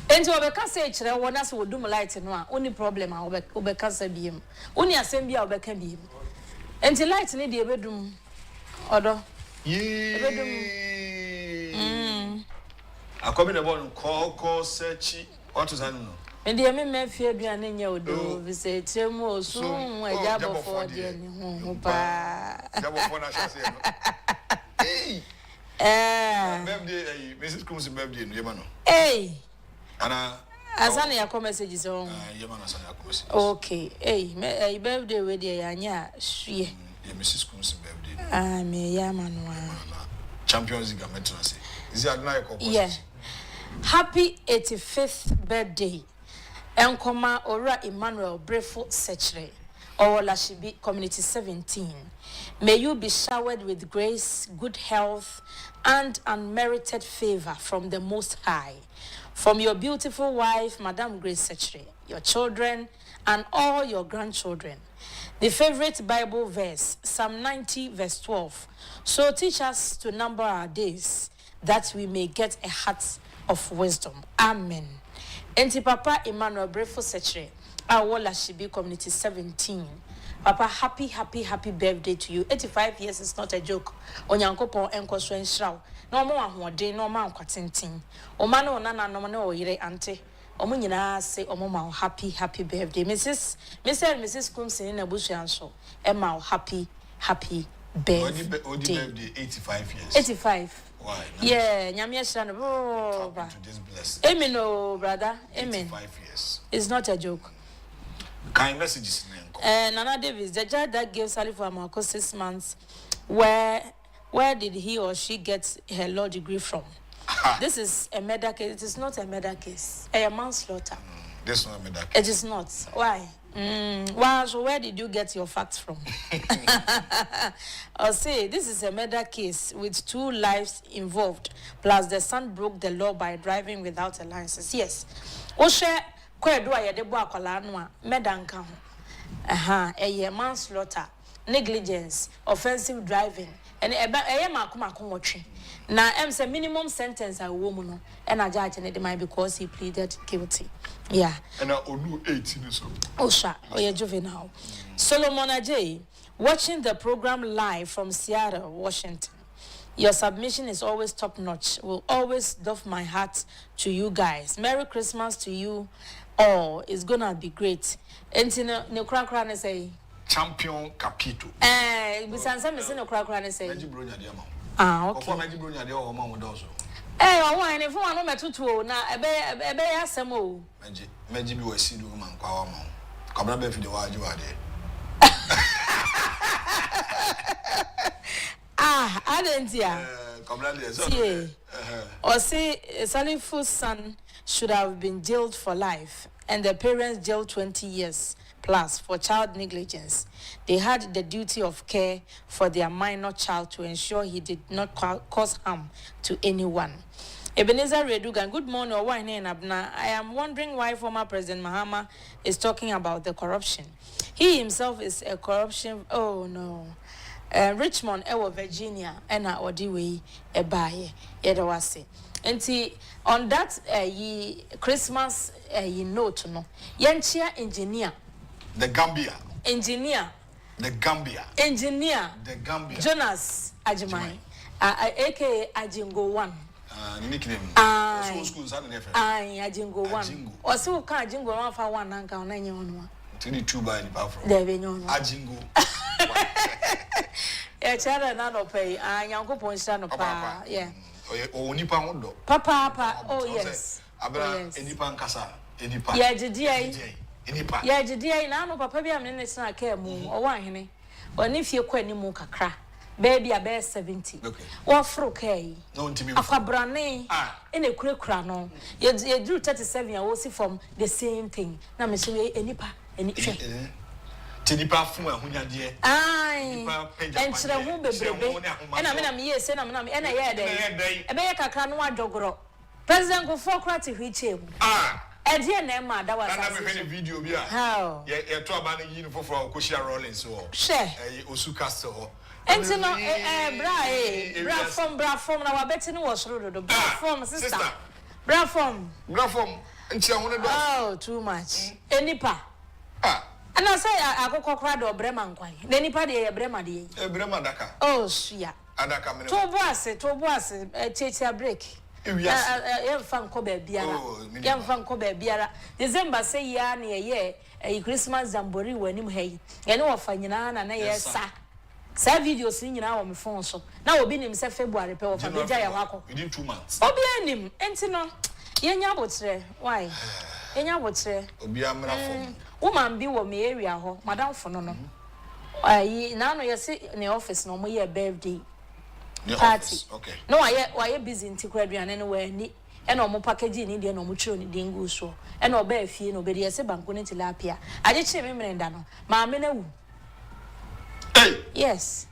Speaker 6: Enti obeka say kire wona se wodum light no a oni problem a obeka sa biem. Oni asem bia obeka biem. Enti light ne de ebedum odo.
Speaker 1: Akobi na bon call search what is that no?
Speaker 6: Me de me fie aduane nya odo bi say tremu osun Agyapong de ni hu pa.
Speaker 1: Agyapong na sha say no. Hey. Birthday, Mrs. Kum's birthday, no, Yamano.
Speaker 6: Hey,
Speaker 1: Anna,
Speaker 6: Asana ya messages on.
Speaker 1: Yamano, messages.
Speaker 6: Okay, hey, a birthday with the Yanya, she,
Speaker 1: Mrs. Kum's birthday.
Speaker 6: Me Yamano.
Speaker 1: Champions League, is that like
Speaker 6: yeah. Happy 85th birthday. Enkoma Ora Emmanuel Brefo Sechere, or Lashibi Community 17. May you be showered with grace, good health, and unmerited favor from the Most High. From your beautiful wife, Madame Grace Sechere, your children, and all your grandchildren. The favorite Bible verse, Psalm 90, verse 12. So teach us to number our days, that we may get a heart of wisdom. Amen. Enti Papa Emmanuel Brefo Sechere, our Lashibi Community 17. Papa, happy birthday to you. 85 years is not a joke. Onyankopon enkosro enhraw. Na omo ahoden na omo ankwatintin. Oma na onana no na oyire ante. Omo nyina say omo ma happy birthday. Mrs. Kumsin na busuanso. Emma happy birthday.
Speaker 1: Odi birthday 85 years.
Speaker 6: 85.
Speaker 1: Why?
Speaker 6: Yeah, nyame ehra no. Oh,
Speaker 1: to this blessing.
Speaker 6: Amen, oh brother. Amen.
Speaker 1: 85 years.
Speaker 6: It's not a joke.
Speaker 1: Kind messages.
Speaker 6: Nana Davis, the judge that gave Sally for Amako 6 months, where did he or she get her law degree from? This is a murder case. It is not a murder case. A manslaughter.
Speaker 1: This is not a murder case.
Speaker 6: It is not. Why? Well, so where did you get your facts from? I'll say this is a murder case with 2 lives involved, plus the son broke the law by driving without a license. Yes. Oshe kwedo ayedebo akwala no a medanka ho. A manslaughter, negligence, offensive driving, and a makumako. Now, I'm a minimum sentence a woman, and a judge and it might because he pleaded guilty. Yeah.
Speaker 1: And I only 18 so.
Speaker 6: Osha, or a juvenile. Solomon Ajay, watching the program live from Seattle, Washington. Your submission is always top notch. Will always doff my heart to you guys. Merry Christmas to you all. It's gonna be great. Entino ne krakra ne say
Speaker 1: champion capito.
Speaker 6: Bisansa me say no krakra ne say.
Speaker 1: Maji bronya de
Speaker 6: ama. Okay.
Speaker 1: Ko maji bronya de o ma wo do so.
Speaker 6: O wan ne fun anu metutu o na ebe asem o.
Speaker 1: Maji bi wasi do man kwa wa ma. Kabra be fi de wa ajiwa de.
Speaker 6: Adentia.
Speaker 1: Kabra de so.
Speaker 6: Or say Salifu's son should have been jailed for life, and the parents jailed 20 years plus for child negligence. They had the duty of care for their minor child to ensure he did not cause harm to anyone. Ebenezer Redugan, good morning, Abna. I am wondering why former President Mahama is talking about the corruption. He himself is a corruption. Oh no. Richmond, Virginia, and Odiwe, Ebaye, Edawase. And on that Christmas note, no, Yanchia engineer.
Speaker 1: The Gambia.
Speaker 6: Engineer.
Speaker 1: The Gambia.
Speaker 6: Engineer.
Speaker 1: The Gambia.
Speaker 6: Jonas Ajimai. AKA Ajingo 1.
Speaker 1: Nickname.
Speaker 6: Ajingo 1. Or so can Ajingo 1 for 1 and count 9 on 1.
Speaker 1: 22 by the bathroom.
Speaker 6: There be no
Speaker 1: Ajingo.
Speaker 6: chere na no pay Nyankopon sha no pa yeah
Speaker 1: o nipa hodo
Speaker 6: papa oh yes
Speaker 1: abra enipa nkasa enipa
Speaker 6: yeah gidi
Speaker 1: enipa
Speaker 6: yeah gidi na no papa bi am ne sena ka mu o wa hene oni fie kwa ni mu kakra baby abe 70
Speaker 1: okay
Speaker 6: wo fro kai
Speaker 1: no ntimi
Speaker 6: akwabrane ene kurekura no ye drew 37 wo si from the same thing na me so enipa eni hwe
Speaker 1: tinipa fun ahunyade
Speaker 6: ai enchire hu bebrebe ena me na me yese na me na me ena ye dey ebe ye kakra no adwogoro president go for kra te hwichem ede na ma da wasa
Speaker 1: na me hwe video bi a ye to aba na yi no foforo ko share rolling so osu castle
Speaker 6: enti no bra from na wa beti no wo soro do bra from sister bra from
Speaker 1: enti ahune do
Speaker 6: oh too much enipa and I say akoko kra do brema nkwan na enipa de ye brema de ye
Speaker 1: brema daka
Speaker 6: oh suya
Speaker 1: adaka me
Speaker 6: to boase checha break ye fan ko ba biara ye fan ko ba biara December say ya na ye Christmas jamboree wanim hayi ye ne wo fa nyina na ye sa videos nyina wo me phone so na obi nim se February pe wo fa beja ya wako
Speaker 1: within 2 months
Speaker 6: obi anim enti no ye nya botre why ye nya botre
Speaker 3: obi amra fom
Speaker 6: woman bi wo me area ho madam fo no ayi na no ye se ne office no mo ye birthday party
Speaker 3: okay
Speaker 6: no why busy nti kura aduane no wa ni e na omo package ni de na omo chiro ni de ngu so e na oba afie no be de ye se banko ni tilapia aje che me mrenda no ma me na wu yes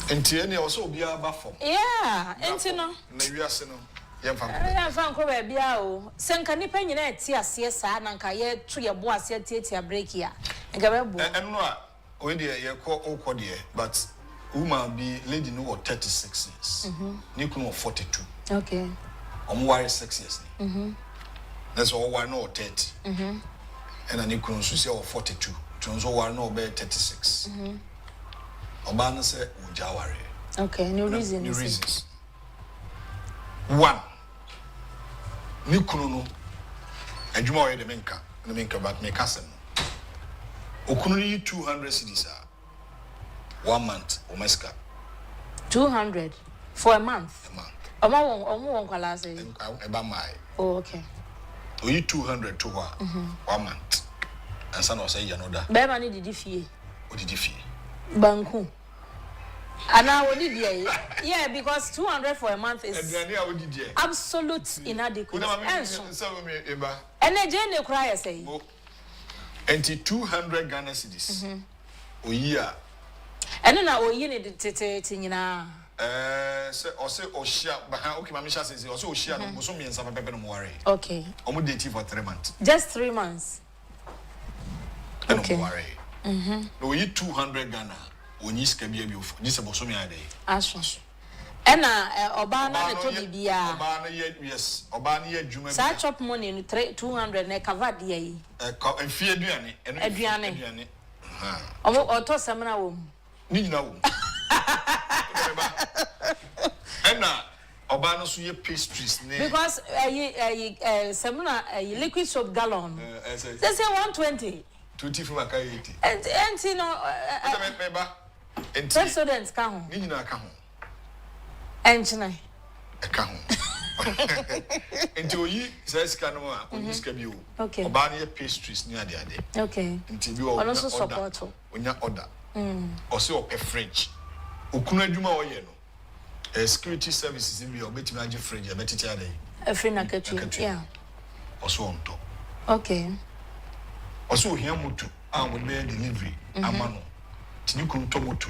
Speaker 1: enti ene o so obi aba fom
Speaker 6: yeah enti no
Speaker 1: na wiase no yemfa
Speaker 6: nko ba bia o senka nipa nyina eti ase saa na nka ye to ye bo ase eti break ya nka be bo
Speaker 1: eno a o de ye ko okọ de but woman be lady no 36 years ni kunu 42
Speaker 6: okay
Speaker 1: omo ware 6 years that's all why no 30 and ani kunu so say 42 tonzo ware no be 36 oba no say ujaware
Speaker 6: okay no reasons
Speaker 1: one ni kunu no adwuma o ye de menka but me kasem okunu ni 200 cedis 1 month o meska
Speaker 6: 200 for a month omo kwala say
Speaker 1: eba mai
Speaker 6: oh okay
Speaker 1: o yi 200 to 1 month and son o say yanoda
Speaker 6: be ma ni didi fie
Speaker 1: o didi fie
Speaker 6: banku ana wodi die yeah because 200 for a month is absolute inadequate energy ne kura ya say
Speaker 1: enti 200 Ghana cedis oyi
Speaker 6: eno na oyi ne tete nyina
Speaker 1: se o se o shia ba ha okay mama sha say o se o shia no so miensa pepe no mo ware
Speaker 6: okay
Speaker 1: omo date for 3 months
Speaker 6: just 3 months
Speaker 1: okay no oyi 200 Ghana onyi ska bia bi ofo this boso me ade
Speaker 6: aso ena oba na ne to bibia
Speaker 1: oba na ye yes oba na ye adwuma
Speaker 6: sa chop money no 200 na cover dia yi
Speaker 1: enfie aduane
Speaker 6: aduane omo oto semna wo
Speaker 1: ni nyina wo ena oba no so ye pastries ne
Speaker 6: because semna liquid soap gallon they say 120
Speaker 1: 20 from akayeti
Speaker 6: and no president ka ho
Speaker 1: ni nyina ka ho
Speaker 6: enchina
Speaker 1: e ka ho enti oyi seska no a oyi ska bi o
Speaker 6: okay
Speaker 1: oba na ye pastries ni ade
Speaker 6: okay
Speaker 1: enti bi o
Speaker 6: also support
Speaker 1: onya order o se o pe fridge okunu adwuma o ye no security services bi o betimi age fridge e betiti ade
Speaker 6: free na ketu yeah
Speaker 1: o so onto
Speaker 6: okay
Speaker 1: o so ohia moto a wo be delivery amano tini kun to moto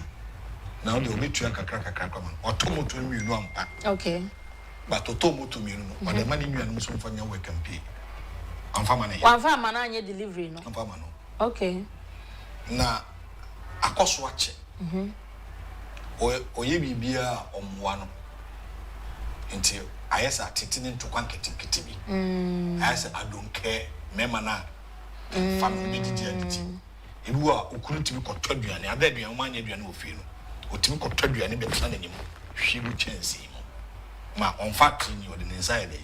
Speaker 1: na o de o betua kakra kwa man o to moto mi nu ampa
Speaker 6: okay
Speaker 1: but to moto mi nu o de mani nua no so mfanya we campaign amfa man ya
Speaker 6: amfa man anye delivery no
Speaker 1: amfa man no
Speaker 6: okay
Speaker 1: na akoso ache o ye bibia omwa no nti ayesa titini ntokwa nketikiti bi ayesa I don't care mema na family didi aditi ebu a okunu timi kotwaduane ada aduane o manya aduane ofie no otimi kotwaduane be tsa nanim hwiru chance ma on fact ni o de inside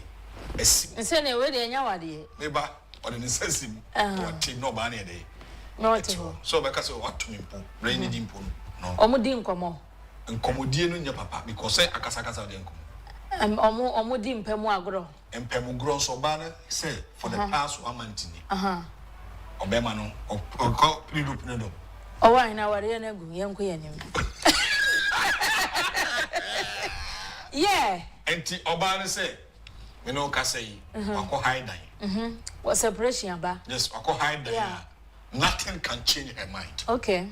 Speaker 1: esim
Speaker 6: nse na we de nya wade
Speaker 1: meba o de nsasim o ti no ba na de So because what to me rainy dimpo no
Speaker 6: omudi nkomo
Speaker 1: nkomodie no nya papa because say akasakasa de nkomo
Speaker 6: omudi mpemu agro
Speaker 1: so ba na say for the past 1 month ni obema no okọ prido no
Speaker 6: owa na ware na gu yenko yanim yeah
Speaker 1: enti oba no say me no ka say akọ hide dan
Speaker 6: what separation aba
Speaker 1: yes akọ hide dan nothing can change her mind
Speaker 6: okay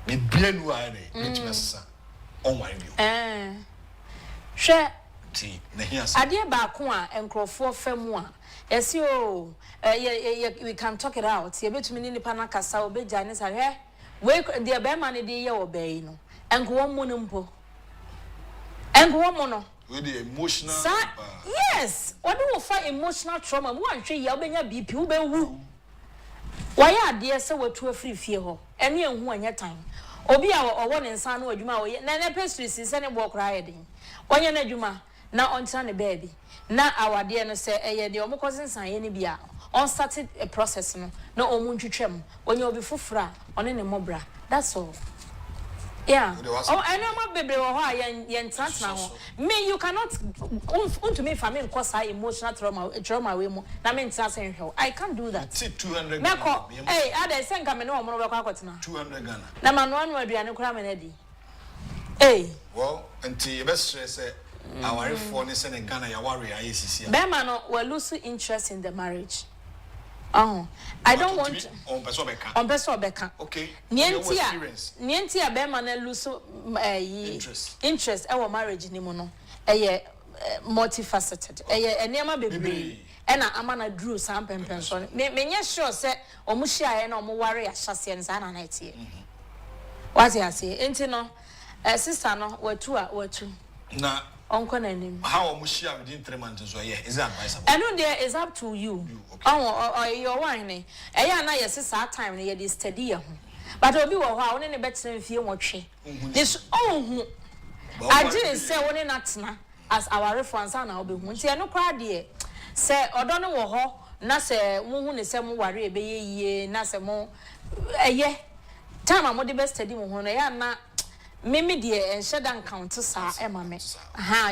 Speaker 1: me bienu are mitmessa on wine you
Speaker 6: hwe
Speaker 1: ti na hias
Speaker 6: ade ba ko a enkrofo famu a yesi o we can talk it out ye betumi ni nipa na kasa obeja ne sa hwe we de be ma ne de ye obai no enko mo no mpo enko mo no
Speaker 1: we the emotional
Speaker 6: yes what do we fight emotional trauma mo anhwe ye obenya bp wo be wu waya ade se watu afiri fie ho ene ehu anya time obi a owo ne nsa na adwuma wo na na pastry se ne bo kra yedin onye na adwuma na ontra ne baby na awade no se eye de omokosensan ye ne bia on started a process no na omuntwetwem onye obi fofora one ne mobra that's all yeah oh I know my baby wo ho a ye ntantna ho me you cannot to me family cause emotional trauma we mu na me ntasa nhwe I can't do that
Speaker 1: 200
Speaker 6: meko hey ada senka me no omo no bekwa akotena
Speaker 1: 200 Ghana
Speaker 6: na manu anu aduane kura me na di hey
Speaker 1: well enti be stress our for ne se ne Ghana ya worry ayesisi
Speaker 6: be man no we lose interest in the marriage I don't want
Speaker 1: on person obeka okay
Speaker 6: nienti a be man na lose interest e wo marriage ni mu no multifaceted enema bebre ena amana drew sam pempen so me nya sure say omuhia ye na omware ya hyase nza na na etie what you say enti no sister no watu
Speaker 1: na
Speaker 6: onko na nim
Speaker 1: how omuhia within 3 months so yeah is advisable
Speaker 6: and there is up to you okay. Your wine eya na yes saa time na ye dey study ho but obi wo ho a woni ne betre mfie nwotwe this ohun agi say woni na tena as our reference na obehu nti eno kwa de say odo no wo ho na say muhu ne say mu ware ebeye yie na say mu eye time am de be study mu ho na ya na mimi de enshedan count sa emame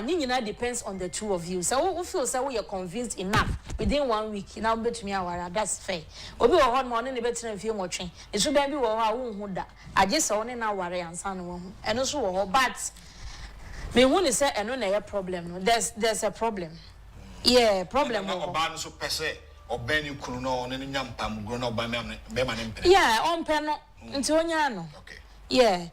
Speaker 6: nyina depends on the two of you so we feel say we are convinced enough within 1 week now betumi awara that's fair obi wo ho no ne betre mfie nwotwe esu ban bi wo ho a wo hu da age se one na aware ansa no wo hu eno so wo ho but me hu ne say eno na ye problem no there's a problem yeah problem
Speaker 1: wo oba no so pese obani kunu no ne nyampam gro no oba me be ma ne mpere
Speaker 6: yeah on pe no nti onya no
Speaker 1: okay
Speaker 6: yeah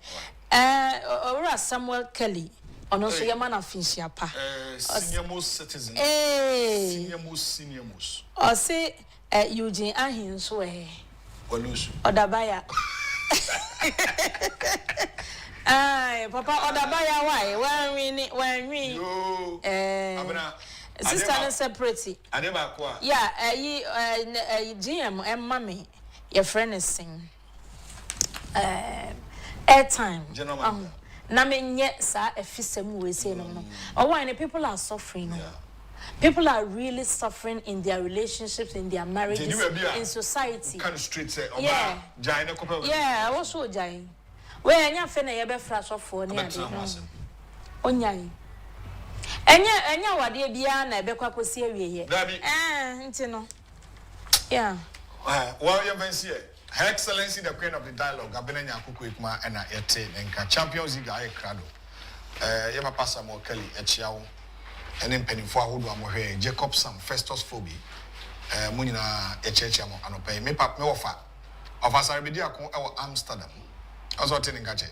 Speaker 6: ora Samuel Kelly ono so yema na finshia pa
Speaker 1: senior most citizen senior most
Speaker 6: o say Eugene Ahin so
Speaker 1: olusu
Speaker 6: odabaya ai papa odabaya why when we
Speaker 1: abena
Speaker 6: sister no separate
Speaker 1: adeba ko a
Speaker 6: yeah GM mama your friend is sing airtime na menye sa efisem we say no why people are suffering people are really suffering in their relationships in their marriages in society
Speaker 1: kind of street say oba jai na kopel
Speaker 6: yeah I was so jai we anya fe na ye be fra sofo ni ade onyai enya wade bia na be kwakosi awieye nti no yeah
Speaker 1: well you fancy Her Excellency, the Queen of the Dialogue, Abenenya Kukuikma, and Yete, and Champions League, I crado. Yema Passa Mo Kelly, Echiao, and then Penny for Hoodwa, Jacob Sam, Festus Phoebe, Munina, Echechamo, and Opay, me pap me offer. Of us, I be dear Amsterdam. Also, telling Gache.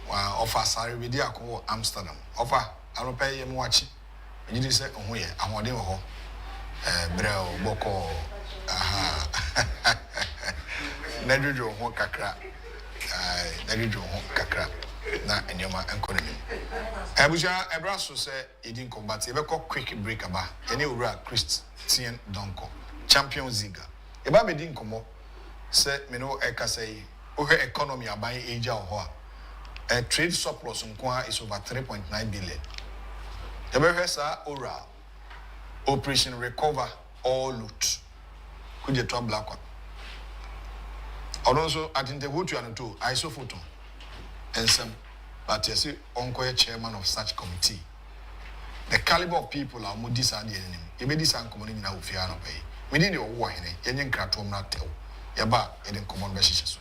Speaker 1: Of us, I be dear Amsterdam. Offer, I don't pay him watching. And you say, oh, yeah, I'm on ho. Brel, Boko, aha. Nadrijo ho kakra nadrijo ho kakra na enyoma enkonomi abuja ebraso se edin combat e be ko quick break aba ene owura Christian Donkor Champions League e ba be din komo se me no e ka say ohwe economy aban eja ho a trade surplus nko is over 3.9 billion e be hwe sa owura Operation Recover All Loot kuje to black Also, I think the wood you are to I saw photo and some, but you see, Uncle chairman of such committee. The caliber of people are more disadvantageous. You may disan community now if you are not pay. Within your wine, you can crack to not tell. Yaba, you didn't come on messages.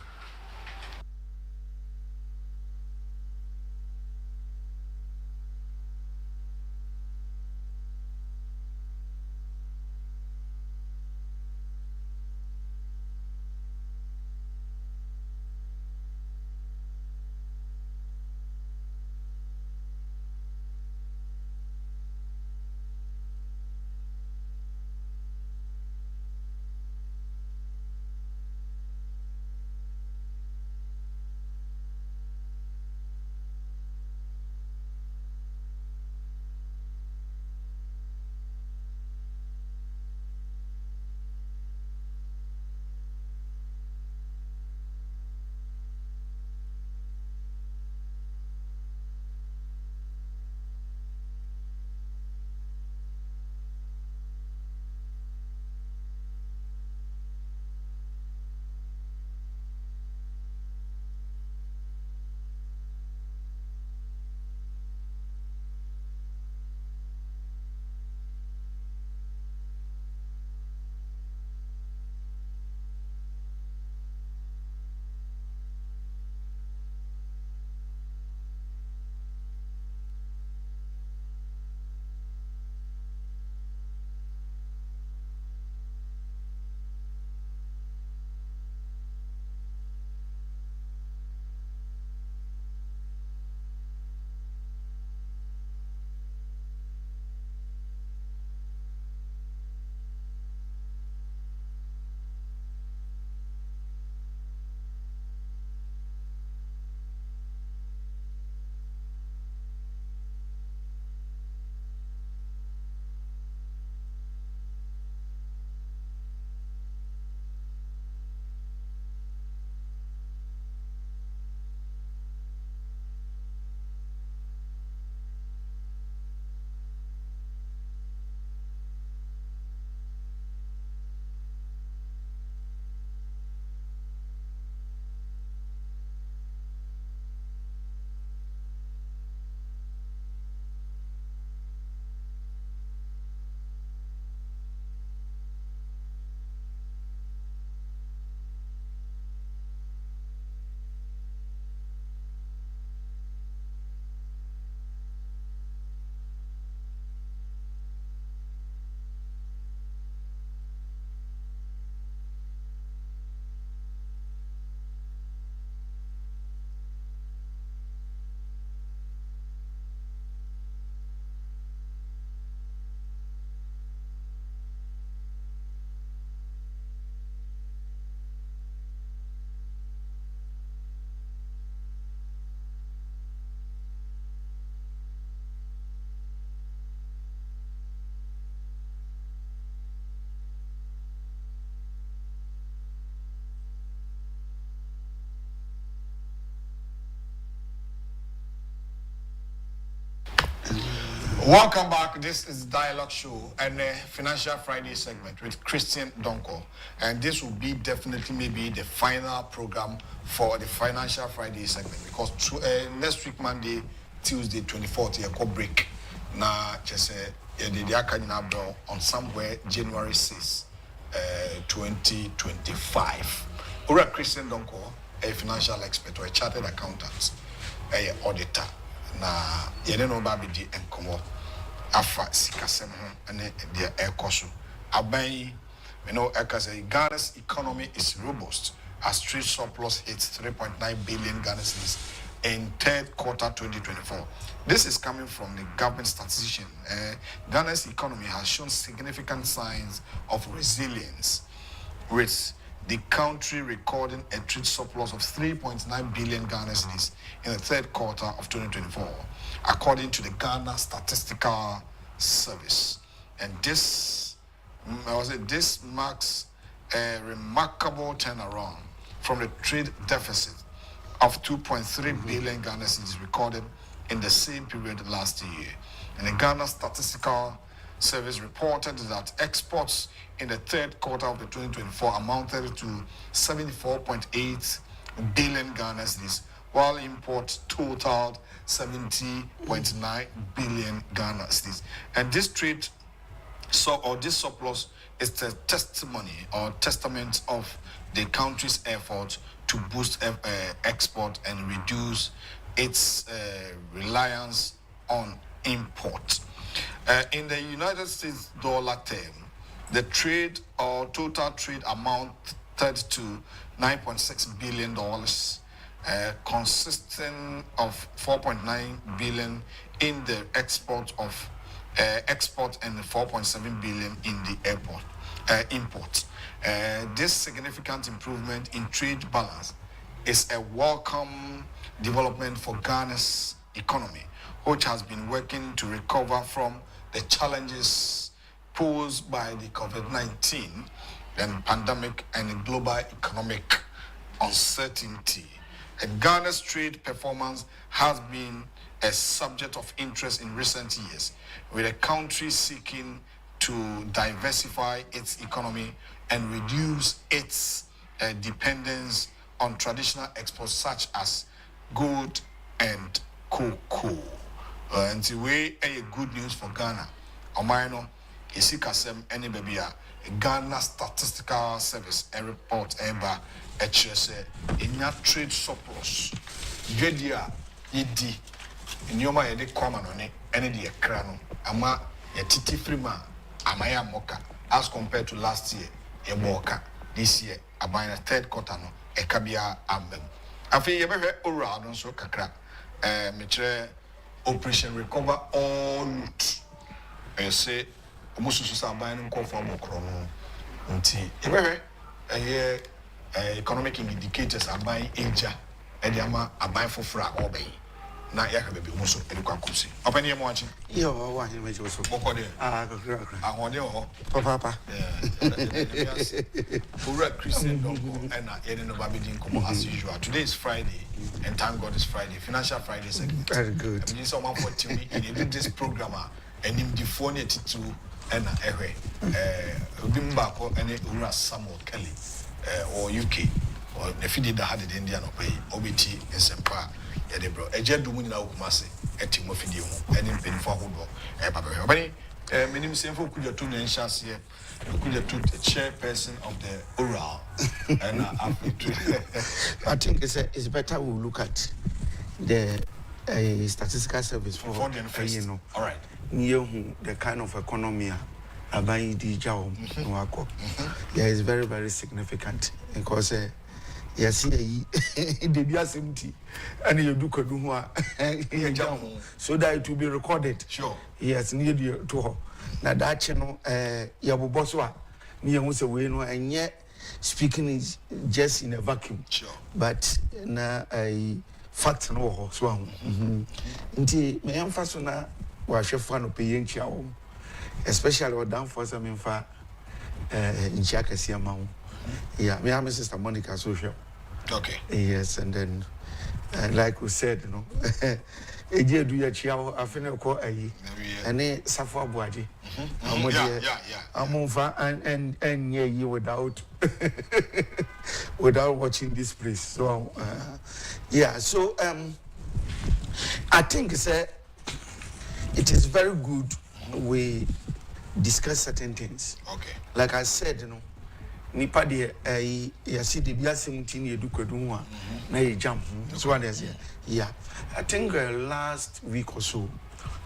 Speaker 1: Welcome back. This is Dialogue Show and the Financial Friday segment with Christian Donkor. And this will be definitely maybe the final program for the Financial Friday segment because next week, Monday, Tuesday, 24th, you go break. Now, just on somewhere January 6th, 2025. We're Christian Donkor, a financial expert or a chartered accountant, a auditor. Na yene no ba bedi enkomo afa sikasem ho ene de ekoso aban me no ekase Ghana's economy is robust as trade surplus hits 3.9 billion Ghana cedis in third quarter 2024. This is coming from the government statistician. Ghana's economy has shown significant signs of resilience with the country recording a trade surplus of 3.9 billion Ghana cedis in the third quarter of 2024, according to the Ghana Statistical Service. And this marks a remarkable turnaround from the trade deficit of 2.3 billion Ghana cedis recorded in the same period last year. And the Ghana Statistical Service reported that exports in the third quarter of the 2024 amounted to 74.8 billion Ghana cedis, while imports totaled 70.9 billion Ghana cedis. And this trade this surplus is the testimony or testament of the country's effort to boost export and reduce its reliance on import. In the United States dollar term, the trade or total trade amounted to $9.6 billion, consisting of 4.9 billion in the export and 4.7 billion in the import. This significant improvement in trade balance is a welcome development for Ghana's economy, which has been working to recover from the challenges posed by the COVID-19 and pandemic and global economic uncertainty. And Ghana's trade performance has been a subject of interest in recent years, with the country seeking to diversify its economy and reduce its dependence on traditional exports such as gold and cocoa. And the way a good news for Ghana. Omaino, Isikasem, any baby, Ghana Statistical Service, a report, Eba, HSA, in your trade surplus. Jedia, Idi, in your mind, the common on it, any the crano, Ama, a titi frima, Amaya Moka, as compared to last year, a Moka, this year, a minor third quarter, a Kabia Ambem. I feel you ever heard around so Kakra, Mitre. Operation Recover All Loot. I say, almost so buying conform chrono. Until economic indicators are buying Asia, and Yama are buying for fra or bay. Now, you have a bit more so education. Open your watching.
Speaker 7: You are watching which was so.
Speaker 1: I want you, Papa. Christian Donkor and Eden of Abidin as usual. Today is Friday, and thank God it's Friday. Financial Friday segment.
Speaker 7: Very good.
Speaker 1: I mean, someone for TV, and you did this programmer, and him the phone it to and Bimbako and Ura Samuel Kelly or UK or the Fidi that had it Indian or pay OBT and Sempa. Bro, a jet doing now, Massey, a team of video, and in pain for Hugo, a Babby. Minimum simple could you tune in chassis here? Could you tune the chairperson of the oral? And
Speaker 7: I think it's better we look at the statistical service for
Speaker 1: the all right.
Speaker 7: The kind of economy Abai di Jao Nwako. Yeah, it's very, very significant because yes, the biasimti and you do so that it will be recorded.
Speaker 1: Sure.
Speaker 7: Yes, need you to her. Now that channel, Yabu Boswa, near Musawino, and yet speaking is just in a vacuum.
Speaker 1: Sure.
Speaker 7: But na a fact no so. Inti me emphasize na wa chefano paying chiao, especially or down for some infa in Chakasia Mount. Yeah, me and my sister Monica social.
Speaker 1: Okay.
Speaker 7: Yes, and then, like we said, you know, a dear do your child, I feel call a and a Safa Boadi. I'm over and yeah, you without without watching this place. So, yeah, so I think it is very good we discuss certain things.
Speaker 1: Okay.
Speaker 7: Like I said, you know. Nipa de yasi de bia 17 yedu kwadu ho na ye jam so what is yeah I think last week or so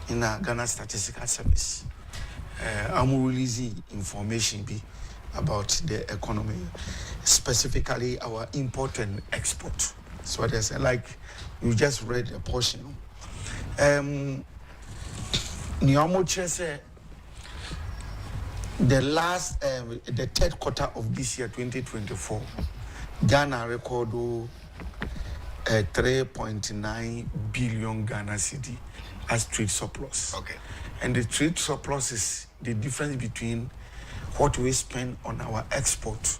Speaker 7: in a Ghana Statistical Service I'm releasing information about the economy, specifically our import and export. So what is like you just read a portion Niamo Chese the third quarter of this year, 2024, Ghana recorded 3.9 billion Ghana cedi as trade surplus.
Speaker 1: Okay.
Speaker 7: And the trade surplus is the difference between what we spend on our export.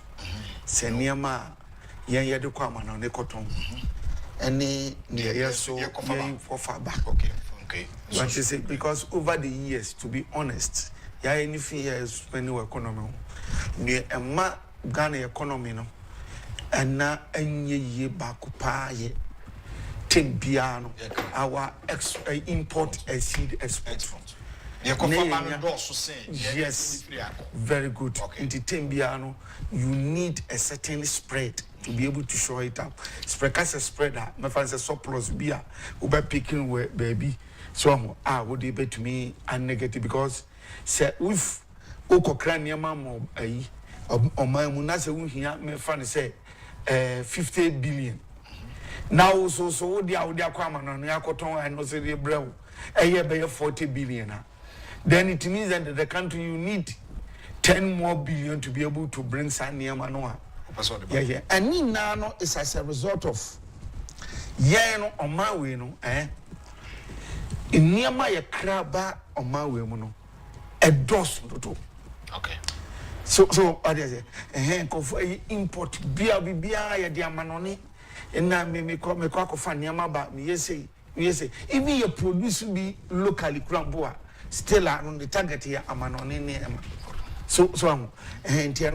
Speaker 7: Seniama, yanyadu kwa manone koton. Any near so for far back.
Speaker 1: Okay. Okay.
Speaker 7: But you say because over the years, to be honest, ya anything here is spending economy ne emma Ghana economy no ena enye ye bakupa ye tembiano our import exceed export. Yes, very good. In the tembiano, you need a certain spread to be able to show it up. Spread as a spreader, my friends, a surplus beer, uber picking where baby. So would you bet to me and negative because say if Okokrania mamma or my munasa here, my friend say 50 billion. Now so the audio quaman on Yakoton and no say the brow a year by 40 billion. Then it means that the country you need 10 more billion to be able to bring Sanya Manoa. Yeah. And now is as a result of no on my way, no, in near my crabba on my way, no, a dos.
Speaker 1: Okay.
Speaker 7: So what is it? A hand of import beer, dear Manoni, and now me call me cock of Fanyama, but yes, even your produce be locally cramboa. Still on the target here, I'm an on any. So, and here,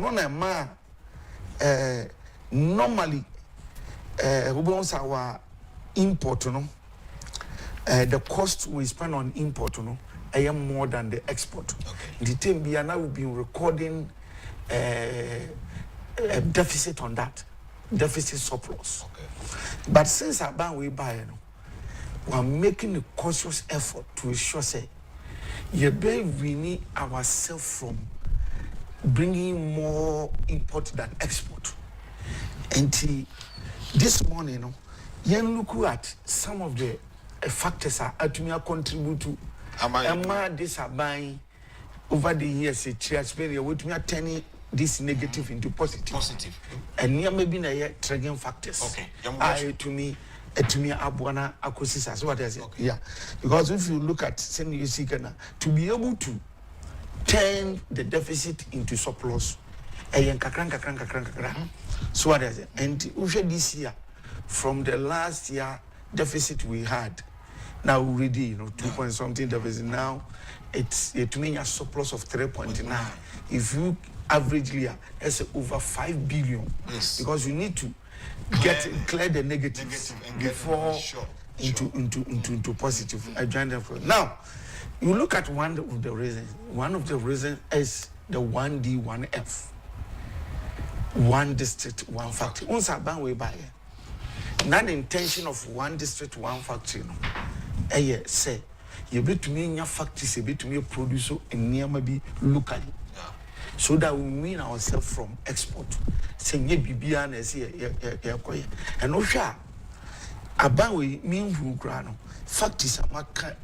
Speaker 7: normally, who wants our import, the cost we spend on import, I am more than the export. Okay. The team we are now been recording a deficit on that, deficit surplus. Okay. But since I ban we buy, we are making a conscious effort to ensure say. We need ourselves from bringing more import than export. And this morning, you look at some of the factors that may contribute to this buying over the years. We are turning this negative into positive. And here maybe triggering factors. Okay. To me abuana akosisa. So what is it? Okay. Yeah. Because if you look at to be able to turn the deficit into surplus, so what is it? And this year, from the last year deficit we had, now already 2 point something deficit. Now it's to me a surplus of 3.9. If you averagely it's over 5 billion. Yes. Because you need to clear the negatives before into positive. I join them for now. You look at one of the reasons. One of the reasons is the 1D, 1F. One district, one factory. Once I ban way by not the intention of one district, one factory. Say you be to me in your factories, you be to me a producer and near maybe locally. So that we win ourselves from export. Saying ye bibian as here, and Osha Abawi mean who grano. Fact is a maka,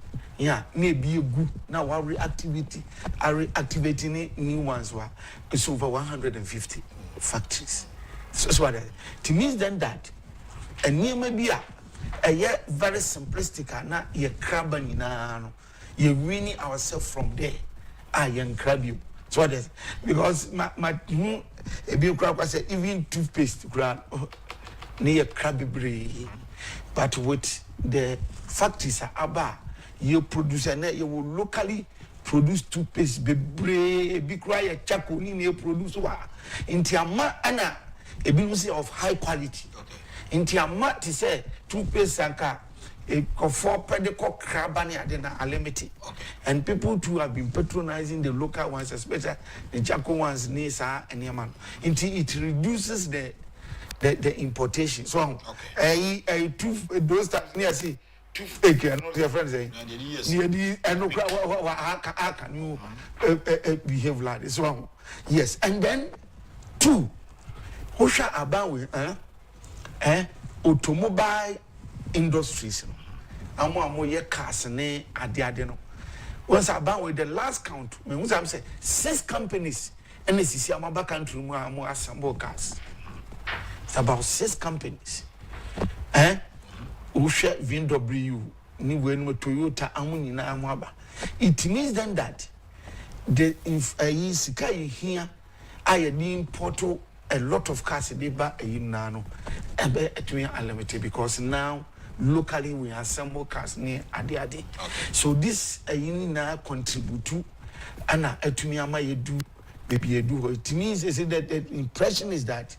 Speaker 7: maybe a good now our reactivity are reactivating new ones were it's over 150 factories. So what it means then that and near maybe a yet very simplistic and ye crabbing ye winning ourselves from there. I am crab you. So what is because my a big crab say even toothpaste grab near crabby brain. But with the factories are you produce and you will locally produce toothpaste big cry a charcoal in your producer into a anna a business of high quality. Into a mat to say toothpaste and car. A for pedicle crabani are limited, and people too have been patronizing the local ones, especially the Jaco ones, Nisa and Yaman. Until it reduces the importation. So, those times near see toothache and not your friends say near the and no can you behave like this one. Yes, and then two, Hosha Abawi, automobile industries. Amo ye cars ne ade no. Once about with the last count, me who am say 6 companies and this is our country more assemble cars. It's about 6 companies. Usha VW ni when Toyota amuni na amaba. It means then that the sika here I import a lot of cars they buy nano unlimited because now locally we assemble cars near Adi. So this now contribute to ana atumi ama yedu baby edu. It means that the impression is that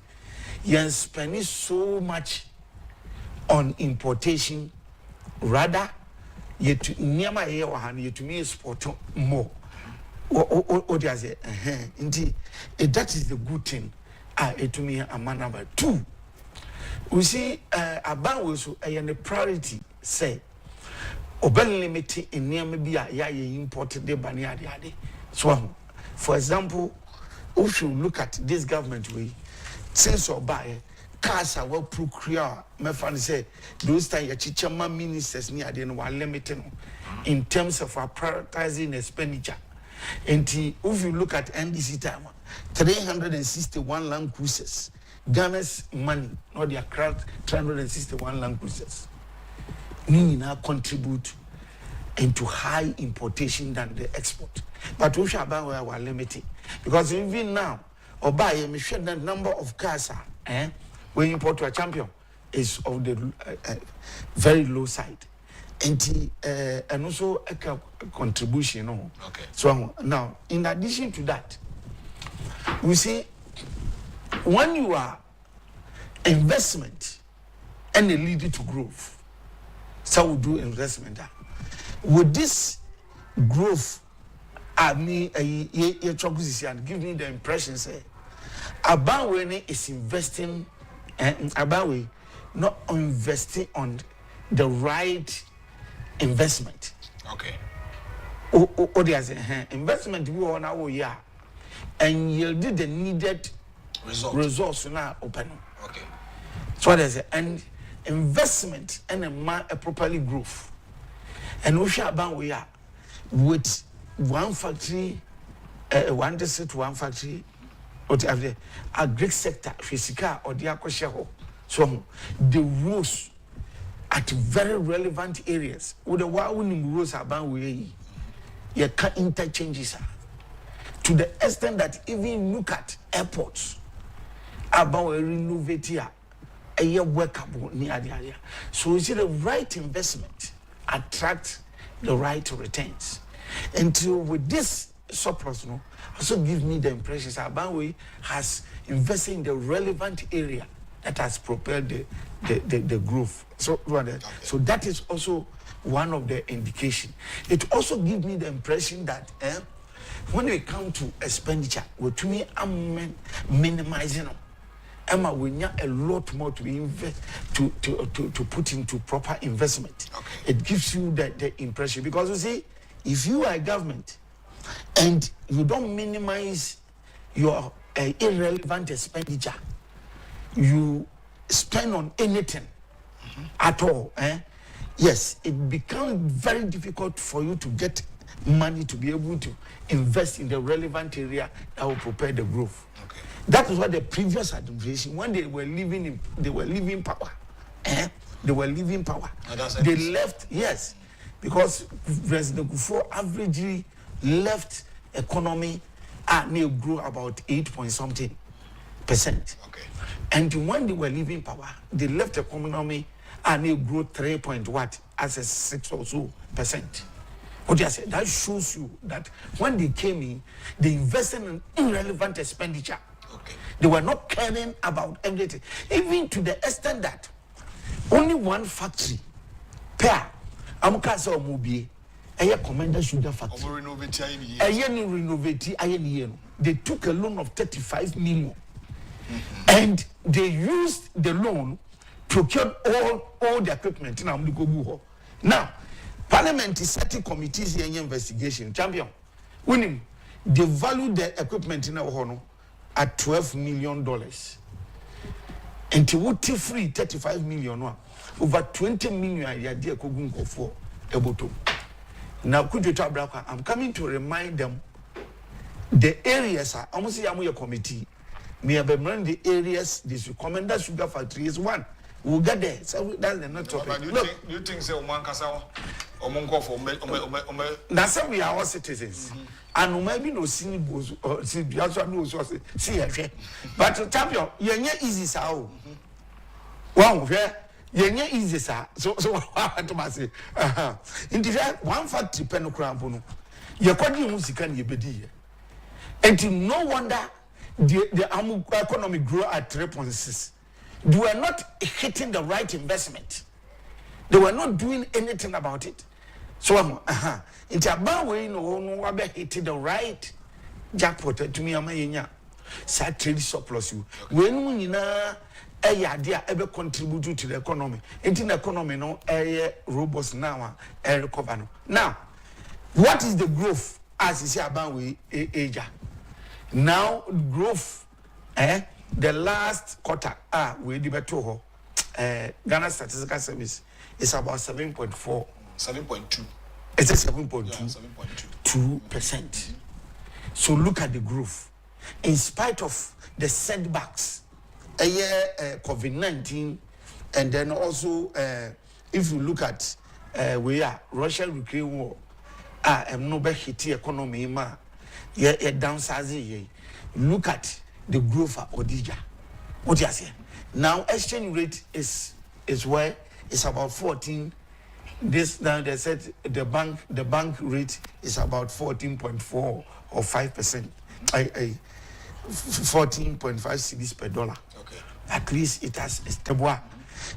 Speaker 7: you're spending so much on importation, rather yet near my ear yet me export more. What does it? That is the good thing. To me, a man number 2. We see about also a priority say obey limit in near maybe a imported the banyadi. So, for example, if you look at this government way, since or buy cars are well procure, my friend say those time your chichama ministers near the one limiting in terms of our prioritizing expenditure. And if you look at NDC time, 361 land cruisers, Ghana's money, not their crowd, 361 land cruisers. Meaning now contribute into high importation than the export. But we shall buy where we are limited. Because even now, or buy a machine, the number of cars we import to a champion is of the very low side. And also a contribution.
Speaker 1: Okay.
Speaker 7: So now, in addition to that, we see when you are investment and a lead to growth, so we do investment. With this growth, I mean, give me the impression say about when is investing and about we not investing on the right investment.
Speaker 1: Okay.
Speaker 7: There's investment we on our year and yielded the needed resource now open.
Speaker 1: Okay.
Speaker 7: So there's an investment and a properly growth. And we shall about we are with one factory, one district, one factory, or the agri sector, physical or the aquashaho. So the rules at very relevant areas. With the winning rules about we you can interchanges to the extent that even look at airports about renovating a year workable near the area. So is it the right investment attract the right returns? Until with this surplus, also give me the impression that Abanwe has invested in the relevant area that has propelled the growth. So, so that is also one of the indication. It also gives me the impression that when we come to expenditure, we to me I'm minimizing them. Emma, we need a lot more to invest to put into proper investment.
Speaker 1: Okay.
Speaker 7: It gives you the impression because you see, if you are a government and you don't minimize your irrelevant expenditure, you spend on anything at all, yes, it becomes very difficult for you to get money to be able to invest in the relevant area that will prepare the growth.
Speaker 1: Okay.
Speaker 7: That is what the previous administration, when they were living power. They were leaving power. They left, yes, because President Akufo averagely left economy and grew about 8 point something %.
Speaker 1: Okay.
Speaker 7: And when they were leaving power, they left economy and they grew 3 point what as a 6 or so %. What do I say? That shows you that when they came in, they invested in irrelevant expenditure.
Speaker 1: Okay.
Speaker 7: They were not caring about everything, even to the extent that only one factory per Amukasa or Mubi, a commander sugar factory. They took a loan of 35 million. And they used the loan to procure all the equipment in Amdugo. Now, Parliament is setting committees in investigation. Champion, winning, they value the equipment in our honor at $12 million. And to what free 35 million, over 20 million a year could go for a bottle. Now, could you tell Braka? I'm coming to remind them the areas are almost a committee. Me have run the areas. This commander sugar factory is one. We'll get there. So that's the not topic.
Speaker 1: Do you think so? One Kasa or Monko for
Speaker 7: that's how we are all citizens. And maybe no sin goes or see the other knows see but champion, you're easy, sir. Wow, you're easy, sir. So I want to say, in the one factory penocrampono. Ye kwadi hu sika na ye bedi ye. And no wonder the economy grew at 3.6. They were not hitting the right investment. They were not doing anything about it. So it's about way no hitting the right jackpot to me ama sa trade surplus you. When we na idea ever contribute to the economy. Into the economy no robust now recover. Now, what is the growth as you say about we Asia? Now growth the last quarter we debate Ghana Statistical Service is about 7.4.
Speaker 1: 7.2.
Speaker 7: It's a 7.2%. So look at the growth. In spite of the setbacks, COVID-19, and then also if you look at where Russia-Ukraine war, no hit economy downsizing. Look at the growth of Odija. What you say? Now exchange rate is where it's about 14. This now they said the bank rate is about 14.4 or 5%. 14.5 cedis per dollar.
Speaker 1: Okay.
Speaker 7: At least it has stable.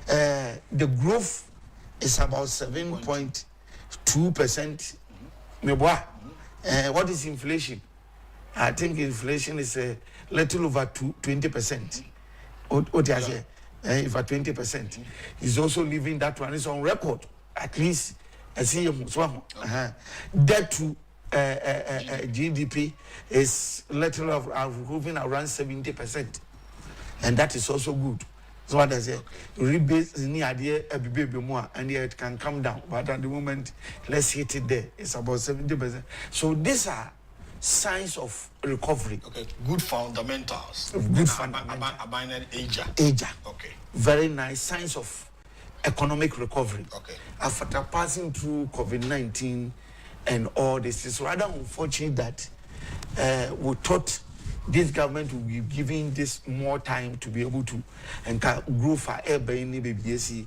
Speaker 7: The growth is about 7.2%. What is inflation? I think inflation is a little over 20%. What you say? Over 20%. He's also leaving that one. It's on record. At least I see him. Debt to GDP is little of moving around 70%, and that is also good. So what I say, rebate is near idea a baby more, and yet it can come down. But at the moment, let's hit it there. It's about 70%. So these are signs of recovery.
Speaker 1: Okay, good fundamentals.
Speaker 7: Good fundamentals.
Speaker 1: Asia. Okay.
Speaker 7: Very nice signs of economic recovery.
Speaker 1: Okay.
Speaker 7: After passing through COVID-19 and all this, it's rather unfortunate that we thought this government will be giving this more time to be able to grow for BBAC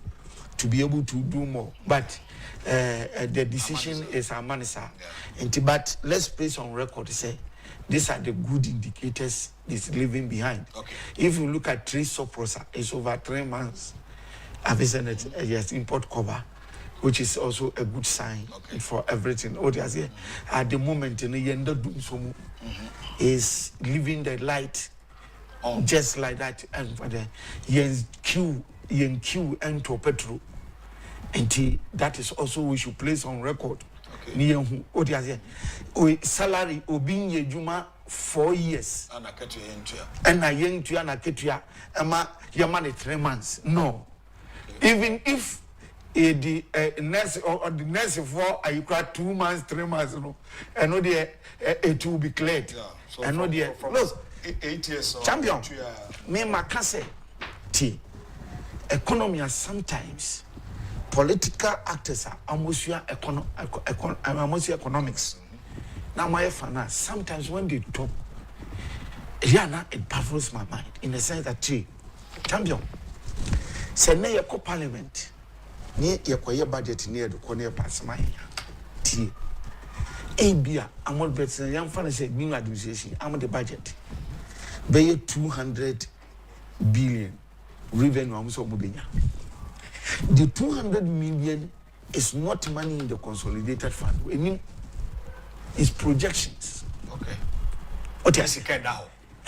Speaker 7: to be able to do more. But the decision is a manisa. But let's place on record say these are the good indicators it's leaving behind.
Speaker 1: Okay.
Speaker 7: If you look at trade surplus, it's over 3 months. I've seen it, yes, import cover, which is also a good sign for everything. At the moment, is leaving the light just like that, and for the yen Q and to petrol, and that is also we should place on record. Salary obin yejuma 4 years, and I yen to an aketua, yamane 3 months. No. Even if the nurse or the nurse for you 2 months, 3 months, and no it will be cleared.
Speaker 1: Yeah. So
Speaker 7: and no
Speaker 1: 8 years
Speaker 7: champion. Me makase T. Economy are sometimes political actors are almost economics. Now my finance sometimes when they talk, it baffles my mind in the sense that champion. Say na yeko parliament ni yeko budget ni edu ko na pass my tie bia amol better yam fa na say new administration am the budget be 200 billion revenue am so mo benya. The 200 million is not money in the consolidated fund. I mean, it's projections.
Speaker 1: Okay.
Speaker 7: What you say?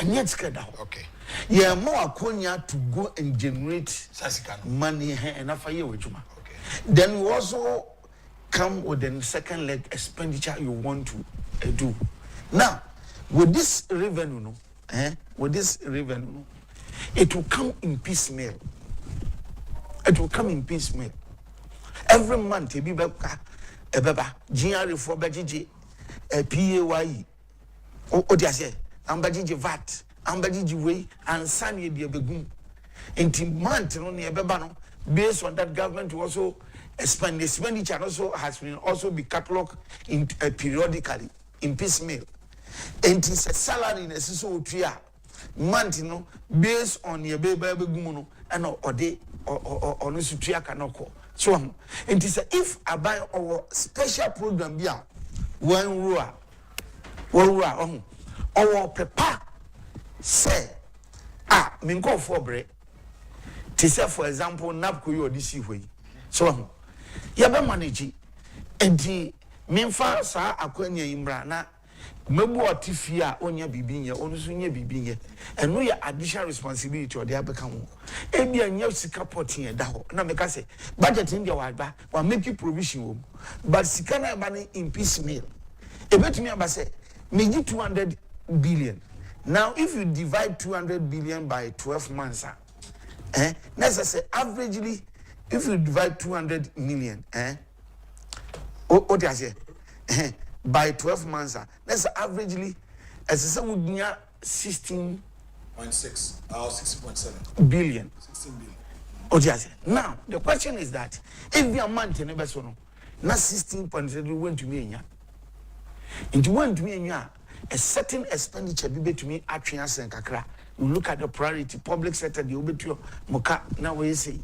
Speaker 7: And yet scared out.
Speaker 1: Okay.
Speaker 7: Yeah, more akonya to go and generate money and after year with Juma.
Speaker 1: Okay.
Speaker 7: Then we also come with the second leg expenditure you want to do. Now, with this revenue, it will come in piecemeal. It will come in piecemeal. Every month, a beba, GRE for Bajiji, a PAYE, Odiase, and Bajiji VAT, and Bajiji way, and Sanya de Begum. In month, only a bebano, based on that government to also expand the expenditure also has been also be cataloged in periodically in piecemeal. And it's a salary in a so month, based on your baby gumuno and or day or no sutria kanoko. So it is if I buy our special program here one rua or pepa say me go for bread. To say, for example, napku you this way. So you be manage and the memfa sa akwanya imra na mebu otifia onya bibinye onusu nya bibinye eno ya additional responsibility or dey abeka ho e bia nya sika pot yen da ho na meka say budget in dia wa make provision wo but sika na ba in piecemeal e betumi aba say meji 200 billion. Now if you divide 200 billion by 12 months necessary averagely if you divide 200 million what do I say by 12 months that's averagely as a would near 16.6 or 16.7 billion 16 billion. What do I say? Now the question is that if we are month never so no not 16.7 went to me into one to me a certain expenditure be to me at and kakra. You look at the priority public sector the obetio moka na we say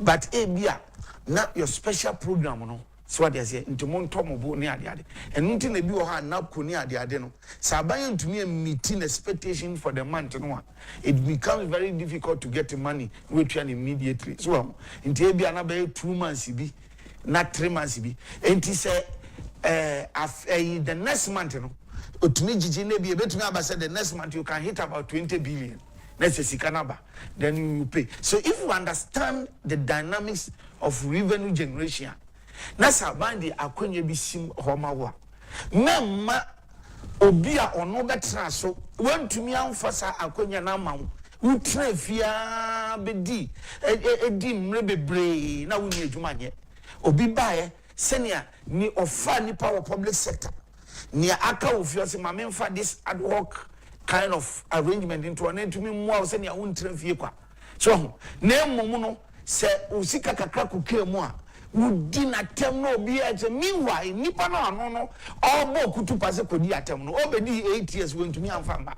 Speaker 7: but bia not your special program no so what they say into montomo ne ade and until na bi o ha na ko ne ade no saban to me meeting expectation for the month no it becomes very difficult to get the money which one immediately so into bia na be 2 months bi na 3 months bi enti say the next month no otumi gigi na bi betumi abasa the next month you can hit about 20 billion. Let's say sikanaba, then you pay. So if you understand the dynamics of revenue generation, that's how bandi akonye bisim homawa. Memma obia ono betra so when to me amfasa akonya na mawo. Utra fia bedi edi mrebebre na wuni adwuma nye. Obi bae senior ni ofa nipa wa public sector. Ni aka ofio se mamemfa this ad hoc kind of arrangement into an to me more send your own traffic. So, name Momono say Usika Kakaku Moa would dinner tem no be at a meanwhile, Nipana no, all more kutu pasakodi atem no, obedi 8 years going to me and famba.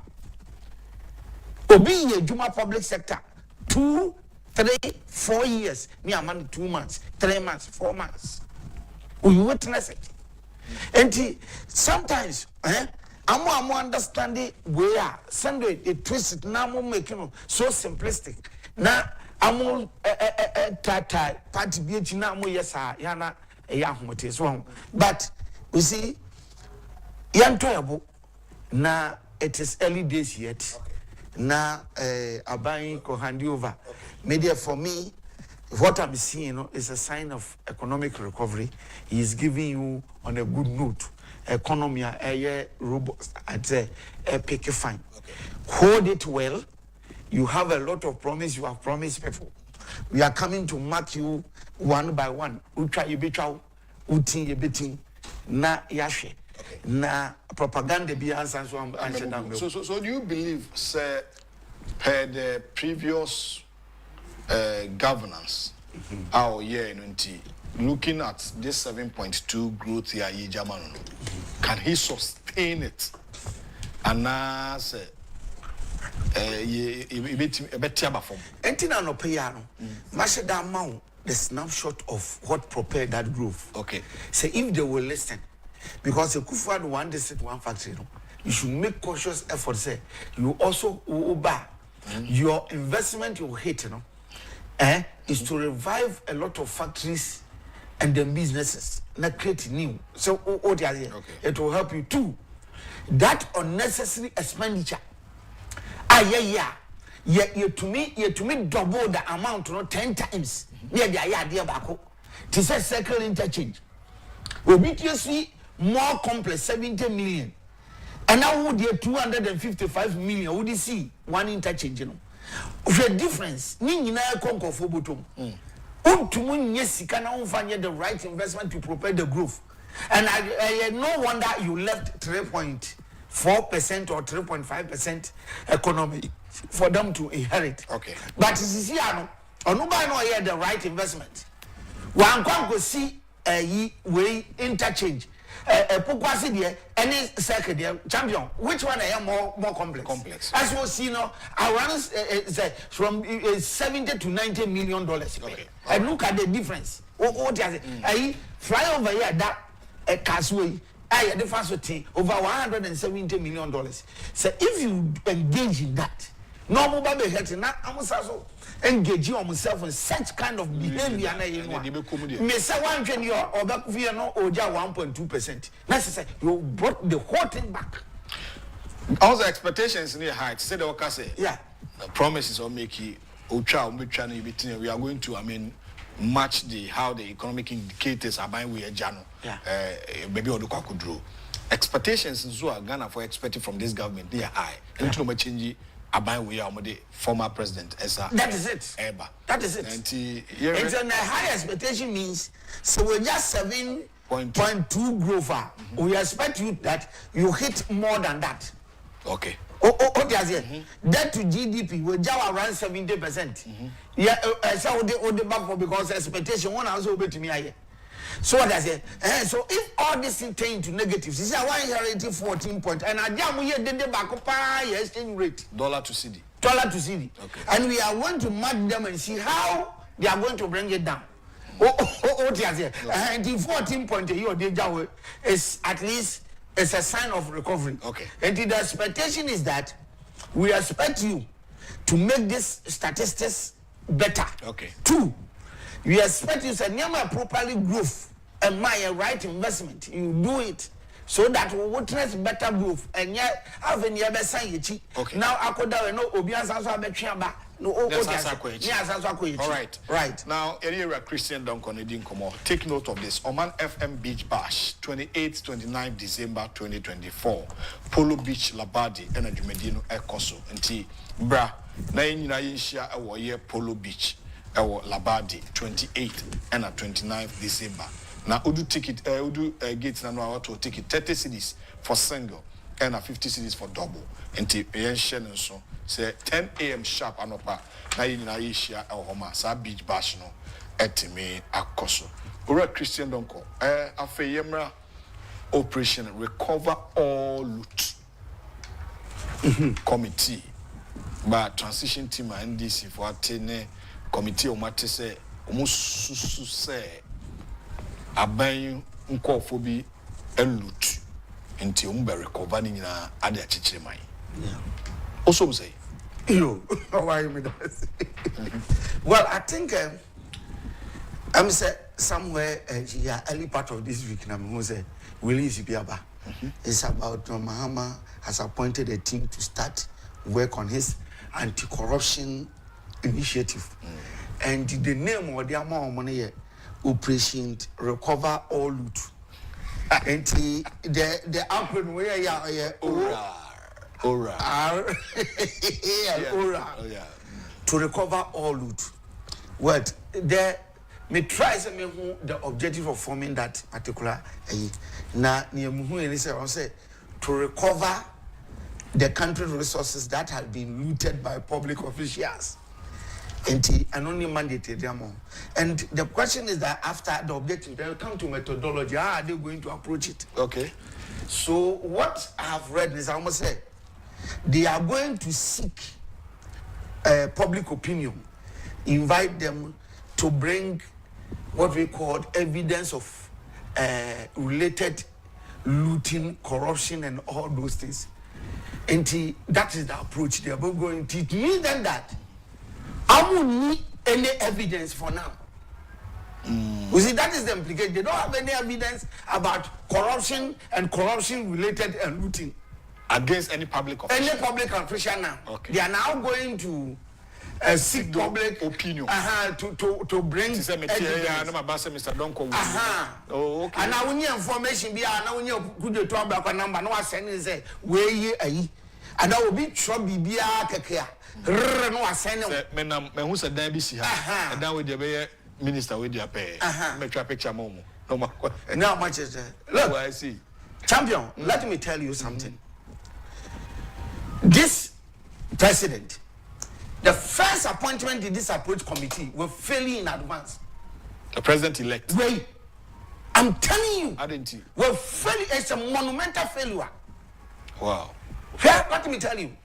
Speaker 7: Obi Juma public sector 2, 3, 4 years, near man 2 months, 3 months, 4 months. We witness it. And sometimes, I'm understanding where Sunday a twist now making so simplistic. Now I'm tata party beach now yes yana yahumote so but you see yantoyabo na it is early days yet na abayin ko hand over media for me what I'm seeing is a sign of economic recovery. He is giving you on a good note. Economy robust at a pick fine. Okay. Hold it well. You have a lot of promise. You have promised people. We are coming to mark you one by one. Utra yibichao, uti yibiting, na yashe, na propaganda be answered.
Speaker 1: So do you believe, sir, per the previous governance, our year in looking at this 7.2 growth here, can he sustain it? And say,
Speaker 7: no piano, Mashada the snapshot of what prepared that growth.
Speaker 1: Okay.
Speaker 7: Say if they will listen, because the Akufo-Addo one district, one factory, you should make conscious efforts. Say you also your investment you hate, is to revive a lot of factories and then businesses, not create new. So it will help you too. That unnecessary expenditure. You to me double the amount, 10 times. Yeah, the idea back. To say circle interchange. Obviously more complex, 70 million. And now would you 255 million? Would you see one interchange? The difference, Nina conquer for bottom. Yes, you can find the right investment to prepare the growth. And I no wonder you left 3.4% or 3.5% economy for them to inherit.
Speaker 1: Okay.
Speaker 7: But this is nobody know here the right investment. One can go see a way interchange. Any circuit champion. Which one are more complex? As we see now, around from $70 to $90 million. Okay. And look at the difference. What does it? Fly over here that a casway I the first over $170 million. So if you engage in that, no more baby hurting. Now I'm also engage yourself in such kind of behavior. Me say 1 year or back via no oja 1.2%. Necessary. You brought the whole thing back.
Speaker 1: Also expectations in the height. Say the worker say.
Speaker 7: Yeah.
Speaker 1: Promises or make it. We are going to, match how the economic indicators are buying with a journal.
Speaker 7: Yeah.
Speaker 1: Maybe or the could expectations in Ghana for expecting from this government they are high. And to change buying with the former president.
Speaker 7: That is it. That is it. And a high expectation means so we're just 7.2 growth. We expect you that you hit more than that.
Speaker 1: Okay.
Speaker 7: Debt to GDP will go around 70%. Yeah, so the back because expectation one also obey to me. So what I say? So if all this thing turn into negatives, this is why inheriting 14 point and I jam we did the back up exchange rate.
Speaker 1: Dollar to CD.
Speaker 7: Okay. And we are going to mark them and see how they are going to bring it down. And the 14 point a year is at least it's a sign of recovery.
Speaker 1: Okay.
Speaker 7: And the expectation is that we expect you to make this statistics better.
Speaker 1: Okay.
Speaker 7: 2, we expect you to never properly growth and my right investment. You do it so that we witness better growth and yet have any other sign.
Speaker 1: Okay.
Speaker 7: Now I could no obians answer back. No,
Speaker 1: all right. Now, area Christian Donkor, take note of this. Oman FM Beach Bash, 28-29 December 2024. Polo Beach, Labadi, Energy Medino, Ekoso. Nti, bra, na yinshia awo ye Polo Beach, awo Labadi, 28 and 29 December. Now, udu ticket, gates na no to ticket 30 cedis for single and 50 cedis for double. Nti, yen so. Say 10 a.m. sharp anopa na yina yishia homa sa beach bash no etime akoso ora Christian Donkor afeyemra operation recover all loot committee ba transition team NDC for atene committee o mate say omususu say aban nkofo bi loot nti umbe recover ni nyina ade achichire man also say
Speaker 7: you why you that? Well, I think I'm say somewhere early part of this week na me say Willie Zibiaba. It's about Mahama has appointed a team to start work on his anti-corruption initiative. And the name of the amount of money Operation Recover All Loot. And the acronym where
Speaker 1: Ora.
Speaker 7: Ora. To recover all loot. What there me try say me who the objective of forming that particular na near who any say to recover the country resources that have been looted by public officials. And only mandated them. And the question is that after the objective, they'll come to methodology. How are they going to approach it?
Speaker 1: Okay.
Speaker 7: So what I have read is I almost say they are going to seek public opinion, invite them to bring what we call evidence of related looting, corruption, and all those things. And that is the approach they are going to teach me. Then that I won't need any evidence for now. You see, that is the implication. They don't have any evidence about corruption and corruption-related and looting
Speaker 1: against any public official.
Speaker 7: Any public official now.
Speaker 1: Okay.
Speaker 7: They are now going to seek public
Speaker 1: opinion.
Speaker 7: To bring evidence.
Speaker 1: Mr. Donkor.
Speaker 7: Oh, okay. And now we need information. Now we need good to about number. No one sending say where ye ayi. And now we be trouble be kekea. No one sending.
Speaker 1: Me who said that be see her. And now we dey minister with their pay. Make a picture momo. No more.
Speaker 7: Now much is
Speaker 1: look. I see.
Speaker 7: Champion, let me tell you something. This president, the first appointment in this approach committee were failing in advance.
Speaker 1: The president-elect.
Speaker 7: Wait, I'm telling you.
Speaker 1: I didn't see.
Speaker 7: We're failing. It's a monumental failure.
Speaker 1: Wow.
Speaker 7: Let me tell you.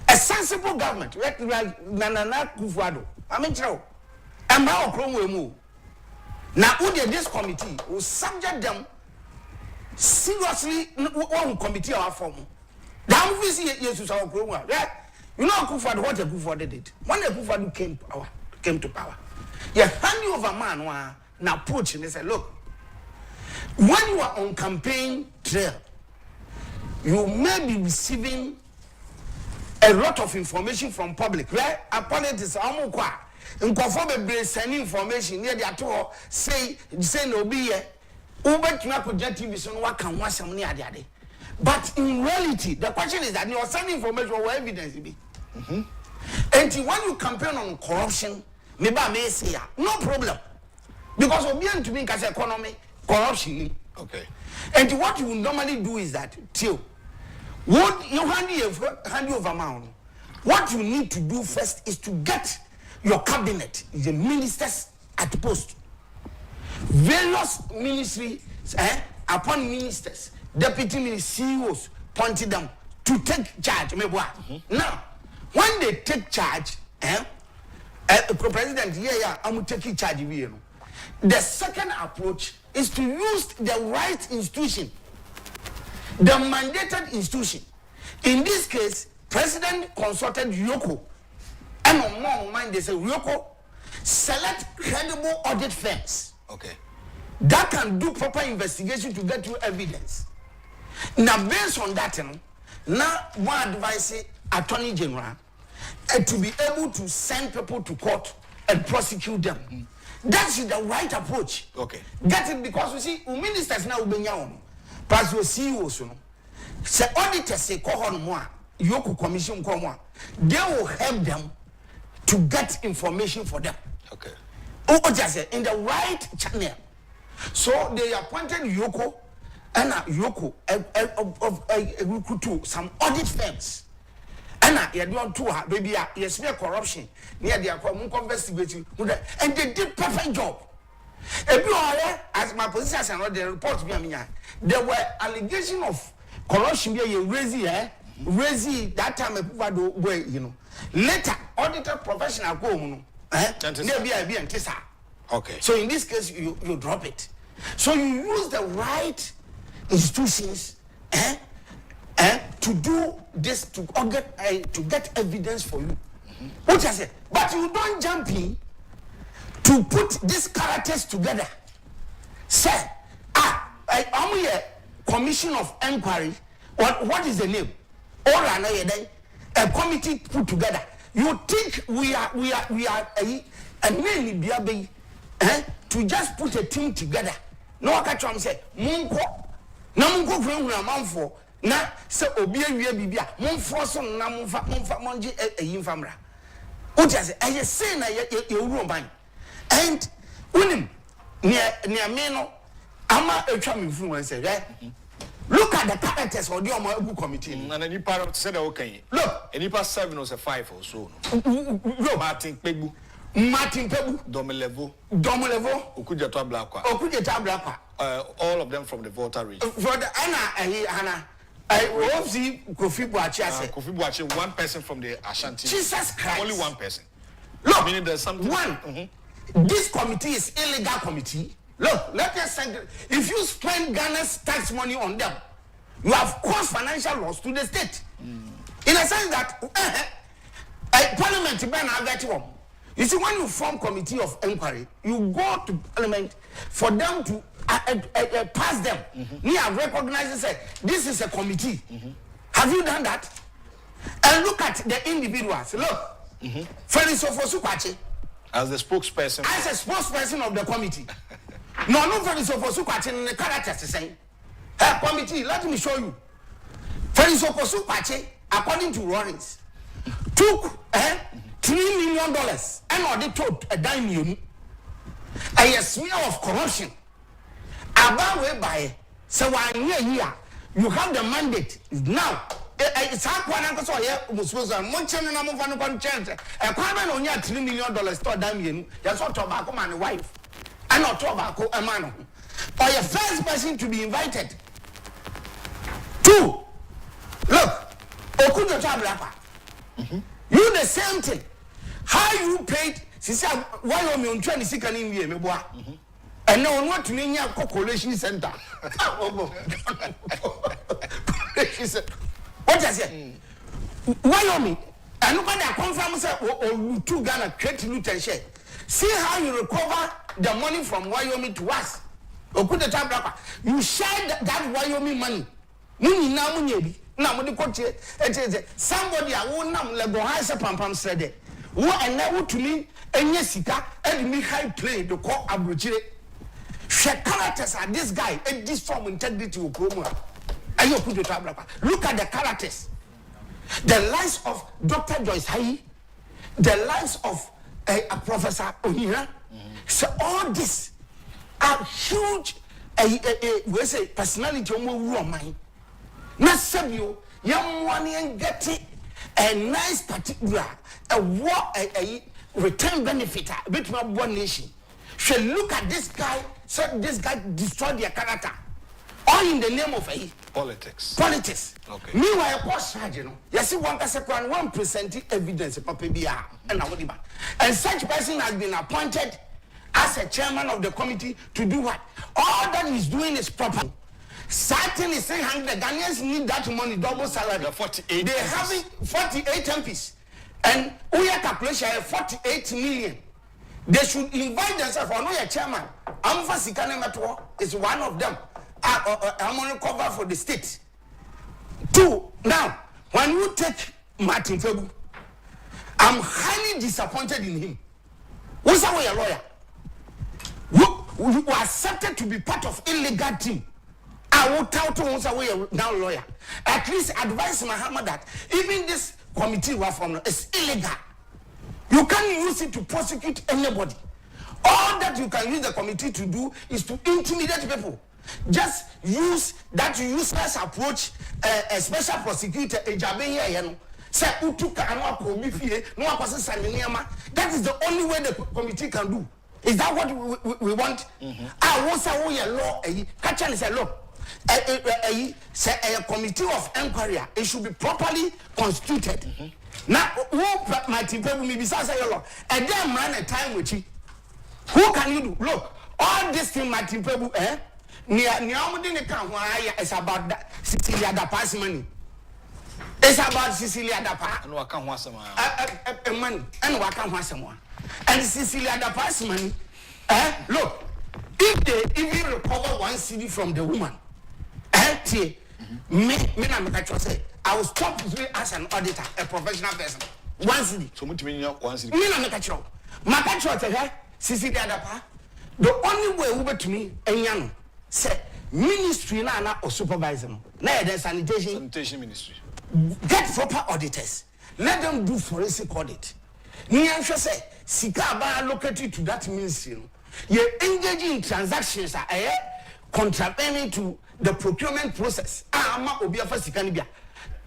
Speaker 7: A sensible government, like akufo-addo. I mean, true. And now, this committee will subject them seriously one committee our form. That we see Jesus our program. You know akufo-addo what akufo-addo did. When akufo-addo came to power. You hand over man one now approach and they say, look, when you are on campaign trail, you may be receiving a lot of information from public. Right? Politics amukwa. Nkofo be send information near the ato say no be here. Ubetuna project TV so no kan wasam ne ade. But in reality, the question is that you are sending information or evidence be. And when you campaign on corruption, maybe I may say no problem. Because obian to me as economy corruption.
Speaker 1: Okay.
Speaker 7: And what you normally do is that till what you hand over man. What you need to do first is to get your cabinet, the ministers at post. Various ministries, upon ministers, deputy ministers, CEOs, pointed them to take charge. Now, when they take charge, president, I'm taking charge. The second approach is to use the right institution, the mandated institution. In this case, President consulted Yoko. And on more mind, they say, Yoko, select credible audit firms.
Speaker 1: Okay.
Speaker 7: That can do proper investigation to get you evidence. Now, based on that, now one advice Attorney General to be able to send people to court and prosecute them. That's the right approach.
Speaker 1: Okay.
Speaker 7: Get it because you see, ministers now be nyao. Plus your CEOs, say auditors say kohon moi, Yoko commission moi. They will help them to get information for them.
Speaker 1: Okay.
Speaker 7: Oh, just in the right channel. So they appointed Yoko and Yoko recruit to some audit firms. And you don't do baby, yes, me corruption near the investigating, and they did perfect job. If you are as my position and the report there were allegations of corruption here, raising that time later auditor professional go
Speaker 1: okay.
Speaker 7: So in this case you drop it. So you use the right institutions to do this to get evidence for you. What I said, but you don't jump in to put these characters together. Say, I'm here commission of inquiry. What is the name? All a committee put together. You think we are a mainly be to just put a team together? No, I can't say Munko. Namunko for for na se obi awie bibia monfo na monfa monji eyimfamra. What I say na ye ban. And unim near me no ama etwa me influence look at the characters of the Omagu committee.
Speaker 1: And any part of said okay.
Speaker 7: Look,
Speaker 1: any past 7 or 5 or so.
Speaker 7: Look,
Speaker 1: Martin Pebu, Domelevo, Okudjeta Blakwa. All of them from the Volta region.
Speaker 7: For the Anna, I will see Kofi Boache,
Speaker 1: one person from the Ashanti.
Speaker 7: Jesus Christ.
Speaker 1: Only one person.
Speaker 7: Look,
Speaker 1: meaning there's something.
Speaker 7: One. This committee is illegal committee. Look, let us send. If you spend Ghana's tax money on them, you have caused financial loss to the state. In a sense that Parliament, you see, when you form committee of inquiry, you go to Parliament for them to pass them. We have recognized and said, this is a committee. Have you done that? And look at the individuals. Look, Felisofo
Speaker 1: as the spokesperson.
Speaker 7: As a spokesperson of the committee. No, Felisofo in the characters saying, hey, committee, let me show you. Felisofo according to Rollins, took $3 million and they told a dime million. A smear of corruption. About whereby, so here, you have the mandate now. It's hard one uncle so here was Munchen and I'm one chance. A crime on $3 million store dime. That's what tobacco man wife. And not tobacco a man. Or your first person to be invited. 2. Look, Okudjeta Blakwa. You the same thing. How you paid, she said, why are you on 26 and in here, And no one to me collation center. What I say? Wyoming. And nobody confirm say or two Ghana create loot and share. See how you recover the money from Wyoming to us. Or put the tab you share that Wyoming money. Muni na munyebi. Na mudi koche. Somebody I won't nam lego high pam said. What and now to me and yesika and me high play the call abrochire. She characters are this guy and this form integrity will promote. And you put the tab. Look at the characters. The lives of Dr. Joyce Hayi, the lives of a Professor Onira. So all this are huge we say personality of mine. Not Sabio, young one and get it a nice particular a return benefit between one nation. Should look at this guy, so this guy destroyed their character. All in the name of
Speaker 1: politics.
Speaker 7: Politics.
Speaker 1: Okay.
Speaker 7: Meanwhile, post you see one person one presenting evidence and such person has been appointed as a chairman of the committee to do what? All that he's doing is proper. Certainly saying the Ghanaians need that money, double salary.
Speaker 1: The 48
Speaker 7: they having 48 MPs. And we are calculation 48 million. They should invite themselves or no chairman. Amfa Sikane Matwo is one of them. I'm on cover for the state. Two, now, when you take Martin Febu, I'm highly disappointed in him. What's our lawyer? You accepted to be part of illegal team. I will tell to once away now lawyer. At least advise Muhammad that even this committee was from is illegal. You can't use it to prosecute anybody. All that you can use the committee to do is to intimidate people. Just use that useless approach. A special prosecutor, Agyapong, say that is the only way the committee can do. Is that what we want? I want say law. Catch and say law. Say a committee of inquiry. It should be properly constituted. Now, who my people will be say law? And then run a time with you. Who can you do? Look, all this thing, my people, it's about that Cecilia Dapa's money. It's about Cecilia Dapa.
Speaker 1: And what can want some
Speaker 7: money. And what can want someone. And Cecilia Dapa's money. Look, if they even recover one CD from the woman, I will stop doing as an auditor, a professional person. One CD.
Speaker 1: So much meaning one CD.
Speaker 7: Makacho, Cecilia Dapa. The only way over to me, and say ministry na or supervisor. Now the sanitation
Speaker 1: ministry.
Speaker 7: Get proper auditors. Let them do forensic audit. Niansho say sika ba located to that ministry. You engaging in transactions are contravening to the procurement process.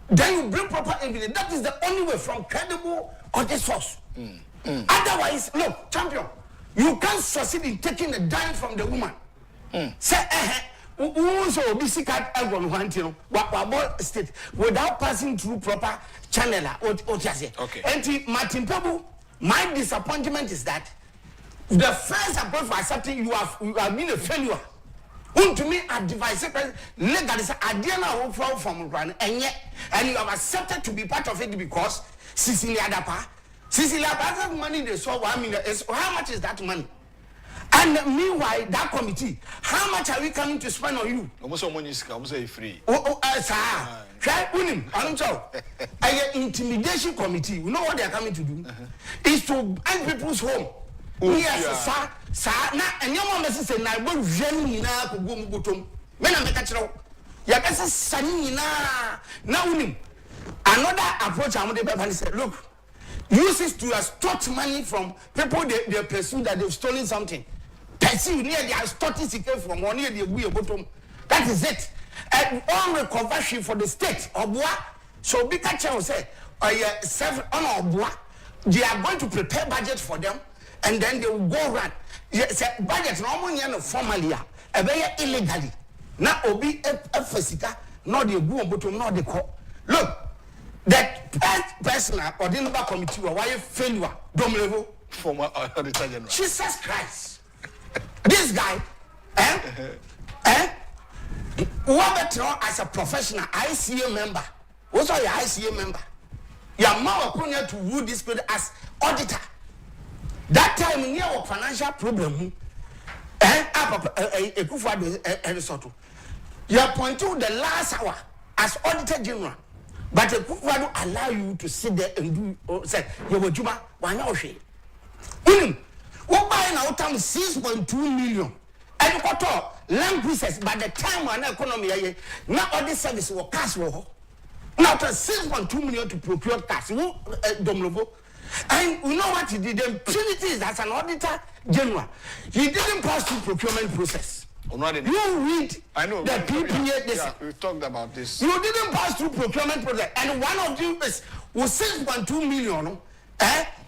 Speaker 7: Then you bring proper evidence. That is the only way from credible audit source. Otherwise, look, champion, you can't succeed in taking a dime from the woman. Say, so BC card state without passing through proper channel.
Speaker 1: Okay.
Speaker 7: And Martin Pebu, my disappointment is that the first approach for accepting you have been a failure. To me, advice legally is a from run and you have accepted to be part of it because Cecilia Dapa money they saw 1 million. How much is that money? And meanwhile, that committee, how much are we coming to spend on you?
Speaker 1: Almost free.
Speaker 7: Sir. Try unim. I'm sorry. Intimidation committee. You know what they are coming to do? Is to end people's home. Yes, sir. Now, and your mom says, "I will join na kugumu butum." When I make a channel, you can say, "Sanina." Now, unim. Another approach I'm going to say, look, uses to extort money from people they pursue that they've stolen something. Pursue near they are extorting secret from one near the bottom. That is it. And all recovery for the state of what? So big catcher will say, they are going to prepare budget for them and then they will go run. Budget normally formally, illegally. Now obi a physical, not the go bottom, not the call. Look. That person or the number committee or why failure dom level
Speaker 1: former auditor general.
Speaker 7: Jesus Christ. This guy, what better as a professional ICA member? What's your ICA member? Your mom will to woo this period as auditor. That time in your financial problem, akufo-addo you appoint to the last hour as auditor general, but akufo-addo allow you to sit there and do say you were Juma one hour. What buy now time 6.2 million and what all land pieces by the time when economy not all this service will cash now 6.2 million to procure cash. And you know what he did? The impunity is as an auditor general. He didn't pass through procurement process. You read
Speaker 1: I know,
Speaker 7: the PPA.
Speaker 1: Yeah, we've talked about this.
Speaker 7: You didn't pass through procurement process. And one of you is 6.2 million.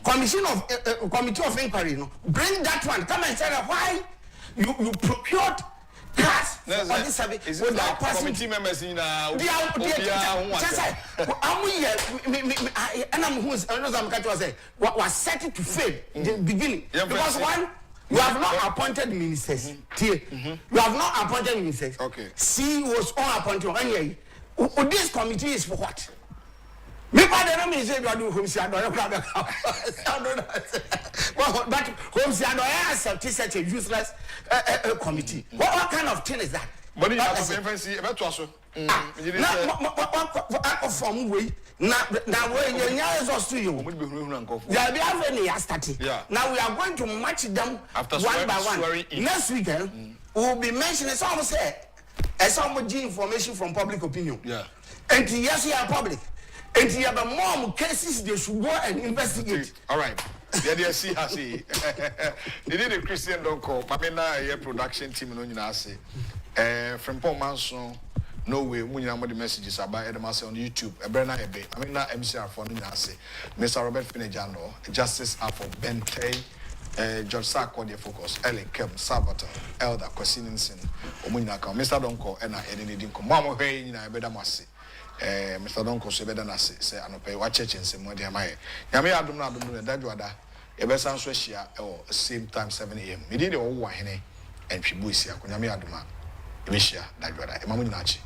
Speaker 7: Committee of inquiry. Bring that one. Come and tell her why you procured cars for this service without passing.
Speaker 1: Committee members in
Speaker 7: I'm was set to fail the beginning because one, you have not appointed ministers. You have not appointed ministers.
Speaker 1: Okay.
Speaker 7: C was unappointed. This committee is for what? Me pa dey na me say do home si ado but home si ado accept such a useless committee. What kind of thing is that?
Speaker 1: But you have to fancy about to so.
Speaker 7: From way now we are exhaust to you. There be have any started. Now we are going to match them after one by one. Next weekend we will be mentioning some say some information from public opinion. And yes, you are public. And you have more cases they should go and investigate.
Speaker 1: All right. Yeah, see how see. They did a Christian Donkor, Pamela production team in Unase. From Paul Manson, no way, when you the messages about Edemase on YouTube, a Brenna Ebe, I mean, not MCR for Unase, Mr. Robert Finejano, Justice Apple, Ben Tay, George Sarko, the focus, Ellen Kem, Salvatore, Elder, Cosinensin, Omunaka, Mr. Donkor, and I didn't come. Mama, hey, in a bedamasi. Mr. Donkor so better na say anope wa church nsem mo de amaye nyame adom na dadwada e be san so hia same time 7 am me dey wo hene entwibu isia ko nyame adom a e be hia dadwada e mamu nyina chi